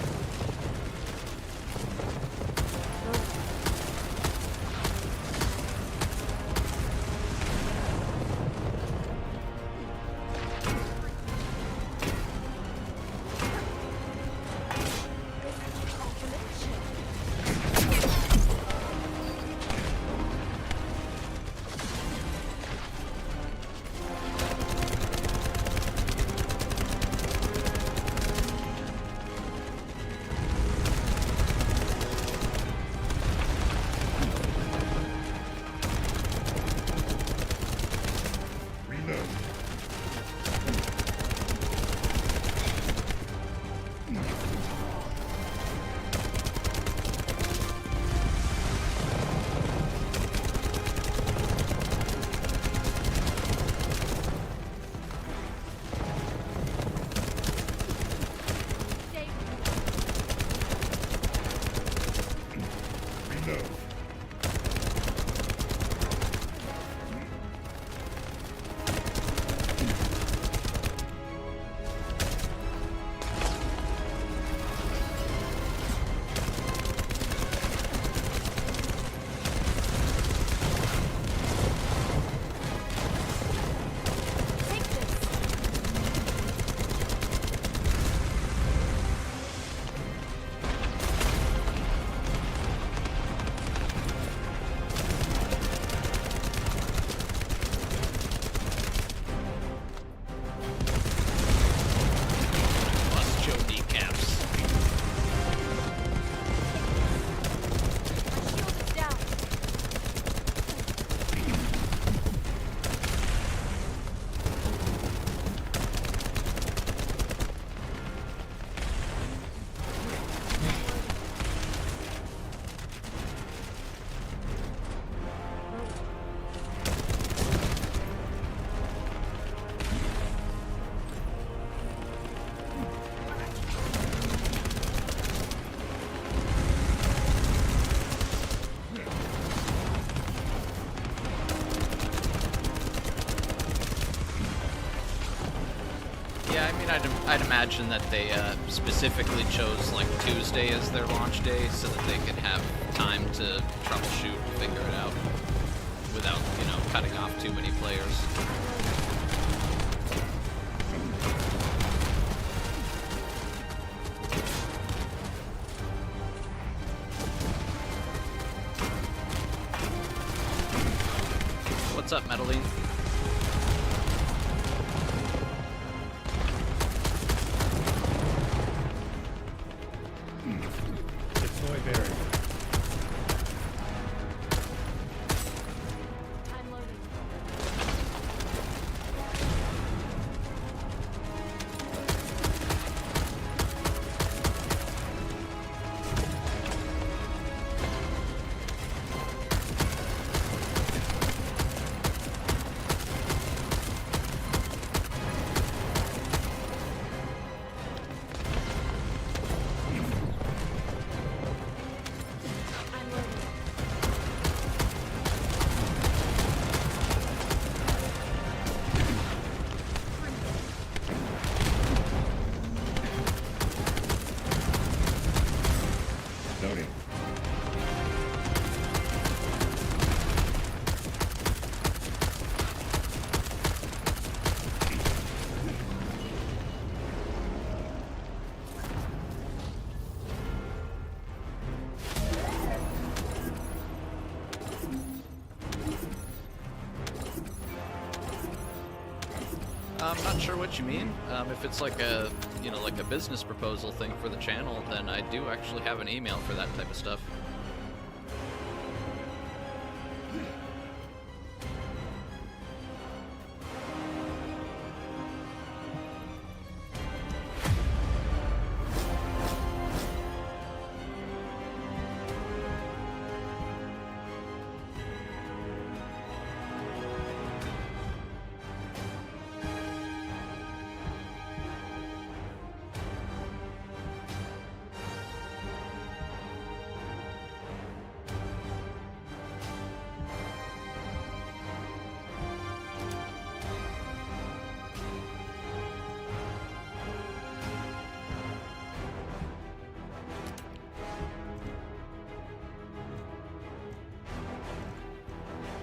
mention that they specifically chose like Tuesday as their launch day so that they could have time to troubleshoot and figure it out without, you know, cutting off too many players. What's up, Medaline? Deploy barrier. Loading. I'm not sure what you mean. If it's like a, you know, like a business proposal thing for the channel, then I do actually have an email for that type of stuff.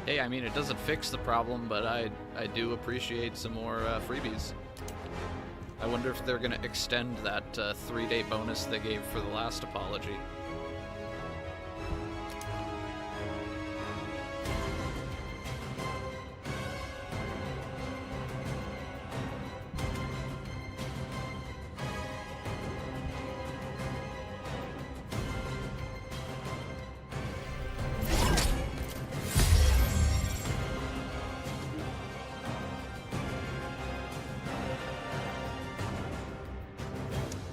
Hey, I mean, it doesn't fix the problem, but I do appreciate some more freebies. I wonder if they're going to extend that 3-day bonus they gave for the last apology.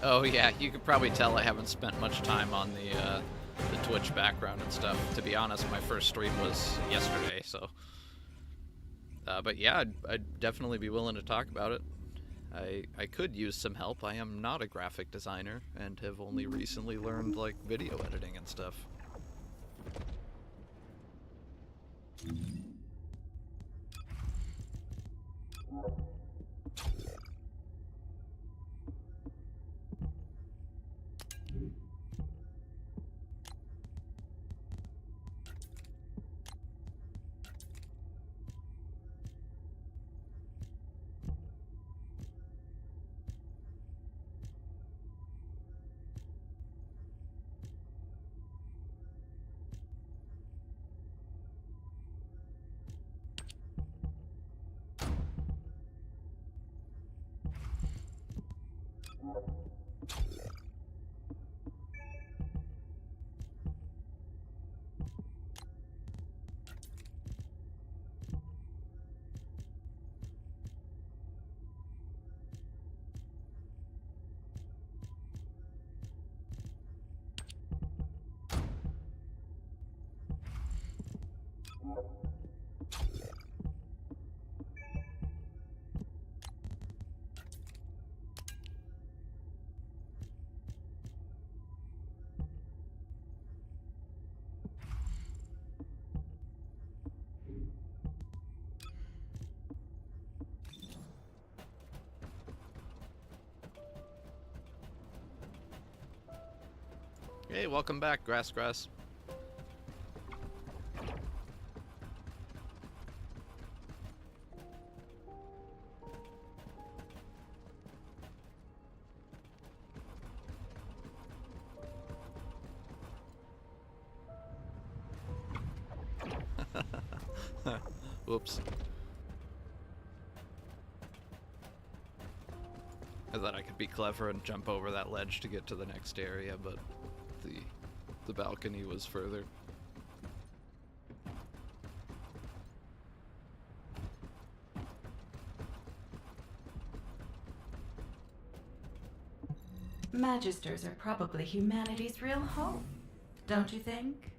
Oh yeah, you could probably tell I haven't spent much time on the Twitch background and stuff. To be honest, my first stream was yesterday, so. But yeah, I'd definitely be willing to talk about it. I could use some help. I am not a graphic designer and have only recently learned like video editing and stuff. Hey, welcome back, Grass. Whoops. I thought I could be clever and jump over that ledge to get to the next area, but the balcony was further. Magisters are probably humanity's real home, don't you think?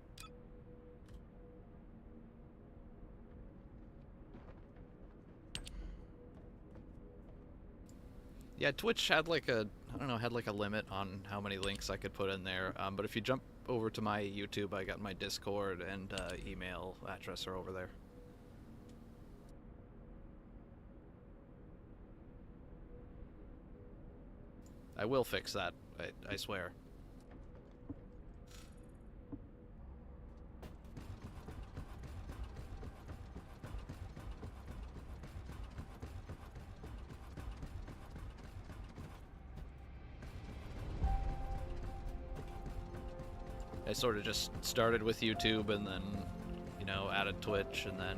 Yeah, Twitch had like a, I don't know, had like a limit on how many links I could put in there. But if you jump over to my YouTube, I got my Discord and email address are over there. I will fix that, I swear. I sort of just started with YouTube and then, you know, added Twitch, and then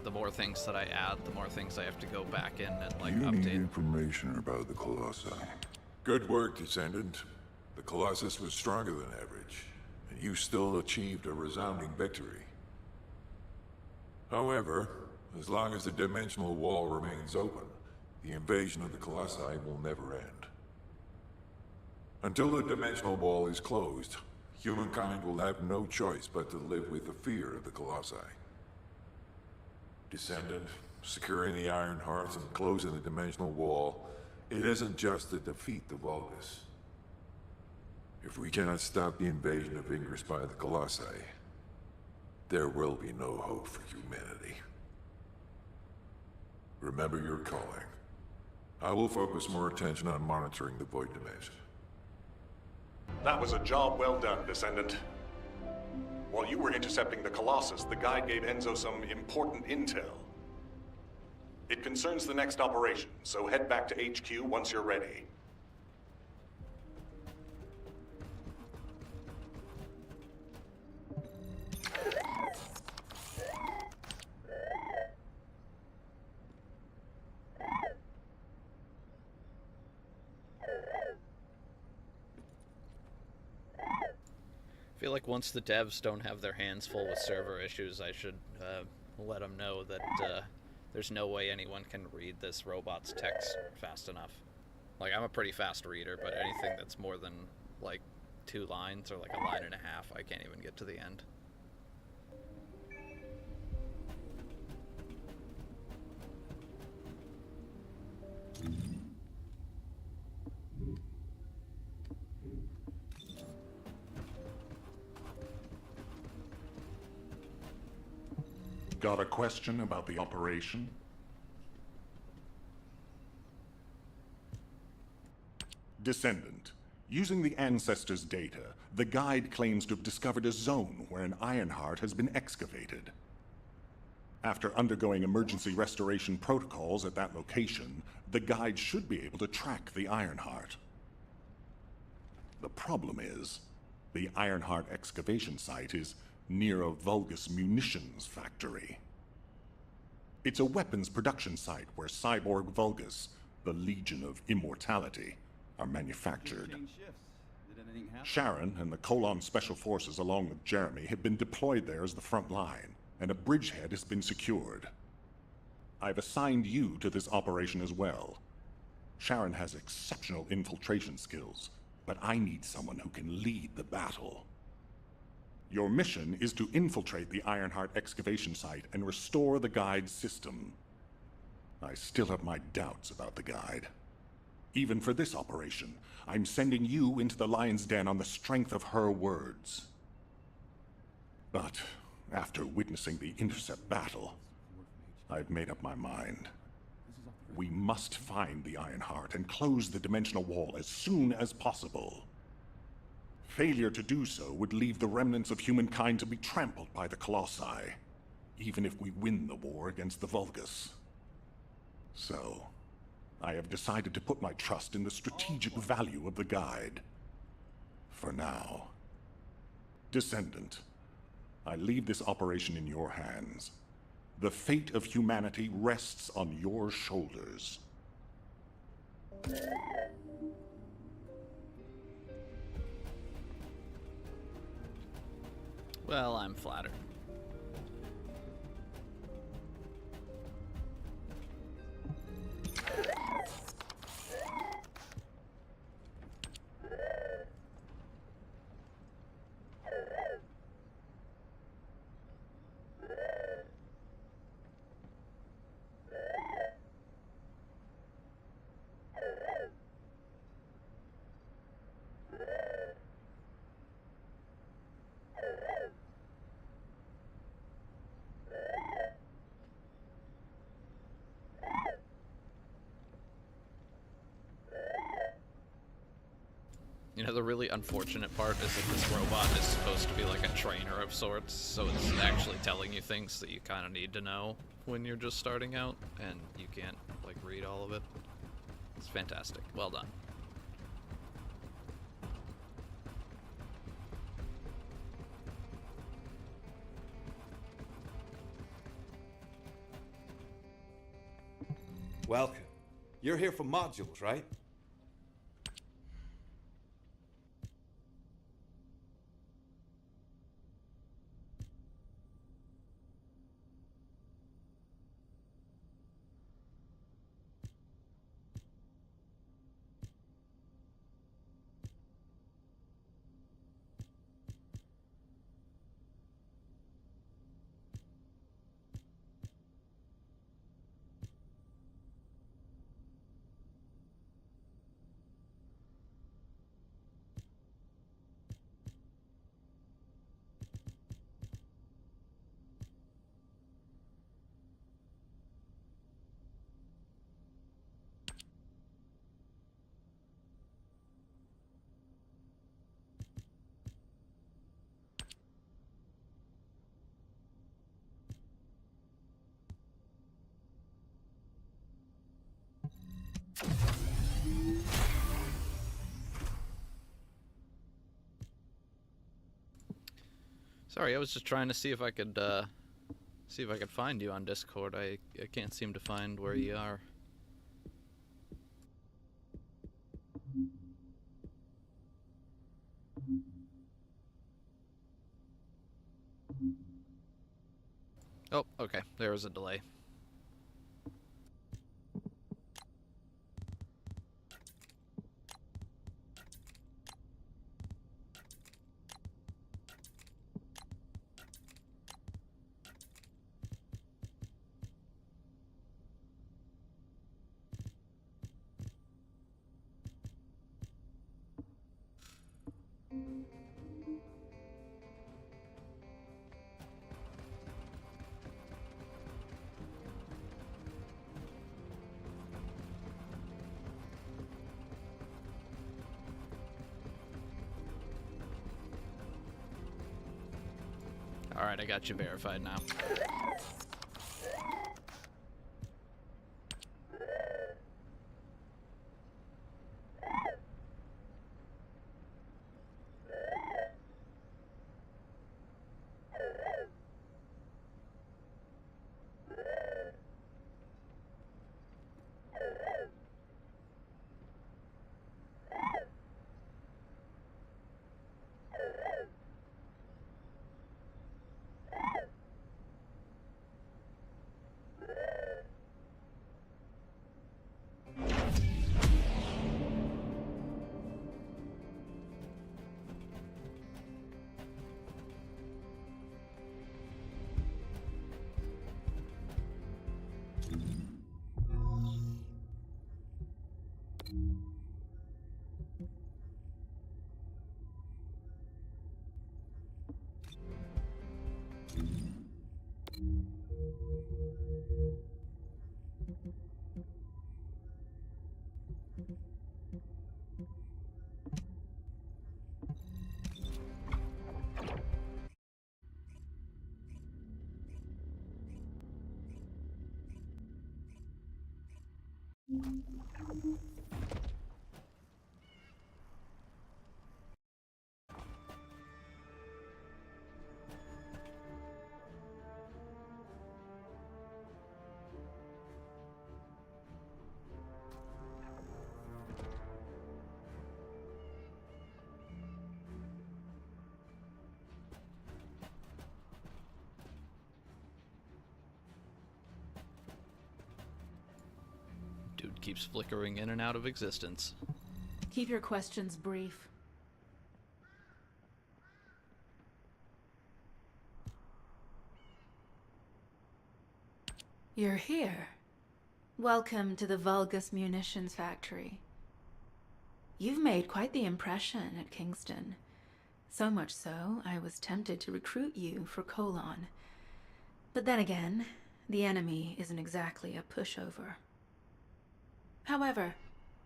the more things that I add, the more things I have to go back in and like You update. need information about the Colossi. Good work, Descendant. The Colossus was stronger than average, and you still achieved a resounding victory. However, as long as the dimensional wall remains open, the invasion of the Colossi will never end. Until the dimensional wall is closed, humankind will have no choice but to live with the fear of the Colossi. Descendant, securing the Iron Hearts and closing the dimensional wall, it isn't just to defeat the Vulgus. If we cannot stop the invasion of Ingress by the Colossi, there will be no hope for humanity. Remember your calling. I will focus more attention on monitoring the Void Dimension. That was a job well done, Descendant. While you were intercepting the Colossus, the guide gave Enzo some important intel. It concerns the next operation, so head back to HQ once you're ready. I feel like once the devs don't have their hands full with server issues, I should let them know that there's no way anyone can read this robot's text fast enough. Like, I'm a pretty fast reader, but anything that's more than, like, 2 lines or, like, a line and a half, I can't even get to the end. Got a question about the operation? Descendant, using the Ancestors' data, the guide claims to have discovered a zone where an Ironheart has been excavated. After undergoing emergency restoration protocols at that location, the guide should be able to track the Ironheart. The problem is, the Ironheart excavation site is near a Vulgus munitions factory. It's a weapons production site where cyborg Vulgus, the Legion of Immortality, are manufactured. Sharon and the Colon Special Forces, along with Jeremy, have been deployed there as the front line, and a bridgehead has been secured. I've assigned you to this operation as well. Sharon has exceptional infiltration skills, but I need someone who can lead the battle. Your mission is to infiltrate the Ironheart excavation site and restore the guide's system. I still have my doubts about the guide. Even for this operation, I'm sending you into the Lion's Den on the strength of her words. But after witnessing the intercept battle, I've made up my mind. We must find the Ironheart and close the dimensional wall as soon as possible. Failure to do so would leave the remnants of humankind to be trampled by the Colossi, even if we win the war against the Vulgus. So, I have decided to put my trust in the strategic value of the Guide. For now. Descendant, I leave this operation in your hands. The fate of humanity rests on your shoulders. Well, I'm flattered. You know, the really unfortunate part is that this robot is supposed to be like a trainer of sorts, so it's actually telling you things that you kind of need to know when you're just starting out, and you can't, like, read all of it. It's fantastic. Well done. Welcome. You're here for modules, right? Sorry, I was just trying to see if I could find you on Discord. I can't seem to find where you are. Oh, okay. There was a delay. Alright, I got you verified now. Dude keeps flickering in and out of existence. Keep your questions brief. You're here. Welcome to the Vulgus Munitions Factory. You've made quite the impression at Kingston. So much so, I was tempted to recruit you for Colon. But then again, the enemy isn't exactly a pushover. However,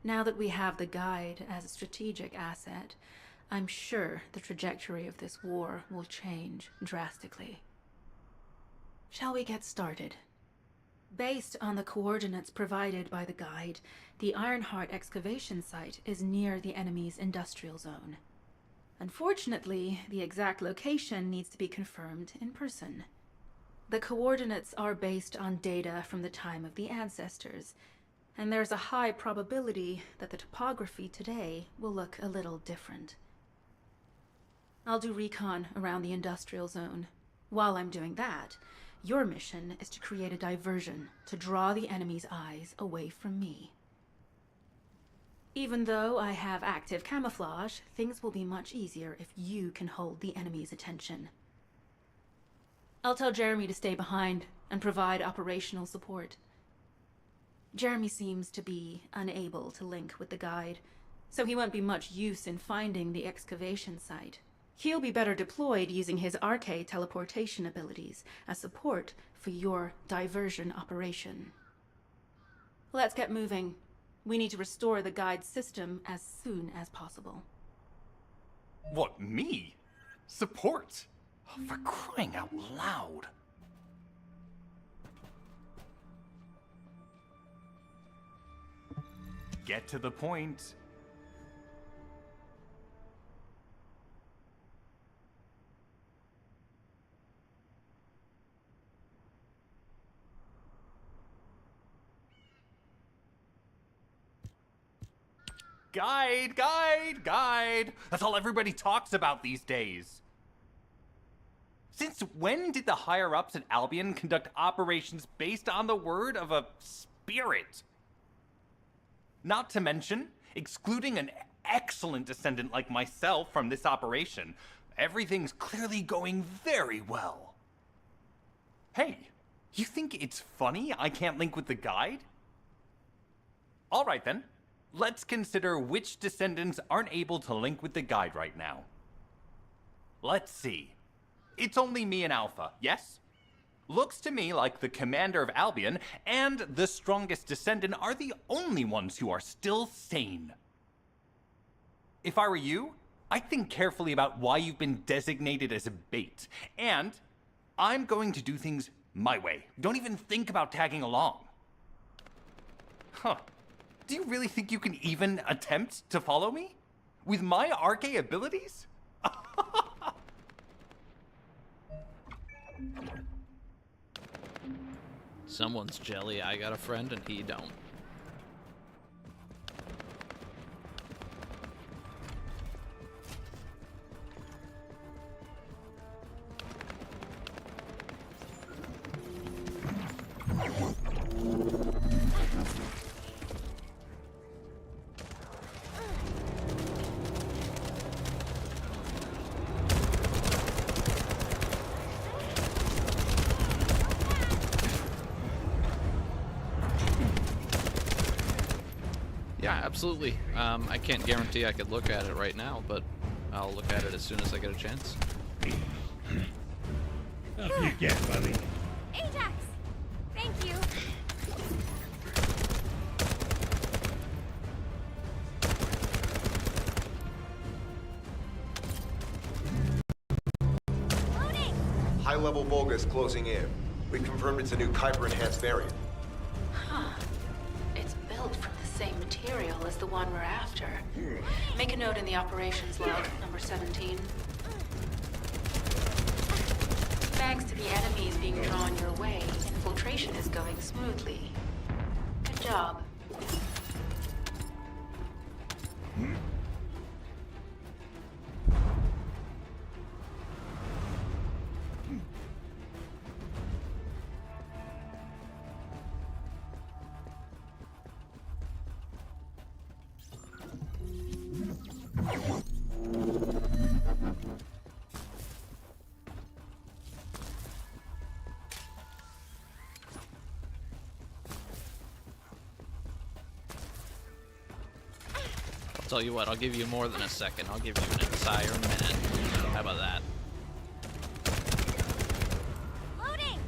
now that we have the Guide as a strategic asset, I'm sure the trajectory of this war will change drastically. Shall we get started? Based on the coordinates provided by the Guide, the Ironheart excavation site is near the enemy's industrial zone. Unfortunately, the exact location needs to be confirmed in person. The coordinates are based on data from the time of the ancestors, and there's a high probability that the topography today will look a little different. I'll do recon around the industrial zone. While I'm doing that, your mission is to create a diversion to draw the enemy's eyes away from me. Even though I have active camouflage, things will be much easier if you can hold the enemy's attention. I'll tell Jeremy to stay behind and provide operational support. Jeremy seems to be unable to link with the Guide, so he won't be much use in finding the excavation site. He'll be better deployed using his arcade teleportation abilities as support for your diversion operation. Let's get moving. We need to restore the Guide's system as soon as possible. What, me? Support? Oh, for crying out loud. Get to the point. Guide, guide, guide. That's all everybody talks about these days. Since when did the higher-ups at Albion conduct operations based on the word of a spirit? Not to mention, excluding an excellent descendant like myself from this operation, everything's clearly going very well. Hey, you think it's funny I can't link with the Guide? All right then. Let's consider which descendants aren't able to link with the Guide right now. Let's see. It's only me and Alpha, yes? Looks to me like the commander of Albion and the strongest descendant are the only ones who are still sane. If I were you, I'd think carefully about why you've been designated as a bait, and I'm going to do things my way. Don't even think about tagging along. Huh. Do you really think you can even attempt to follow me? With my arcade abilities? Someone's jelly, I got a friend and he don't. Yeah, absolutely. I can't guarantee I could look at it right now, but I'll look at it as soon as I get a chance. Up you get, buddy. Ajax! Thank you. Loading! High-level Vulgus closing in. We've confirmed it's a new Kuiper-enhanced variant. Huh. It's built from material is the one we're after. Make a note in the operations log, number 17. Thanks to the enemies being drawn your way, infiltration is going smoothly. Good job. I'll tell you what, I'll give you more than a second. I'll give you an entire minute. How about that? Loading!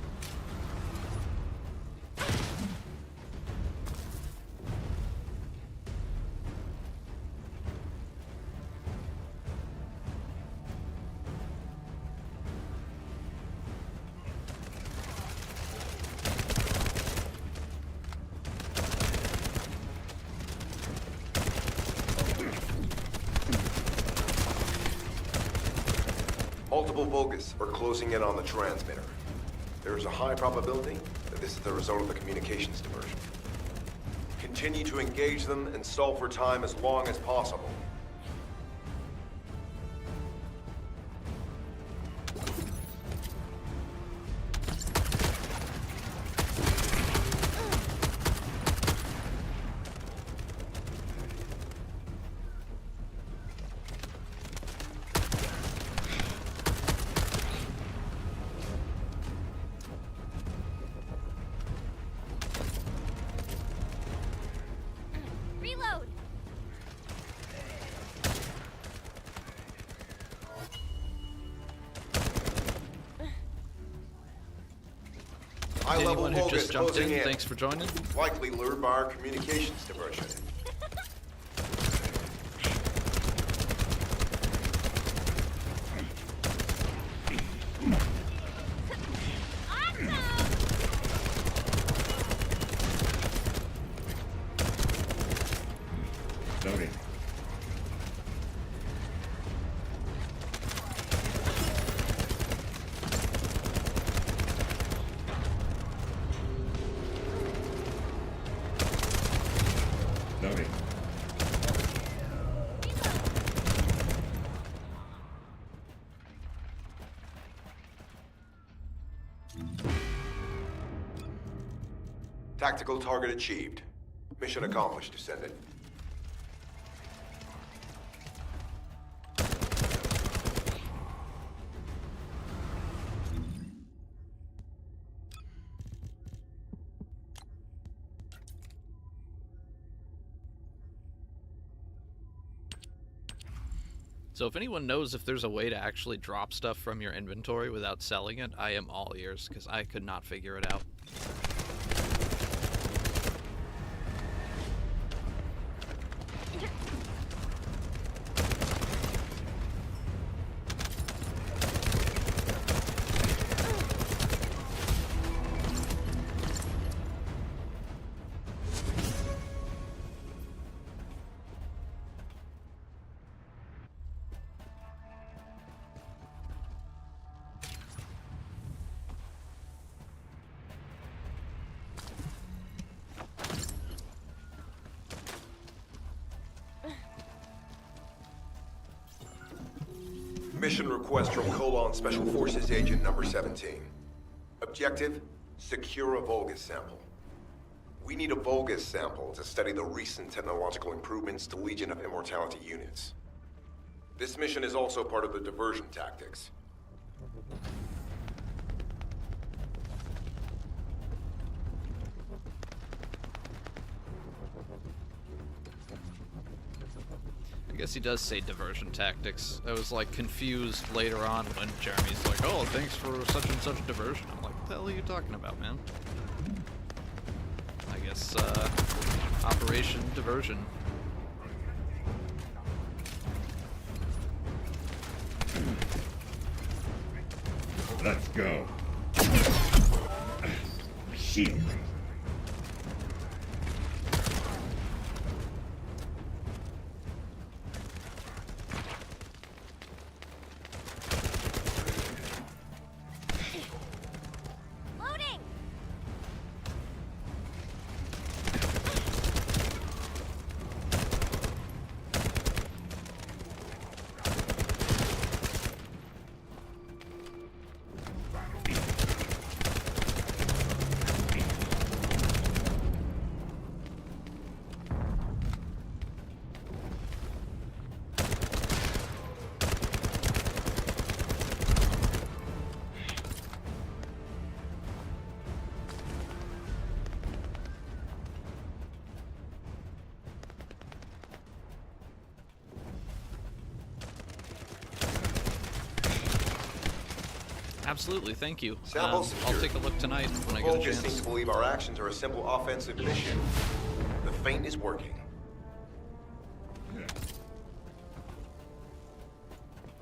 Multiple Vulgus are closing in on the transmitter. There is a high probability that this is the result of the communications diversion. Continue to engage them and stall for time as long as possible. Reload! High-level Anyone who just Vulgus jumped closing in, in. thanks for joining. Likely lured by our communications diversion. Loading. Loading. Tactical target achieved. Mission accomplished, Descendant. So if anyone knows if there's a way to actually drop stuff from your inventory without selling it, I am all ears, because I could not figure it out. Mission request from Colon Special Forces Agent number 17. Objective, secure a Vulgus sample. We need a Vulgus sample to study the recent technological improvements to Legion of Immortality units. This mission is also part of the diversion tactics. I guess he does say diversion tactics. I was like confused later on when Jeremy's like, oh, thanks for such and such diversion. I'm like, what the hell are you talking about, man? I guess, Operation Diversion. Let's go. Shield. Absolutely, thank you. Sample I'll take a look tonight when I get a Vulgus chance. seems to believe our actions are a simple offensive mission. The feint is working.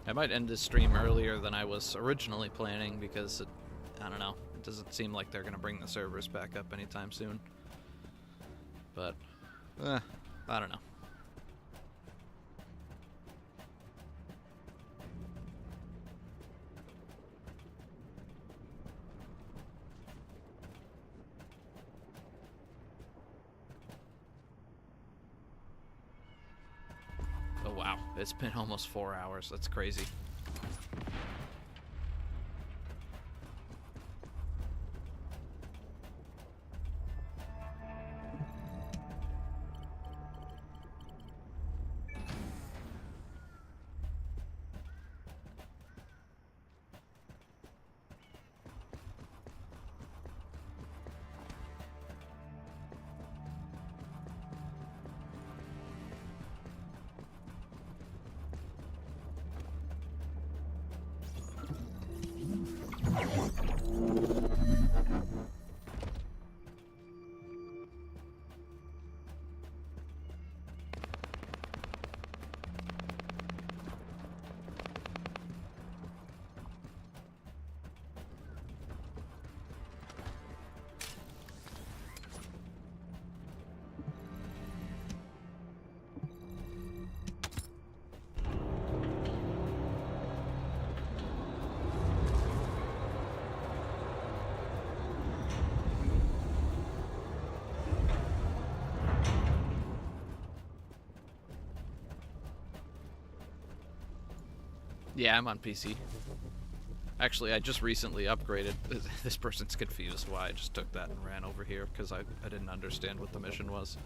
I might end this stream earlier than I was originally planning because, I don't know, it doesn't seem like they're going to bring the servers back up anytime soon. But, I don't know. Oh wow, it's been almost 4 hours. That's crazy. Yeah, I'm on PC. Actually, I just recently upgraded. This person's confused why I just took that and ran over here, because I didn't understand what the mission was.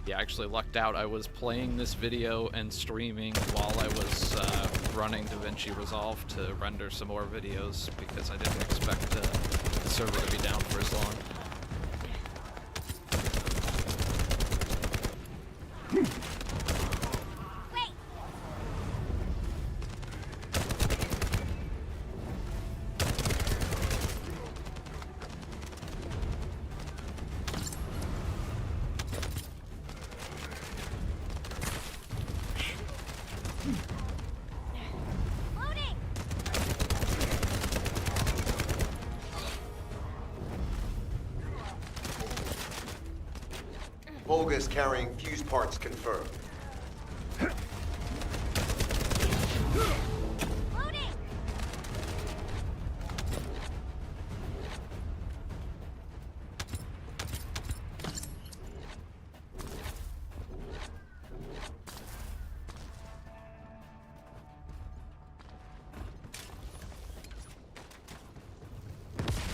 Yeah, I actually lucked out. I was playing this video and streaming while I was running DaVinci Resolve to render some more videos, because I didn't expect the server to be down for as long. Vulgus carrying fuse parts confirmed.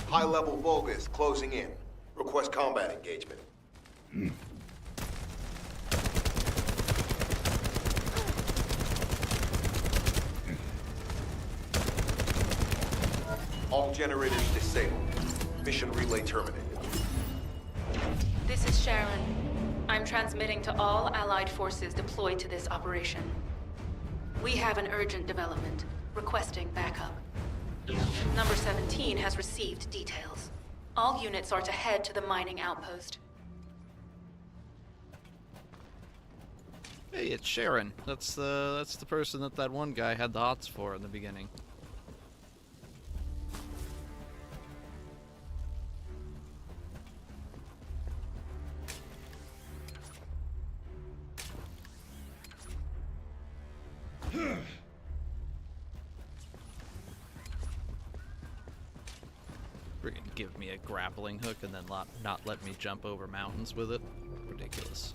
High-level Vulgus closing in. Request combat engagement. All generators disabled. Mission relay terminated. This is Sharon. I'm transmitting to all Allied forces deployed to this operation. We have an urgent development, requesting backup. Number 17 has received details. All units are to head to the mining outpost. Hey, it's Sharon. That's the person that one guy had the hots for in the beginning. Freaking give me a grappling hook and then not let me jump over mountains with it. Ridiculous.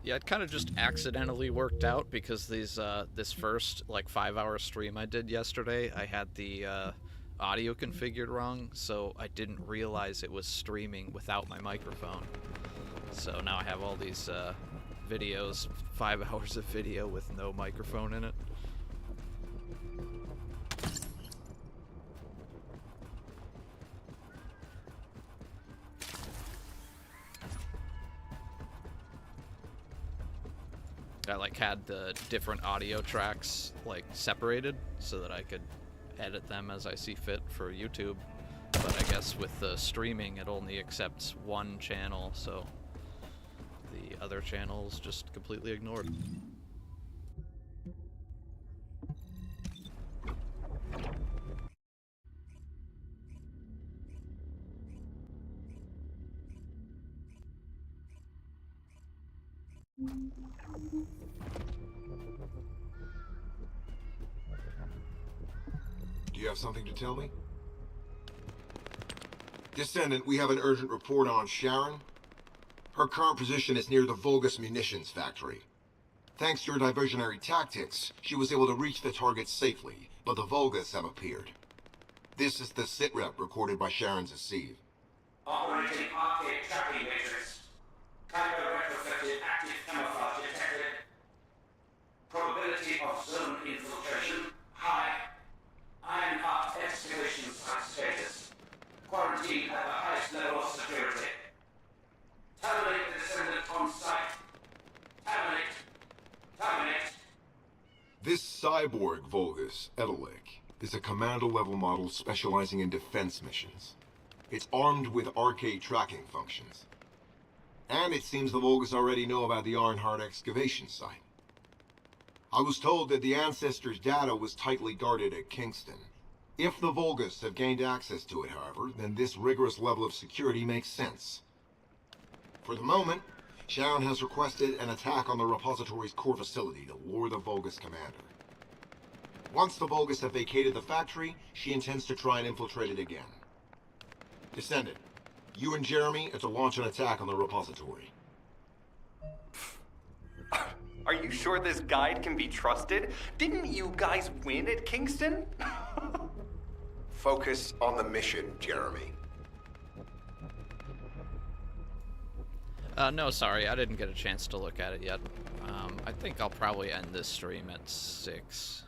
Yeah, it kind of just accidentally worked out because this first like 5-hour stream I did yesterday, I had the audio configured wrong, so I didn't realize it was streaming without my microphone. So now I have all these videos, 5 hours of video with no microphone in it. I like had the different audio tracks like separated so that I could edit them as I see fit for YouTube. But I guess with the streaming it only accepts one channel, so the other channel's just completely ignored. Do you have something to tell me? Descendant, we have an urgent report on Sharon. Her current position is near the Vulgus munitions factory. Thanks to your diversionary tactics, she was able to reach the target safely, but the Vulgus have appeared. This is the sitrep recorded by Sharon's Aaaand. Operating arcade tracking matrix. Typo retrofitted active camouflage detected. Probability of zone infiltration high. Aaaand excavation site status. Quarantine at the highest level of security. Terminate the Descendant on site. Terminate. Terminate. This cyborg Vulgus, Edelik, is a commando-level model specializing in defense missions. It's armed with arcade tracking functions. And it seems the Vulgus already know about the Aaaand excavation site. I was told that the Ancestors' data was tightly guarded at Kingston. If the Vulgus have gained access to it, however, then this rigorous level of security makes sense. For the moment, Sharon has requested an attack on the repository's core facility to lure the Vulgus commander. Once the Vulgus have vacated the factory, she intends to try and infiltrate it again. Descendant, you and Jeremy are to launch an attack on the repository. Are you sure this guide can be trusted? Didn't you guys win at Kingston? Focus on the mission, Jeremy. No, sorry, I didn't get a chance to look at it yet. I think I'll probably end this stream at 6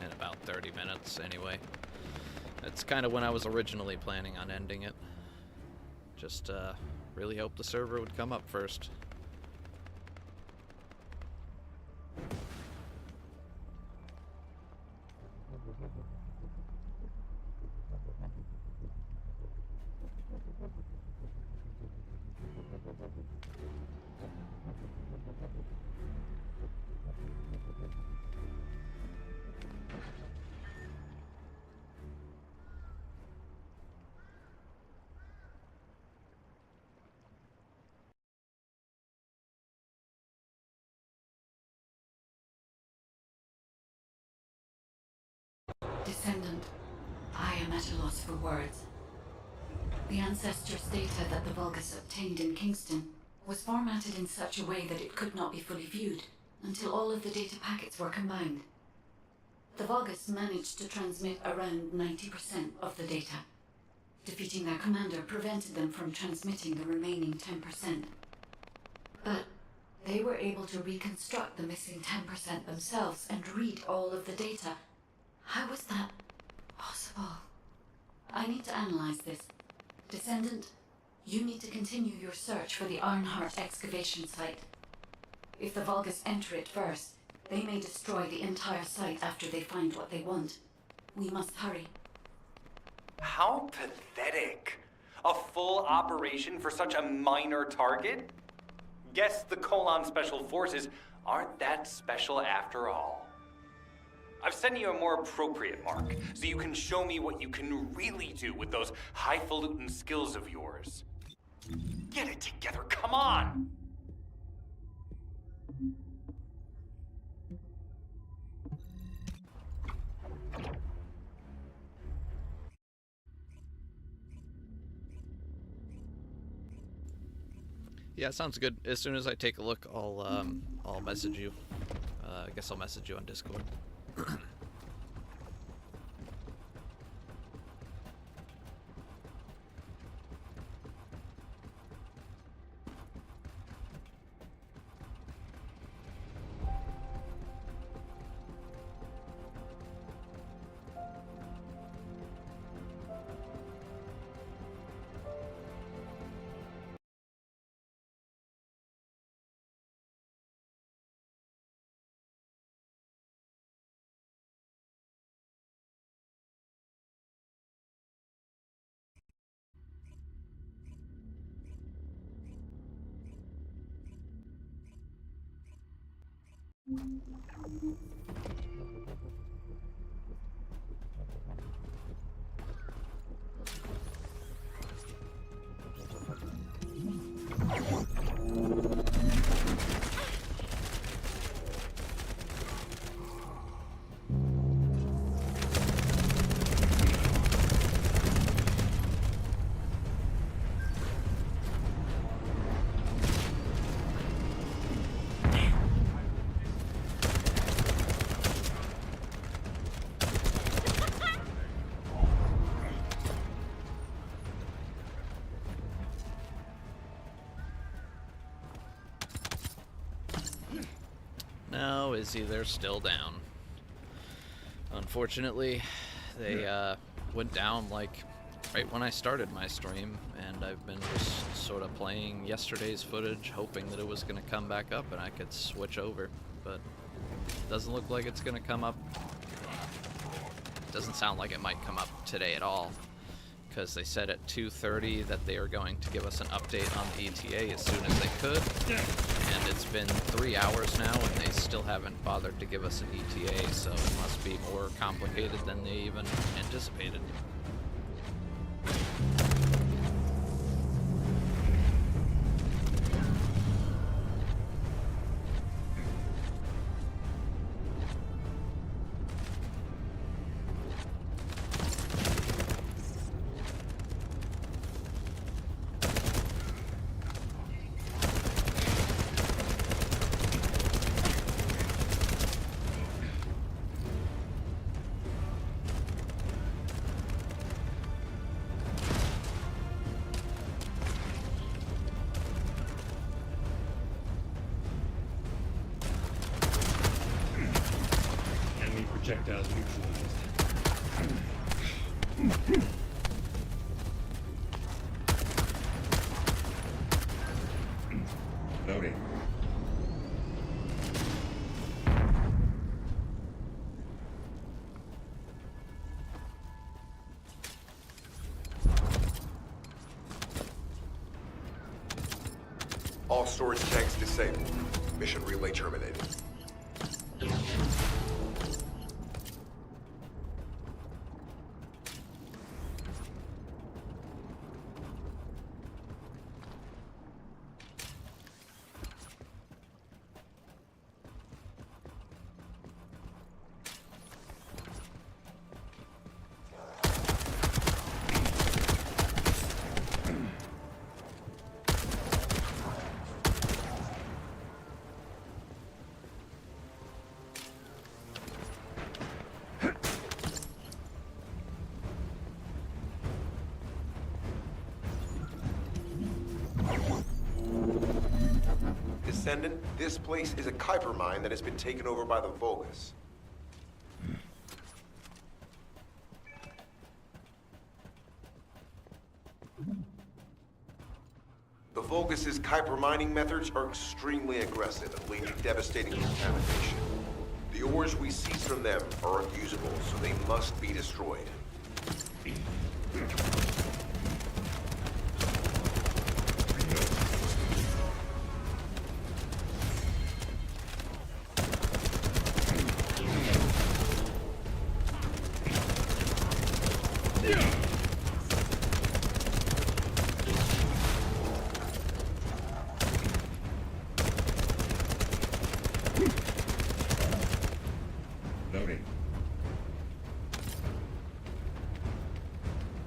in about 30 minutes anyway. That's kind of when I was originally planning on ending it. Just really hope the server would come up first. Descendant, I am at a loss for words. The Ancestors' data that the Vulgus obtained in Kingston was formatted in such a way that it could not be fully viewed until all of the data packets were combined. The Vulgus managed to transmit around 90% of the data. Defeating their commander prevented them from transmitting the remaining 10%. But they were able to reconstruct the missing 10% themselves and read all of the data. How was that possible? I need to analyze this. Descendant, you need to continue your search for the Aaaand excavation site. If the Vulgus enter it first, they may destroy the entire site after they find what they want. We must hurry. How pathetic. A full operation for such a minor target? Guess the Colon Special Forces aren't that special after all. I've sent you a more appropriate mark, so you can show me what you can really do with those highfalutin skills of yours. Get it together, come on! Yeah, sounds good. As soon as I take a look, I'll message you. I guess I'll message you on Discord. No, Izzy, they're still down. Unfortunately, they went down like right when I started my stream, and I've been just sort of playing yesterday's footage, hoping that it was going to come back up and I could switch over, but it doesn't look like it's going to come up. It doesn't sound like it might come up today at all, because they said at 2:30 that they are going to give us an update on the ETA as soon as they could, and it's been 3 hours now and they still haven't bothered to give us an ETA, so it must be more complicated than they even anticipated. Projectiles neutralized. Loading. All storage tanks disabled. Mission relay terminated. Descendant, this place is a Kuiper mine that has been taken over by the Vulgus. The Vulgus' Kuiper mining methods are extremely aggressive and lead to devastating contamination. The ores we seize from them are unusable, so they must be destroyed.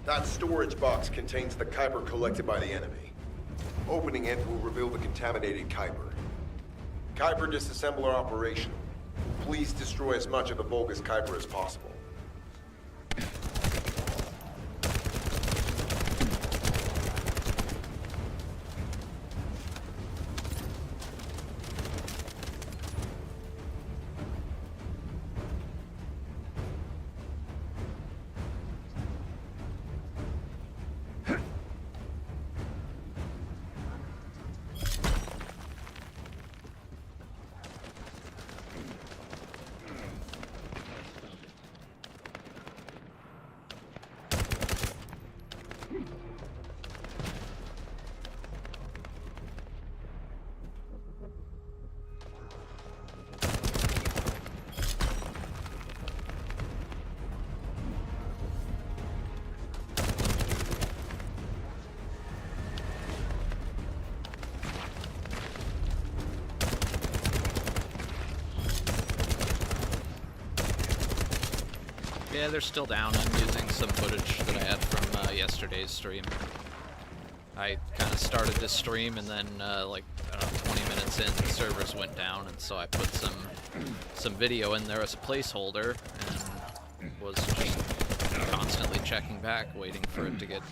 That storage box contains the Kuiper collected by the enemy. Opening it will reveal the contaminated Kuiper. Kuiper disassembler operation. Please destroy as much of the Vulgus Kuiper as possible. Yeah, they're still down. I'm using some footage that I had from yesterday's stream. I kind of started this stream and then, like, I don't know, 20 minutes in, the servers went down, and so I put some video in there as a placeholder, and was just constantly checking back, waiting for it to get,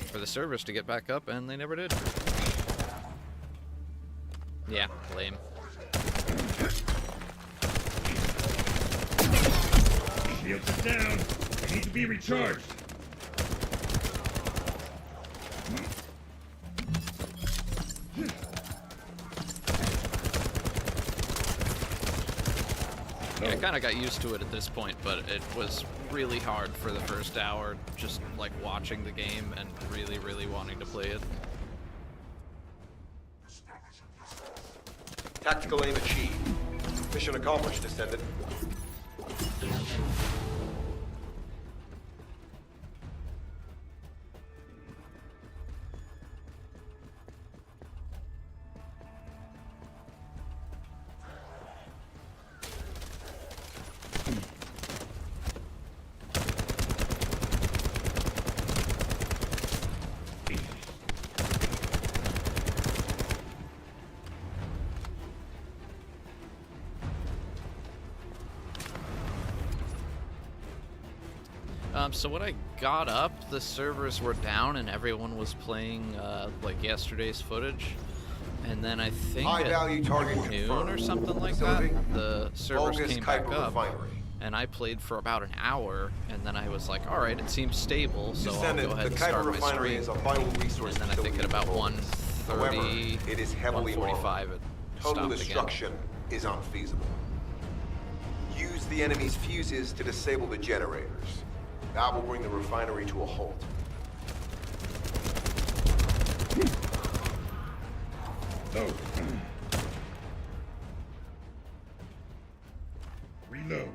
for the servers to get back up, and they never did. Yeah, lame. Shields are down. They need to be recharged. Yeah, I kind of got used to it at this point, but it was really hard for the first hour, just like watching the game and really, really wanting to play it. Tactical aim achieved. Mission accomplished, Descendant. So when I got up, the servers were down and everyone was playing like yesterday's footage. And then I think High-value target at noon confirmed. or something like Facility. that, the servers Vulgus came back Kuiper up. Refinery. And I played for about an hour, and then I was like, all right, it seems stable, so Descendant, I'll go ahead the and start Kuiper my Refinery stream. is a vital resource And then I think at about facility. 1:30, However, it is heavily 1:45, armored. it Total stopped again. destruction is unfeasible. Use the enemy's fuses to disable the generators. That will bring the refinery to a halt. No. Reload.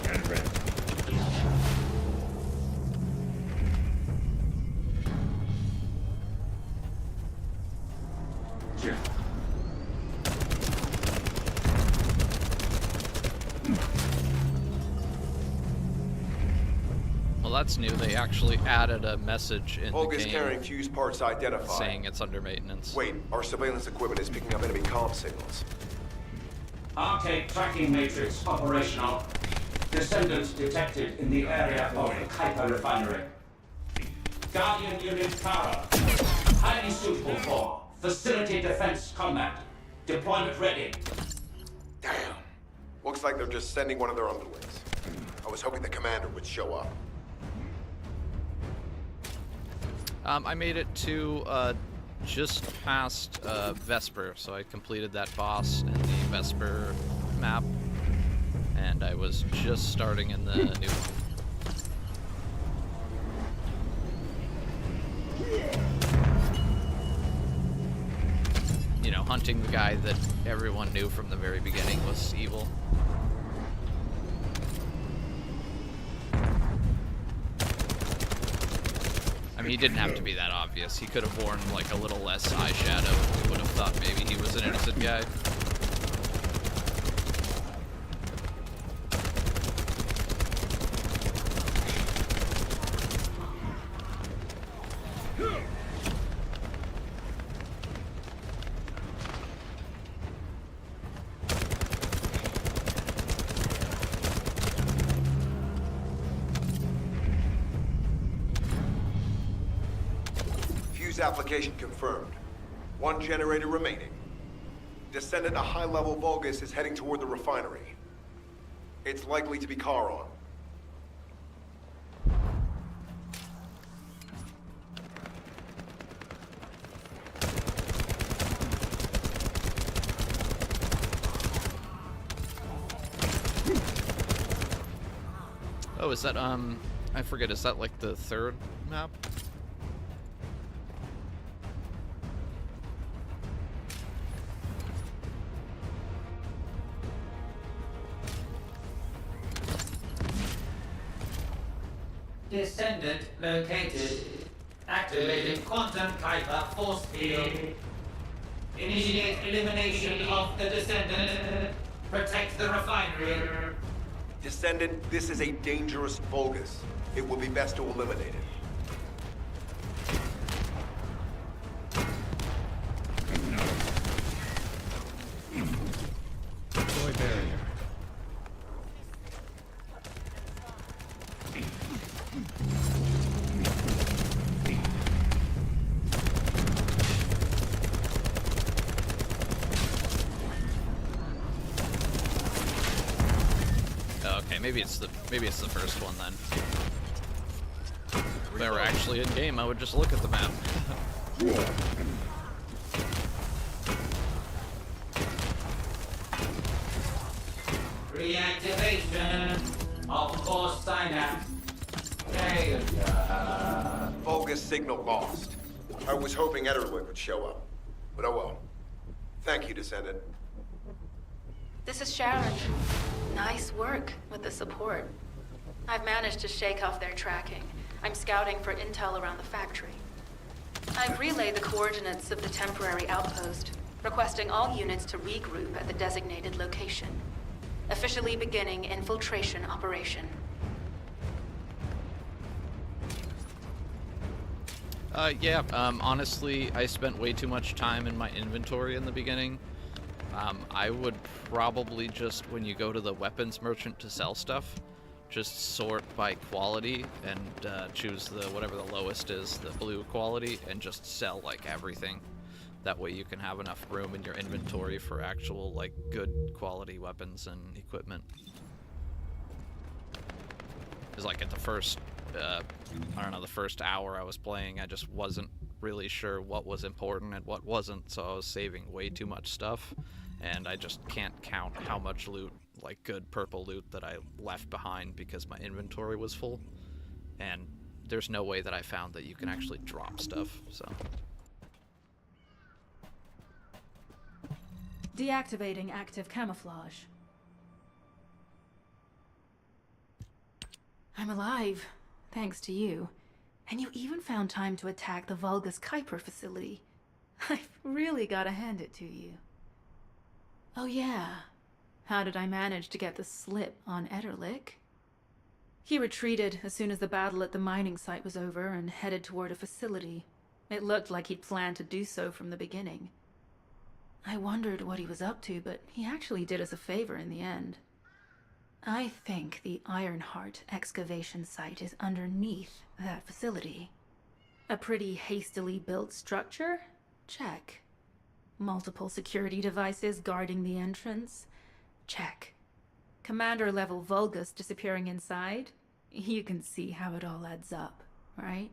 And red. Yeah. Well, that's new. They actually added a message in the Vulgus game carrying fuse parts identified. saying it's under maintenance. Wait, our surveillance equipment is picking up enemy comm signals. Arcade tracking matrix operational. Descendants detected in the area of the Kuiper refinery. Guardian unit power. Highly suitable for facility defense combat. Deployment ready. Damn. Looks like they're just sending one of their underlings. I was hoping the commander would show up. I made it to just past Vesper, so I completed that boss in the Vesper map, and I was just starting in the new one. You know, hunting the guy that everyone knew from the very beginning was evil. I mean, he didn't have to be that obvious. He could have worn, like, a little less eyeshadow. We would have thought maybe he was an innocent guy. application confirmed. One generator remaining. Descendant, a high-level Vulgus is heading toward the refinery. It's likely to be Charon. Oh, is that, I forget, is that like the third map? Descendant located. Activating quantum Kuiper force field. Initiate elimination of the Descendant. Protect the refinery. Descendant, this is a dangerous Vulgus. It would be best to eliminate it. Deploy barrier. Okay, maybe it's the first one then. If they were actually in game, I would just look at the map. Reactivation of core synapse. Vulgus signal lost. I was hoping Ederlick would show up. But oh well. Thank you, Descendant. This is Sharon. Nice work with the support. I've managed to shake off their tracking. I'm scouting for intel around the factory. I've relayed the coordinates of the temporary outpost, requesting all units to regroup at the designated location. Officially beginning infiltration operation. Honestly, I spent way too much time in my inventory in the beginning. I would probably just, when you go to the weapons merchant to sell stuff, just sort by quality and choose whatever the lowest is, the blue quality, and just sell like everything. That way you can have enough room in your inventory for actual like good quality weapons and equipment. Because like at the first, I don't know, the first hour I was playing, I just wasn't really sure what was important and what wasn't, so I was saving way too much stuff, and I just can't count how much loot, like good purple loot, that I left behind because my inventory was full, and there's no way that I found that you can actually drop stuff, so. Deactivating active camouflage. I'm alive, thanks to you. And you even found time to attack the Vulgus Kuiper facility. I've really gotta hand it to you. Oh yeah, how did I manage to get the slip on Ederlick? He retreated as soon as the battle at the mining site was over and headed toward a facility. It looked like he'd planned to do so from the beginning. I wondered what he was up to, but he actually did us a favor in the end. I think the Ironheart excavation site is underneath that facility. A pretty hastily built structure? Check. Multiple security devices guarding the entrance? Check. Commander-level Vulgus disappearing inside? You can see how it all adds up, right?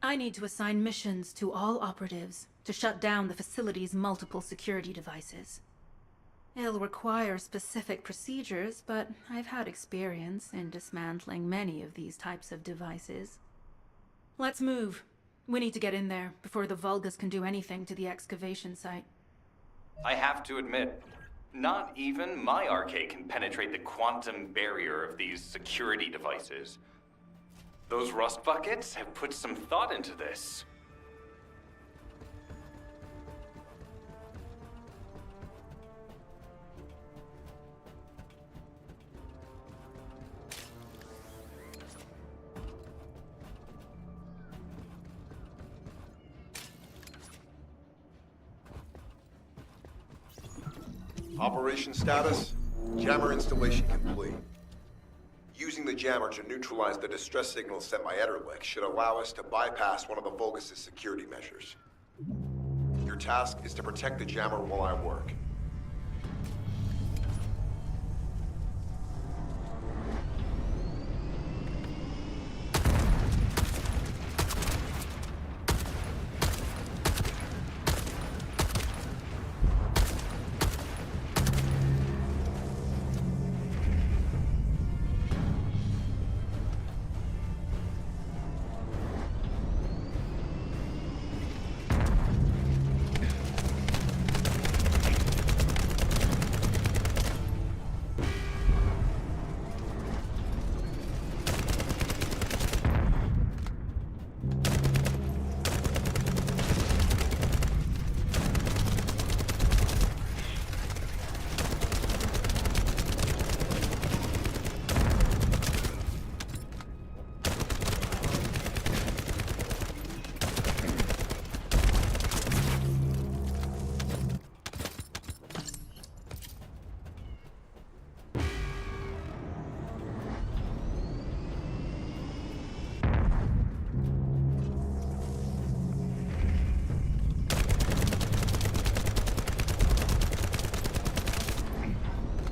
I need to assign missions to all operatives to shut down the facility's multiple security devices. It'll require specific procedures, but I've had experience in dismantling many of these types of devices. Let's move. We need to get in there before the Vulgus can do anything to the excavation site. I have to admit, not even my arcade can penetrate the quantum barrier of these security devices. Those rust buckets have put some thought into this. Operation status, jammer installation complete. Using the jammer to neutralize the distress signals sent by Ederwick should allow us to bypass one of the Vulgus' security measures. Your task is to protect the jammer while I work.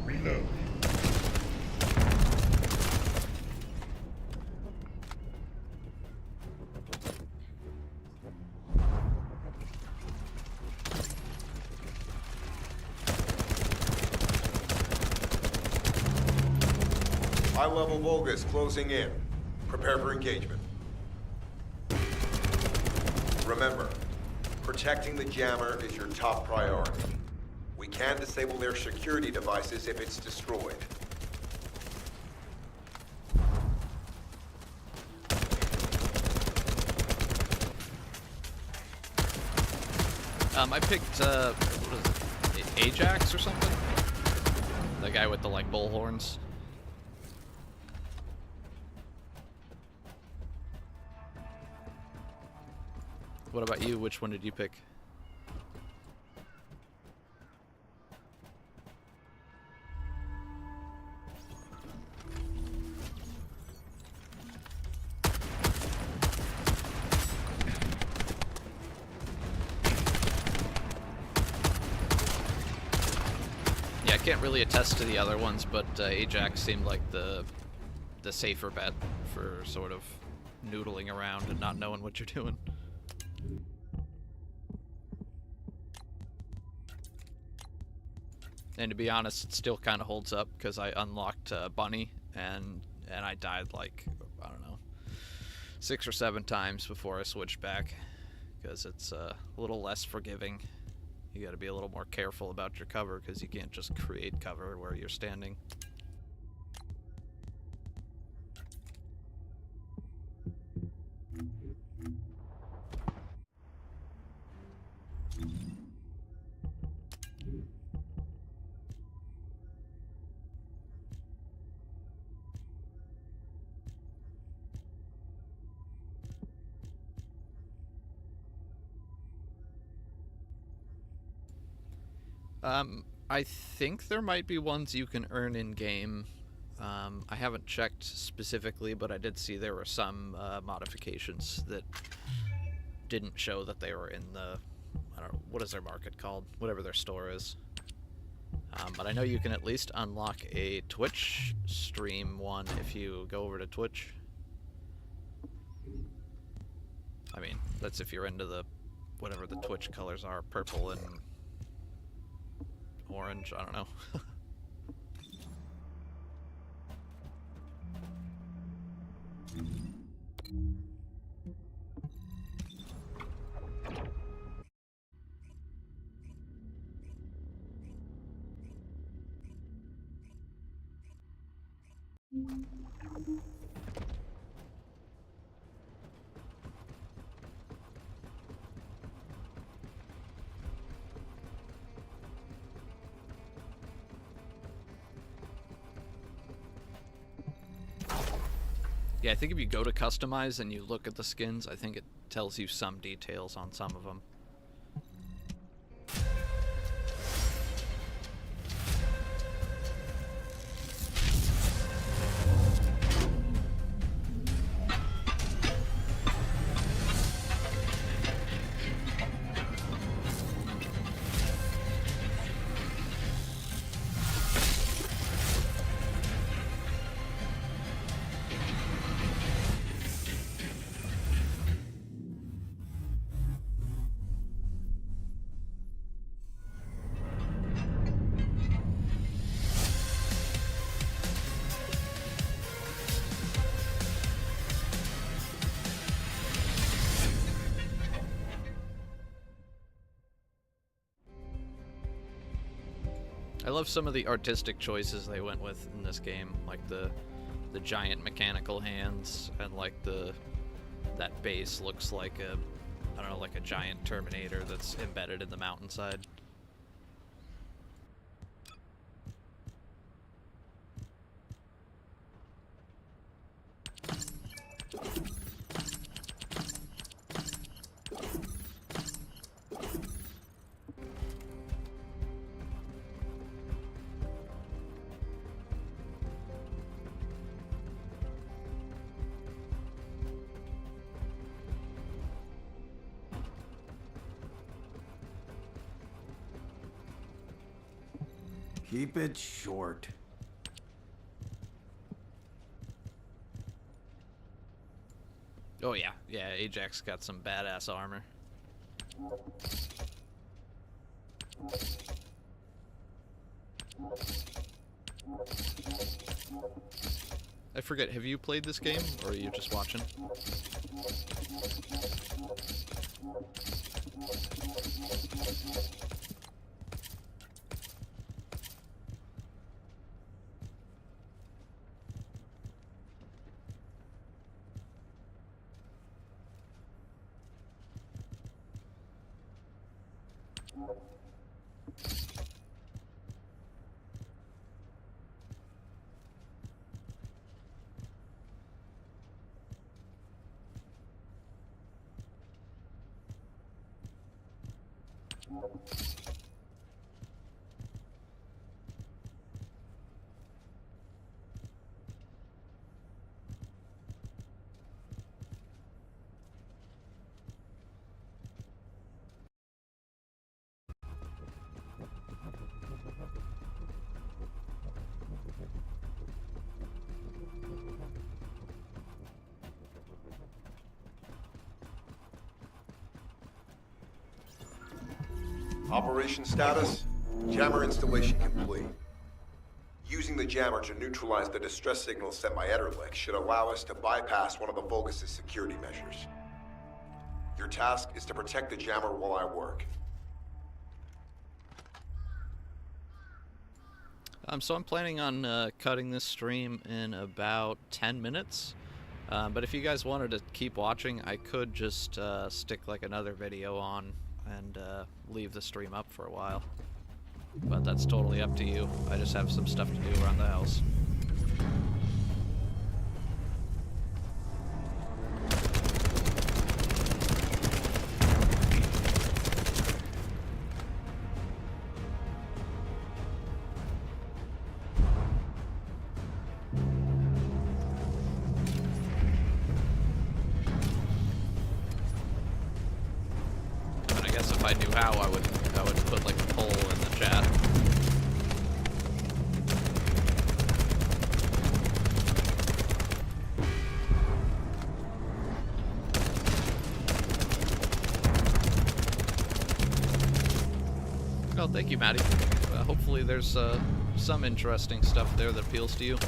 Reload. High-level Vulgus closing in. Prepare for engagement. Remember, protecting the jammer is your top priority. We can disable their security devices if it's destroyed. I picked, what is it, Ajax or something? The guy with the, like, bull horns. What about you? Which one did you pick? Yeah, I can't really attest to the other ones, but Ajax seemed like the safer bet for sort of noodling around and not knowing what you're doing. And to be honest, it still kind of holds up because I unlocked Bunny and I died like, I don't know, 6 or 7 times before I switched back because it's a little less forgiving. You got to be a little more careful about your cover because you can't just create cover where you're standing. I think there might be ones you can earn in-game. I haven't checked specifically, but I did see there were some modifications that didn't show that they were in the, I don't know, what is their market called? Whatever their store is. But I know you can at least unlock a Twitch stream one if you go over to Twitch. I mean, that's if you're into the, whatever the Twitch colors are, purple and orange, I don't know. Yeah, I think if you go to customize and you look at the skins, I think it tells you some details on some of them. I love some of the artistic choices they went with in this game, like the giant mechanical hands, and like that base looks like I don't know, like a giant Terminator that's embedded in the mountainside. Keep it short. Oh yeah, Ajax got some badass armor. I forget, have you played this game, or are you just watching? Operation status, jammer installation complete. Using the jammer to neutralize the distress signal sent by Ederlich should allow us to bypass one of the Vulgus' security measures. Your task is to protect the jammer while I work. So I'm planning on cutting this stream in about 10 minutes. But if you guys wanted to keep watching, I could just stick like another video on and leave the stream up for a while. But that's totally up to you. I just have some stuff to do around the house. I knew how, I would put like a poll in the chat. Well, thank you, Maddie. Hopefully there's some interesting stuff there that appeals to you.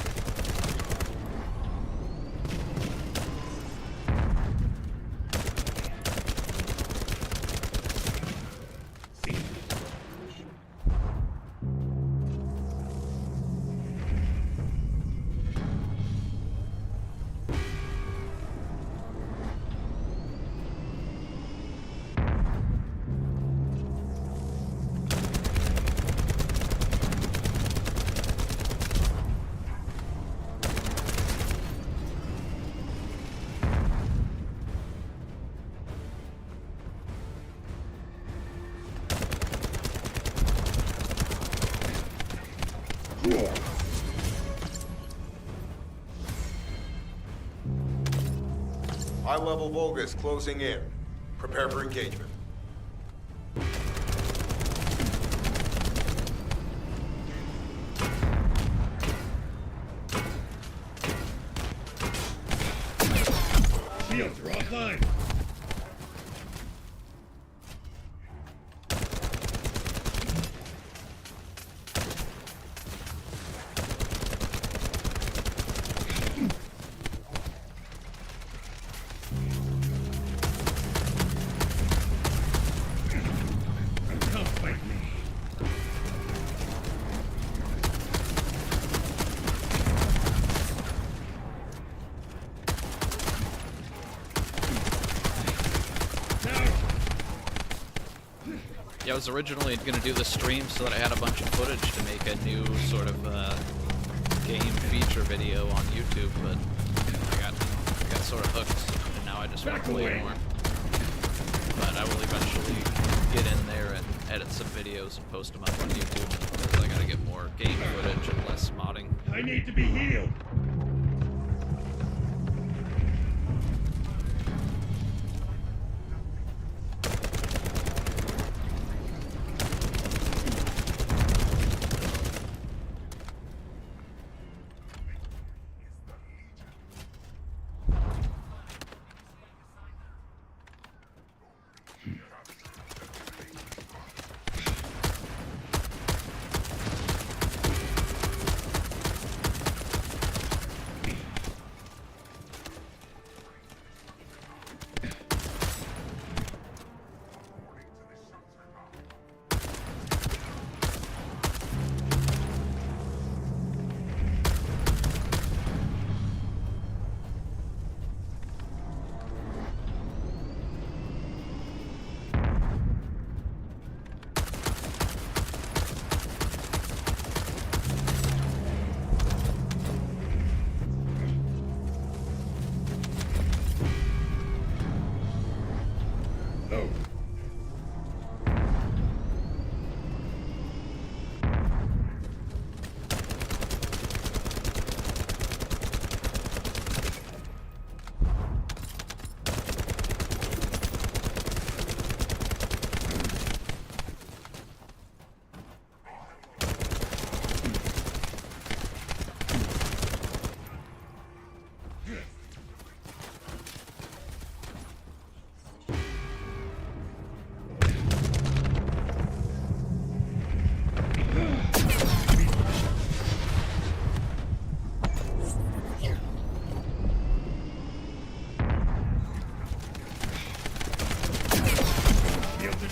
High-level Vulgus closing in. Prepare for engagement. Shields are offline. was originally going to do the stream so that I had a bunch of footage to make a new sort of game feature video on YouTube, but I got sort of hooked, and now I just want to play more. But I will eventually get in there and edit some videos and post them up on YouTube, because I gotta get more game footage and less modding. I need to be healed.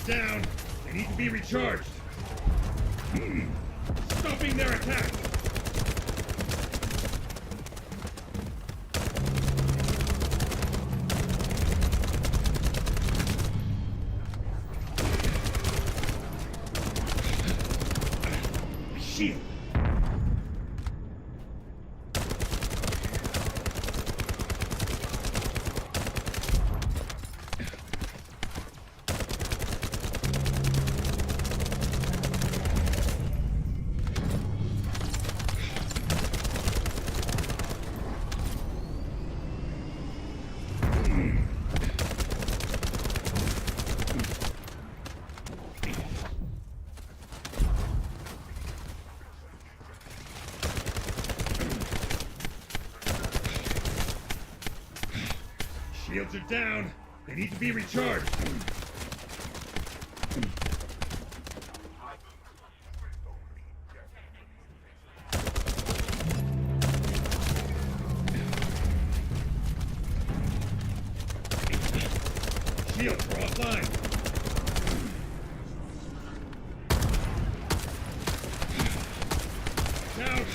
Down. They need to be recharged. Stopping their attack. Shield. Shields are down. They need to be recharged. Shields are offline. Out.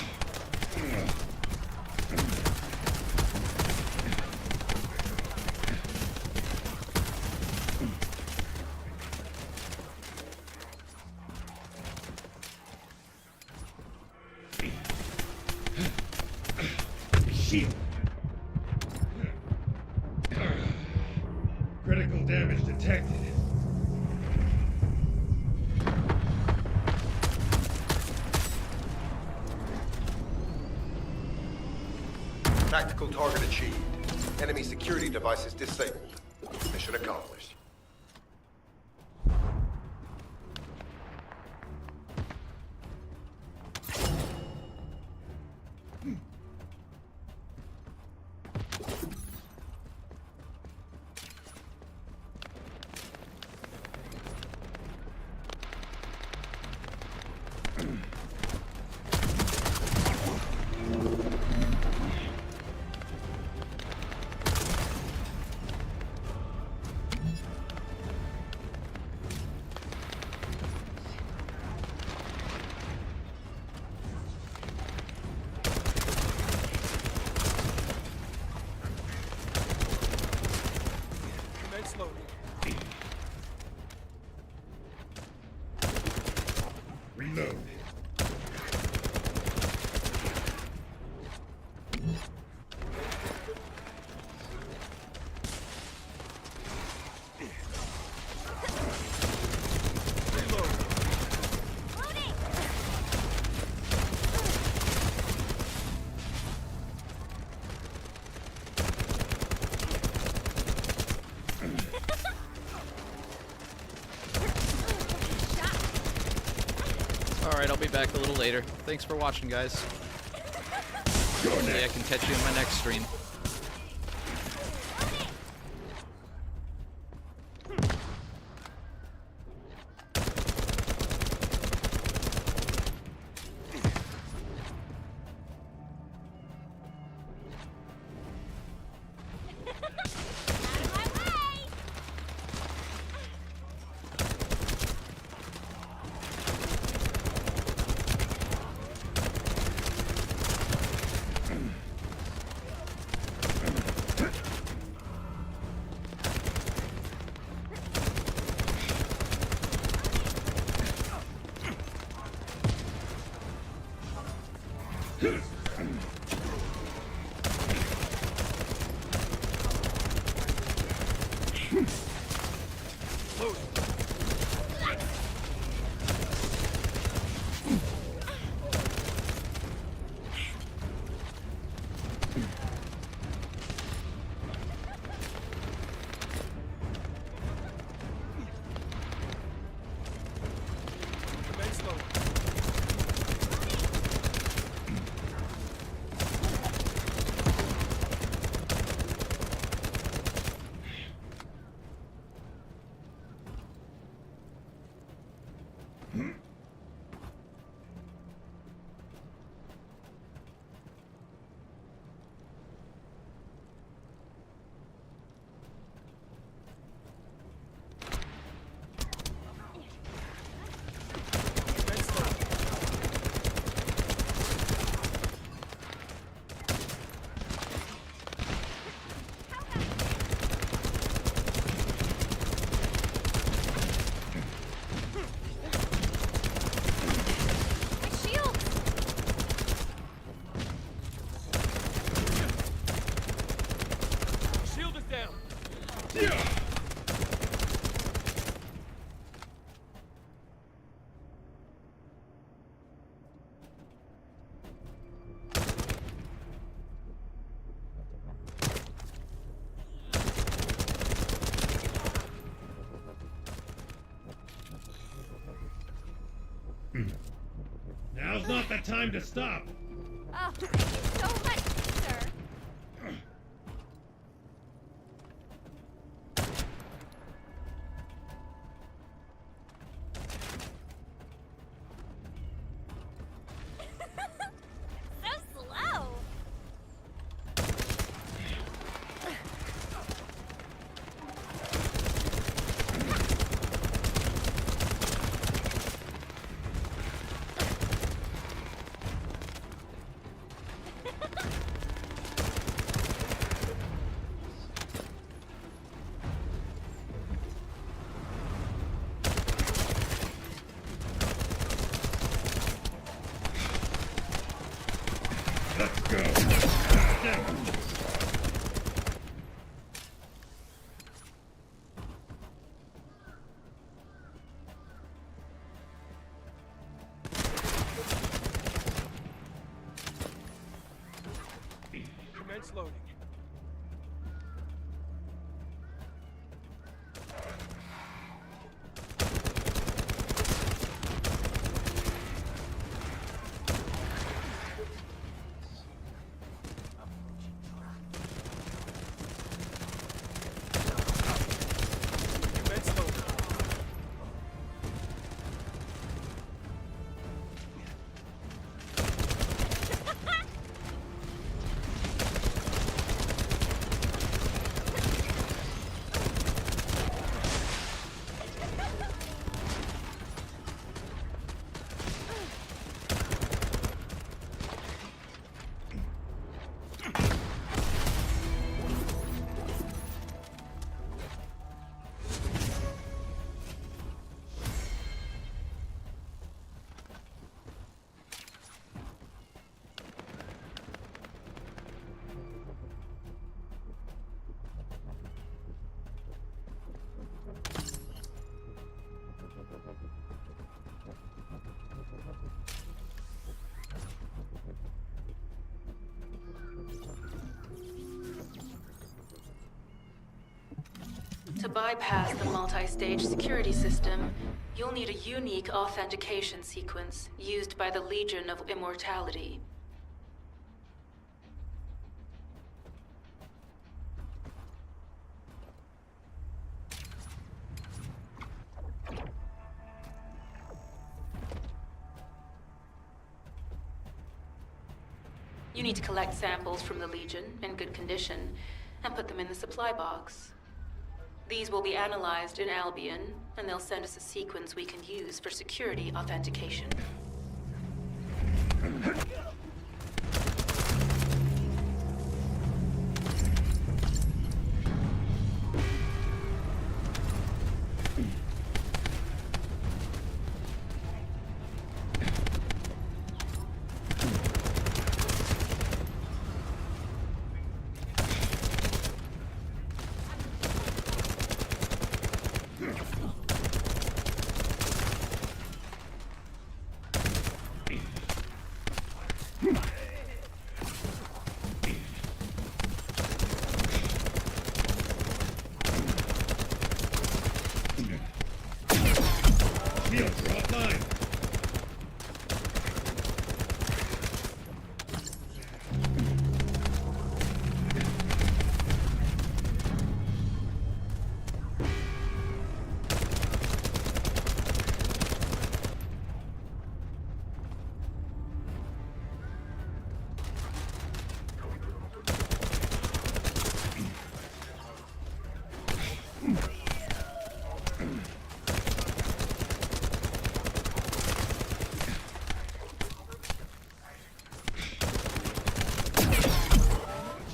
Shield. Critical damage detected. Tactical target achieved. Enemy security devices disabled. Mission accomplished. be back a little later. Thanks for watching, guys. Hopefully I can catch you in my next stream. Now's not the time to stop. Oh, thank you so much, sir. So slow. Let's go. Commence loading. bypass the multi-stage security system, you'll need a unique authentication sequence used by the Legion of Immortality. You need to collect samples from the Legion in good condition and put them in the supply box. These will be analyzed in Albion, and they'll send us a sequence we can use for security authentication.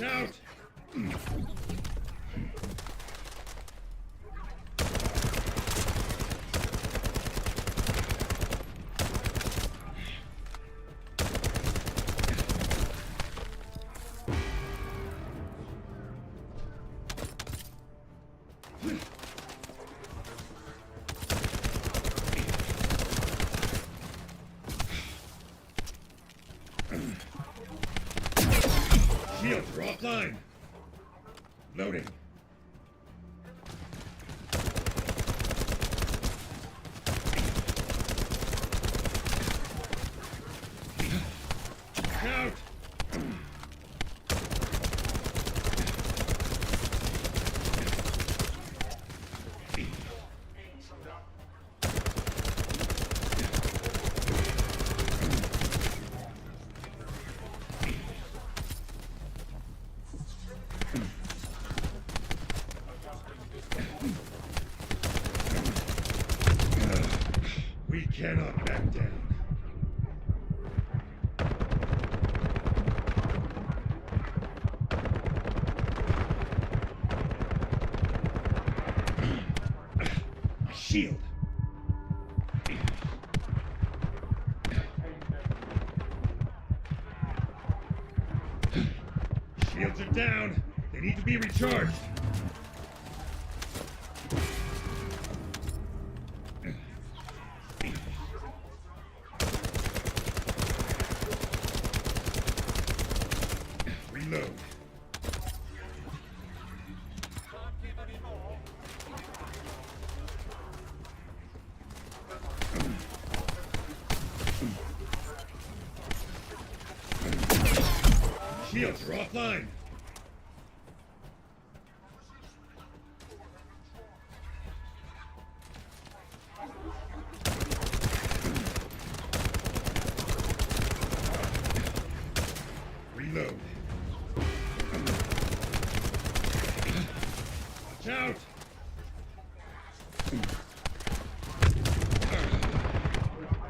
Out! Shields are offline. Loading. Out! We cannot back down. A shield. Shields are down. They need to be recharged. Reload. Shields are offline. Reload. Watch out!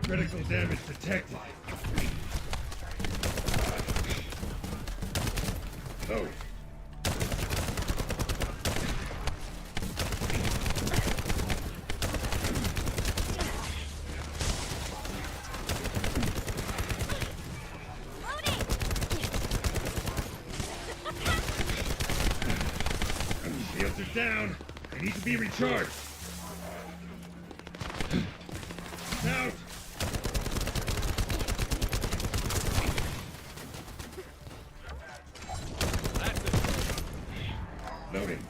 Critical damage detected. Load. Shields are down. They need to be recharged. Out! Loading.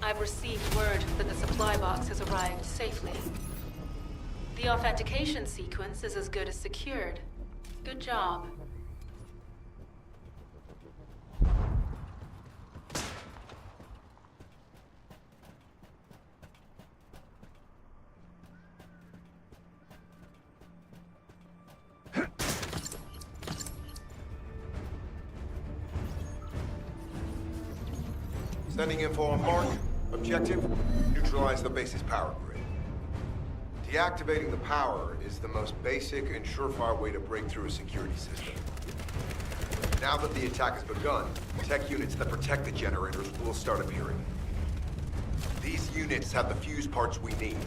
I've received word that the supply box has arrived safely. The authentication sequence is as good as secured. Good job. Sending info on mark. Objective, neutralize the base's power grid. Deactivating the power is the most basic and surefire way to break through a security system. Now that the attack has begun, tech units that protect the generators will start appearing. These units have the fuse parts we need.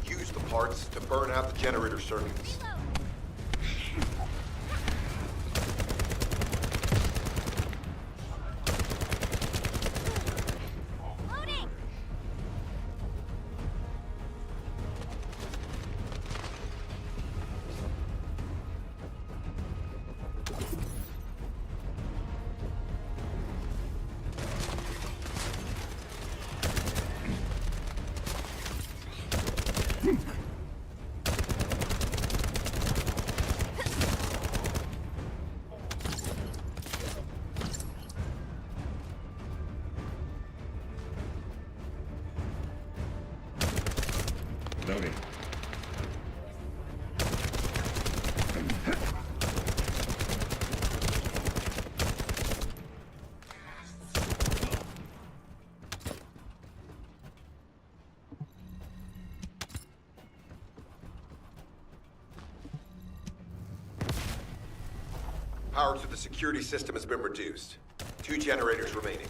Use the parts to burn out the generator circuits. Loading. Power to the security system has been reduced. 2 generators remaining.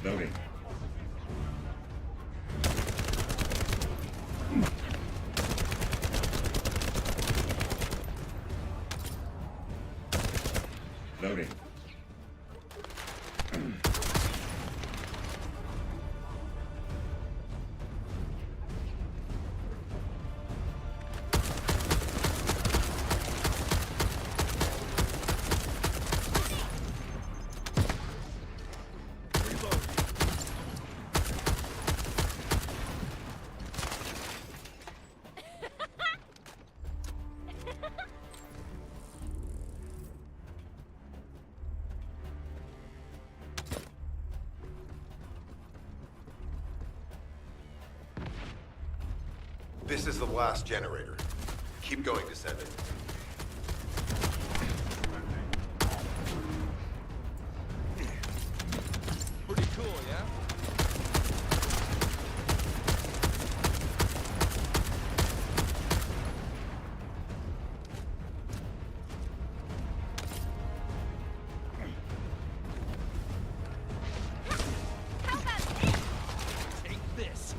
Loading. Loading. This is the last generator. Keep going, Descendant. Pretty cool, yeah? How about this? Take this.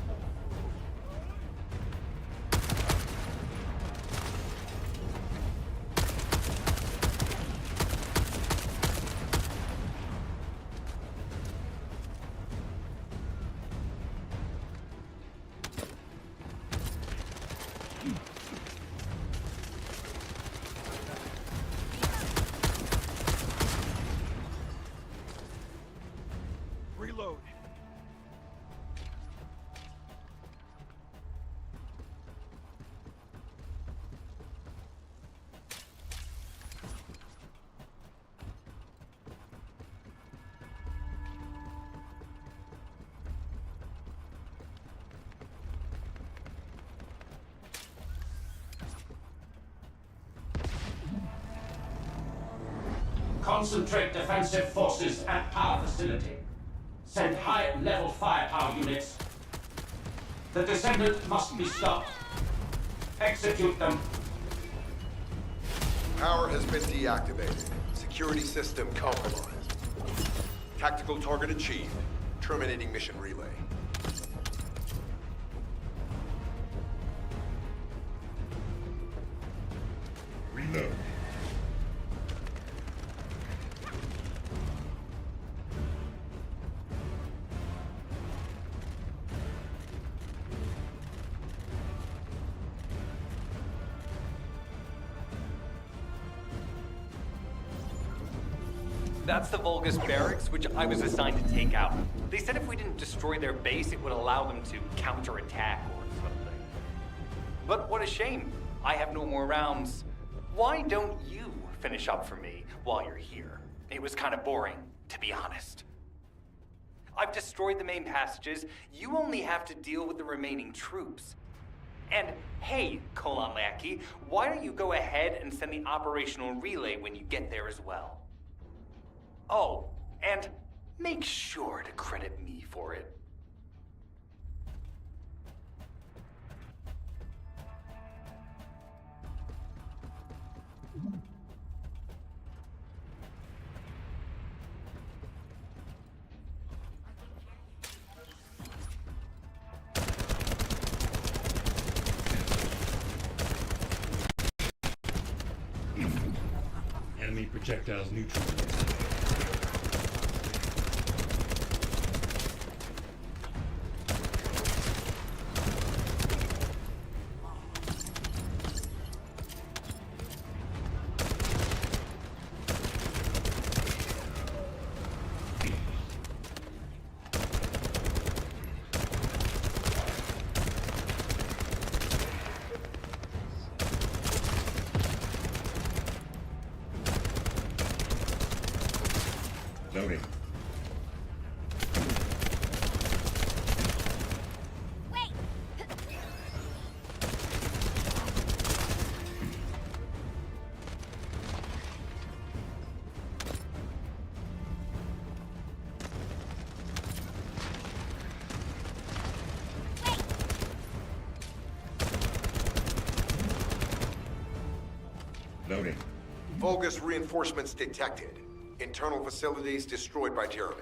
Reload. Concentrate defensive forces at our facility. Send high-level firepower units. The Descendant must be stopped. Execute them. Power has been deactivated. Security system compromised. Tactical target achieved. Terminating mission relay. Reload. That's the Vulgus barracks, which I was assigned to take out. They said if we didn't destroy their base, it would allow them to counterattack or something. But what a shame. I have no more rounds. Why don't you finish up for me while you're here? It was kind of boring, to be honest. I've destroyed the main passages. You only have to deal with the remaining troops. And hey, Colon Lackey, why don't you go ahead and send the operational relay when you get there as well? Oh, and make sure to credit me for it. Enemy projectiles neutralized. Loading. Loading. Vulgus reinforcements detected. Internal facilities destroyed by Jeremy.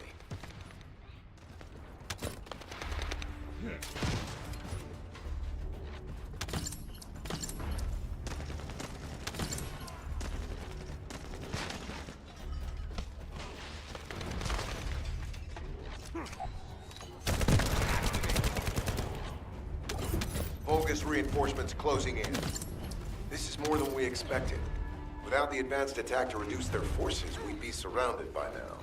Vulgus reinforcements closing in. This is more than we expected. Without the advanced attack to reduce their forces, we'd be surrounded by now.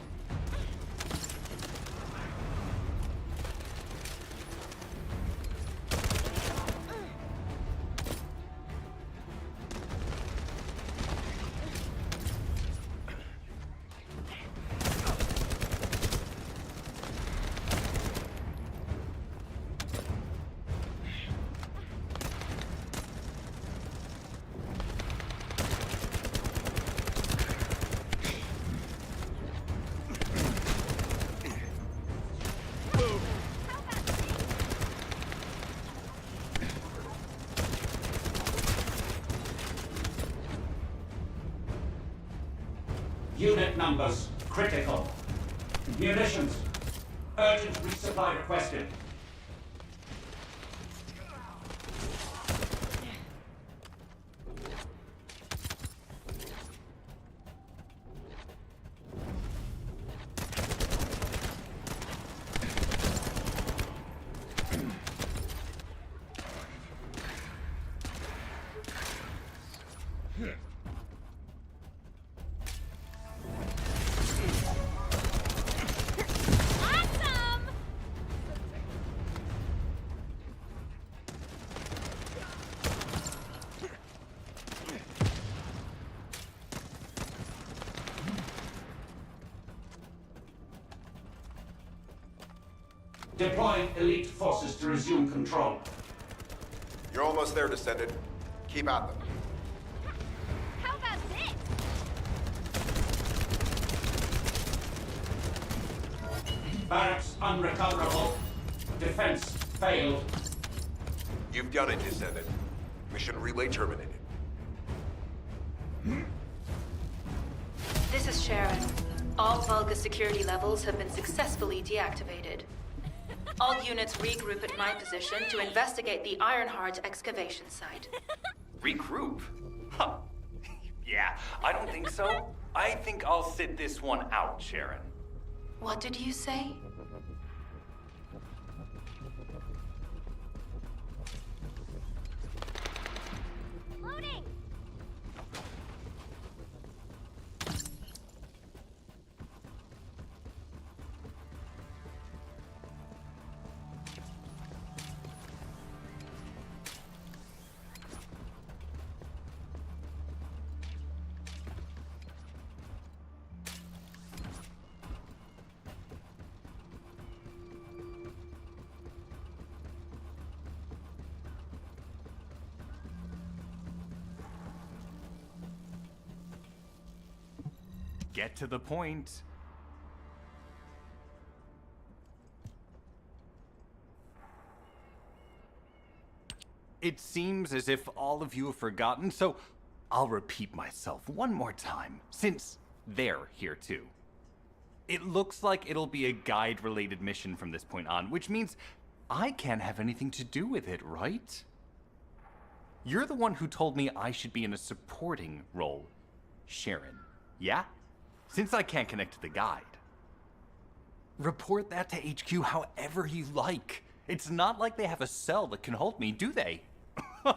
Unit numbers critical. Munitions. Urgent resupply requested. Deploying elite forces to resume control. You're almost there, Descendant. Keep at them. How about this? Barracks unrecoverable. Defense failed. You've done it, Descendant. Mission relay terminated. This is Sharon. All Vulgus security levels have been successfully deactivated. All units regroup at my position to investigate the Ironheart excavation site. Regroup? Huh. Yeah, I don't think so. I think I'll sit this one out, Sharon. What did you say? Loading! Get to the point. It seems as if all of you have forgotten, so I'll repeat myself one more time, since they're here too. It looks like it'll be a guide-related mission from this point on, which means I can't have anything to do with it, right? You're the one who told me I should be in a supporting role, Sharon, yeah? Since I can't connect to the guide. Report that to HQ however you like. It's not like they have a cell that can hold me, do they? Nah.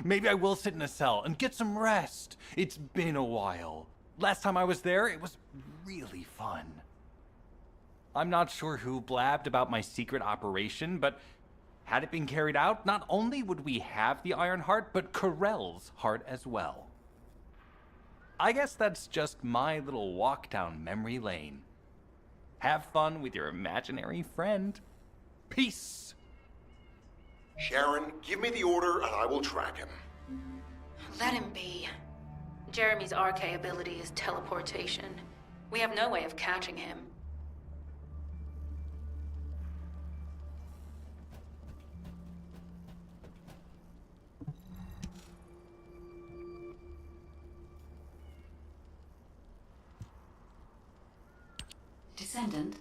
Maybe I will sit in a cell and get some rest. It's been a while. Last time I was there, it was really fun. I'm not sure who blabbed about my secret operation, but had it been carried out, not only would we have the Iron Heart, but Corell's heart as well. I guess that's just my little walk down memory lane. Have fun with your imaginary friend. Peace! Sharon, give me the order and I will track him. Let him be. Jeremy's RK ability is teleportation. We have no way of catching him. Descendant,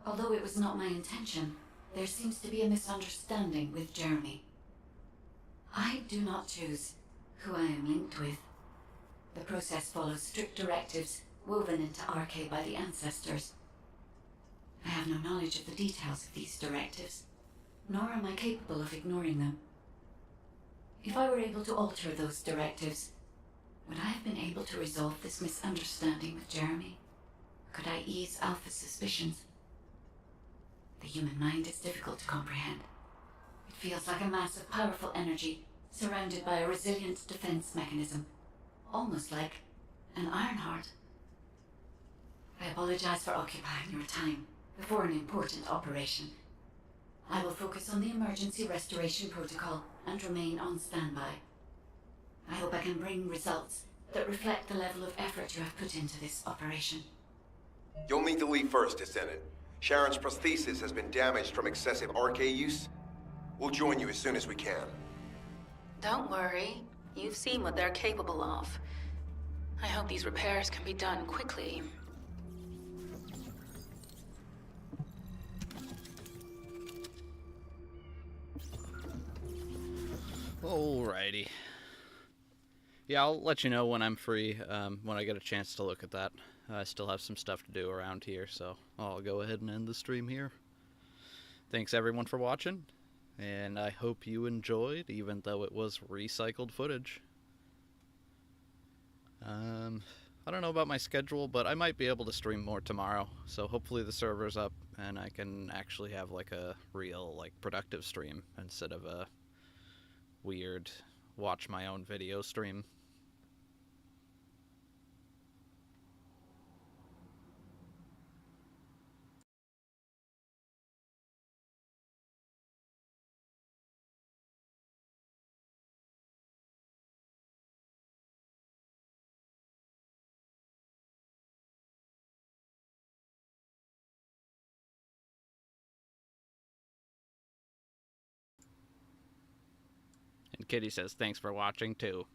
although it was not my intention, there seems to be a misunderstanding with Jeremy. I do not choose who I am linked with. The process follows strict directives woven into RK by the ancestors. I have no knowledge of the details of these directives, nor am I capable of ignoring them. If I were able to alter those directives, would I have been able to resolve this misunderstanding with Jeremy? Could I ease Alpha's suspicions? The human mind is difficult to comprehend. It feels like a mass of powerful energy surrounded by a resilient defense mechanism, almost like an Ironheart. I apologize for occupying your time before an important operation. I will focus on the emergency restoration protocol and remain on standby. I hope I can bring results that reflect the level of effort you have put into this operation. You'll need to leave first, Descendant. Sharon's prosthesis has been damaged from excessive RK use. We'll join you as soon as we can. Don't worry. You've seen what they're capable of. I hope these repairs can be done quickly. Alrighty. Yeah, I'll let you know when I'm free, when I get a chance to look at that. I still have some stuff to do around here, so I'll go ahead and end the stream here. Thanks everyone for watching, and I hope you enjoyed, even though it was recycled footage. I don't know about my schedule, but I might be able to stream more tomorrow, so hopefully the server's up and I can actually have like a real, like, productive stream instead of a weird watch my own video stream. Kitty says thanks for watching too.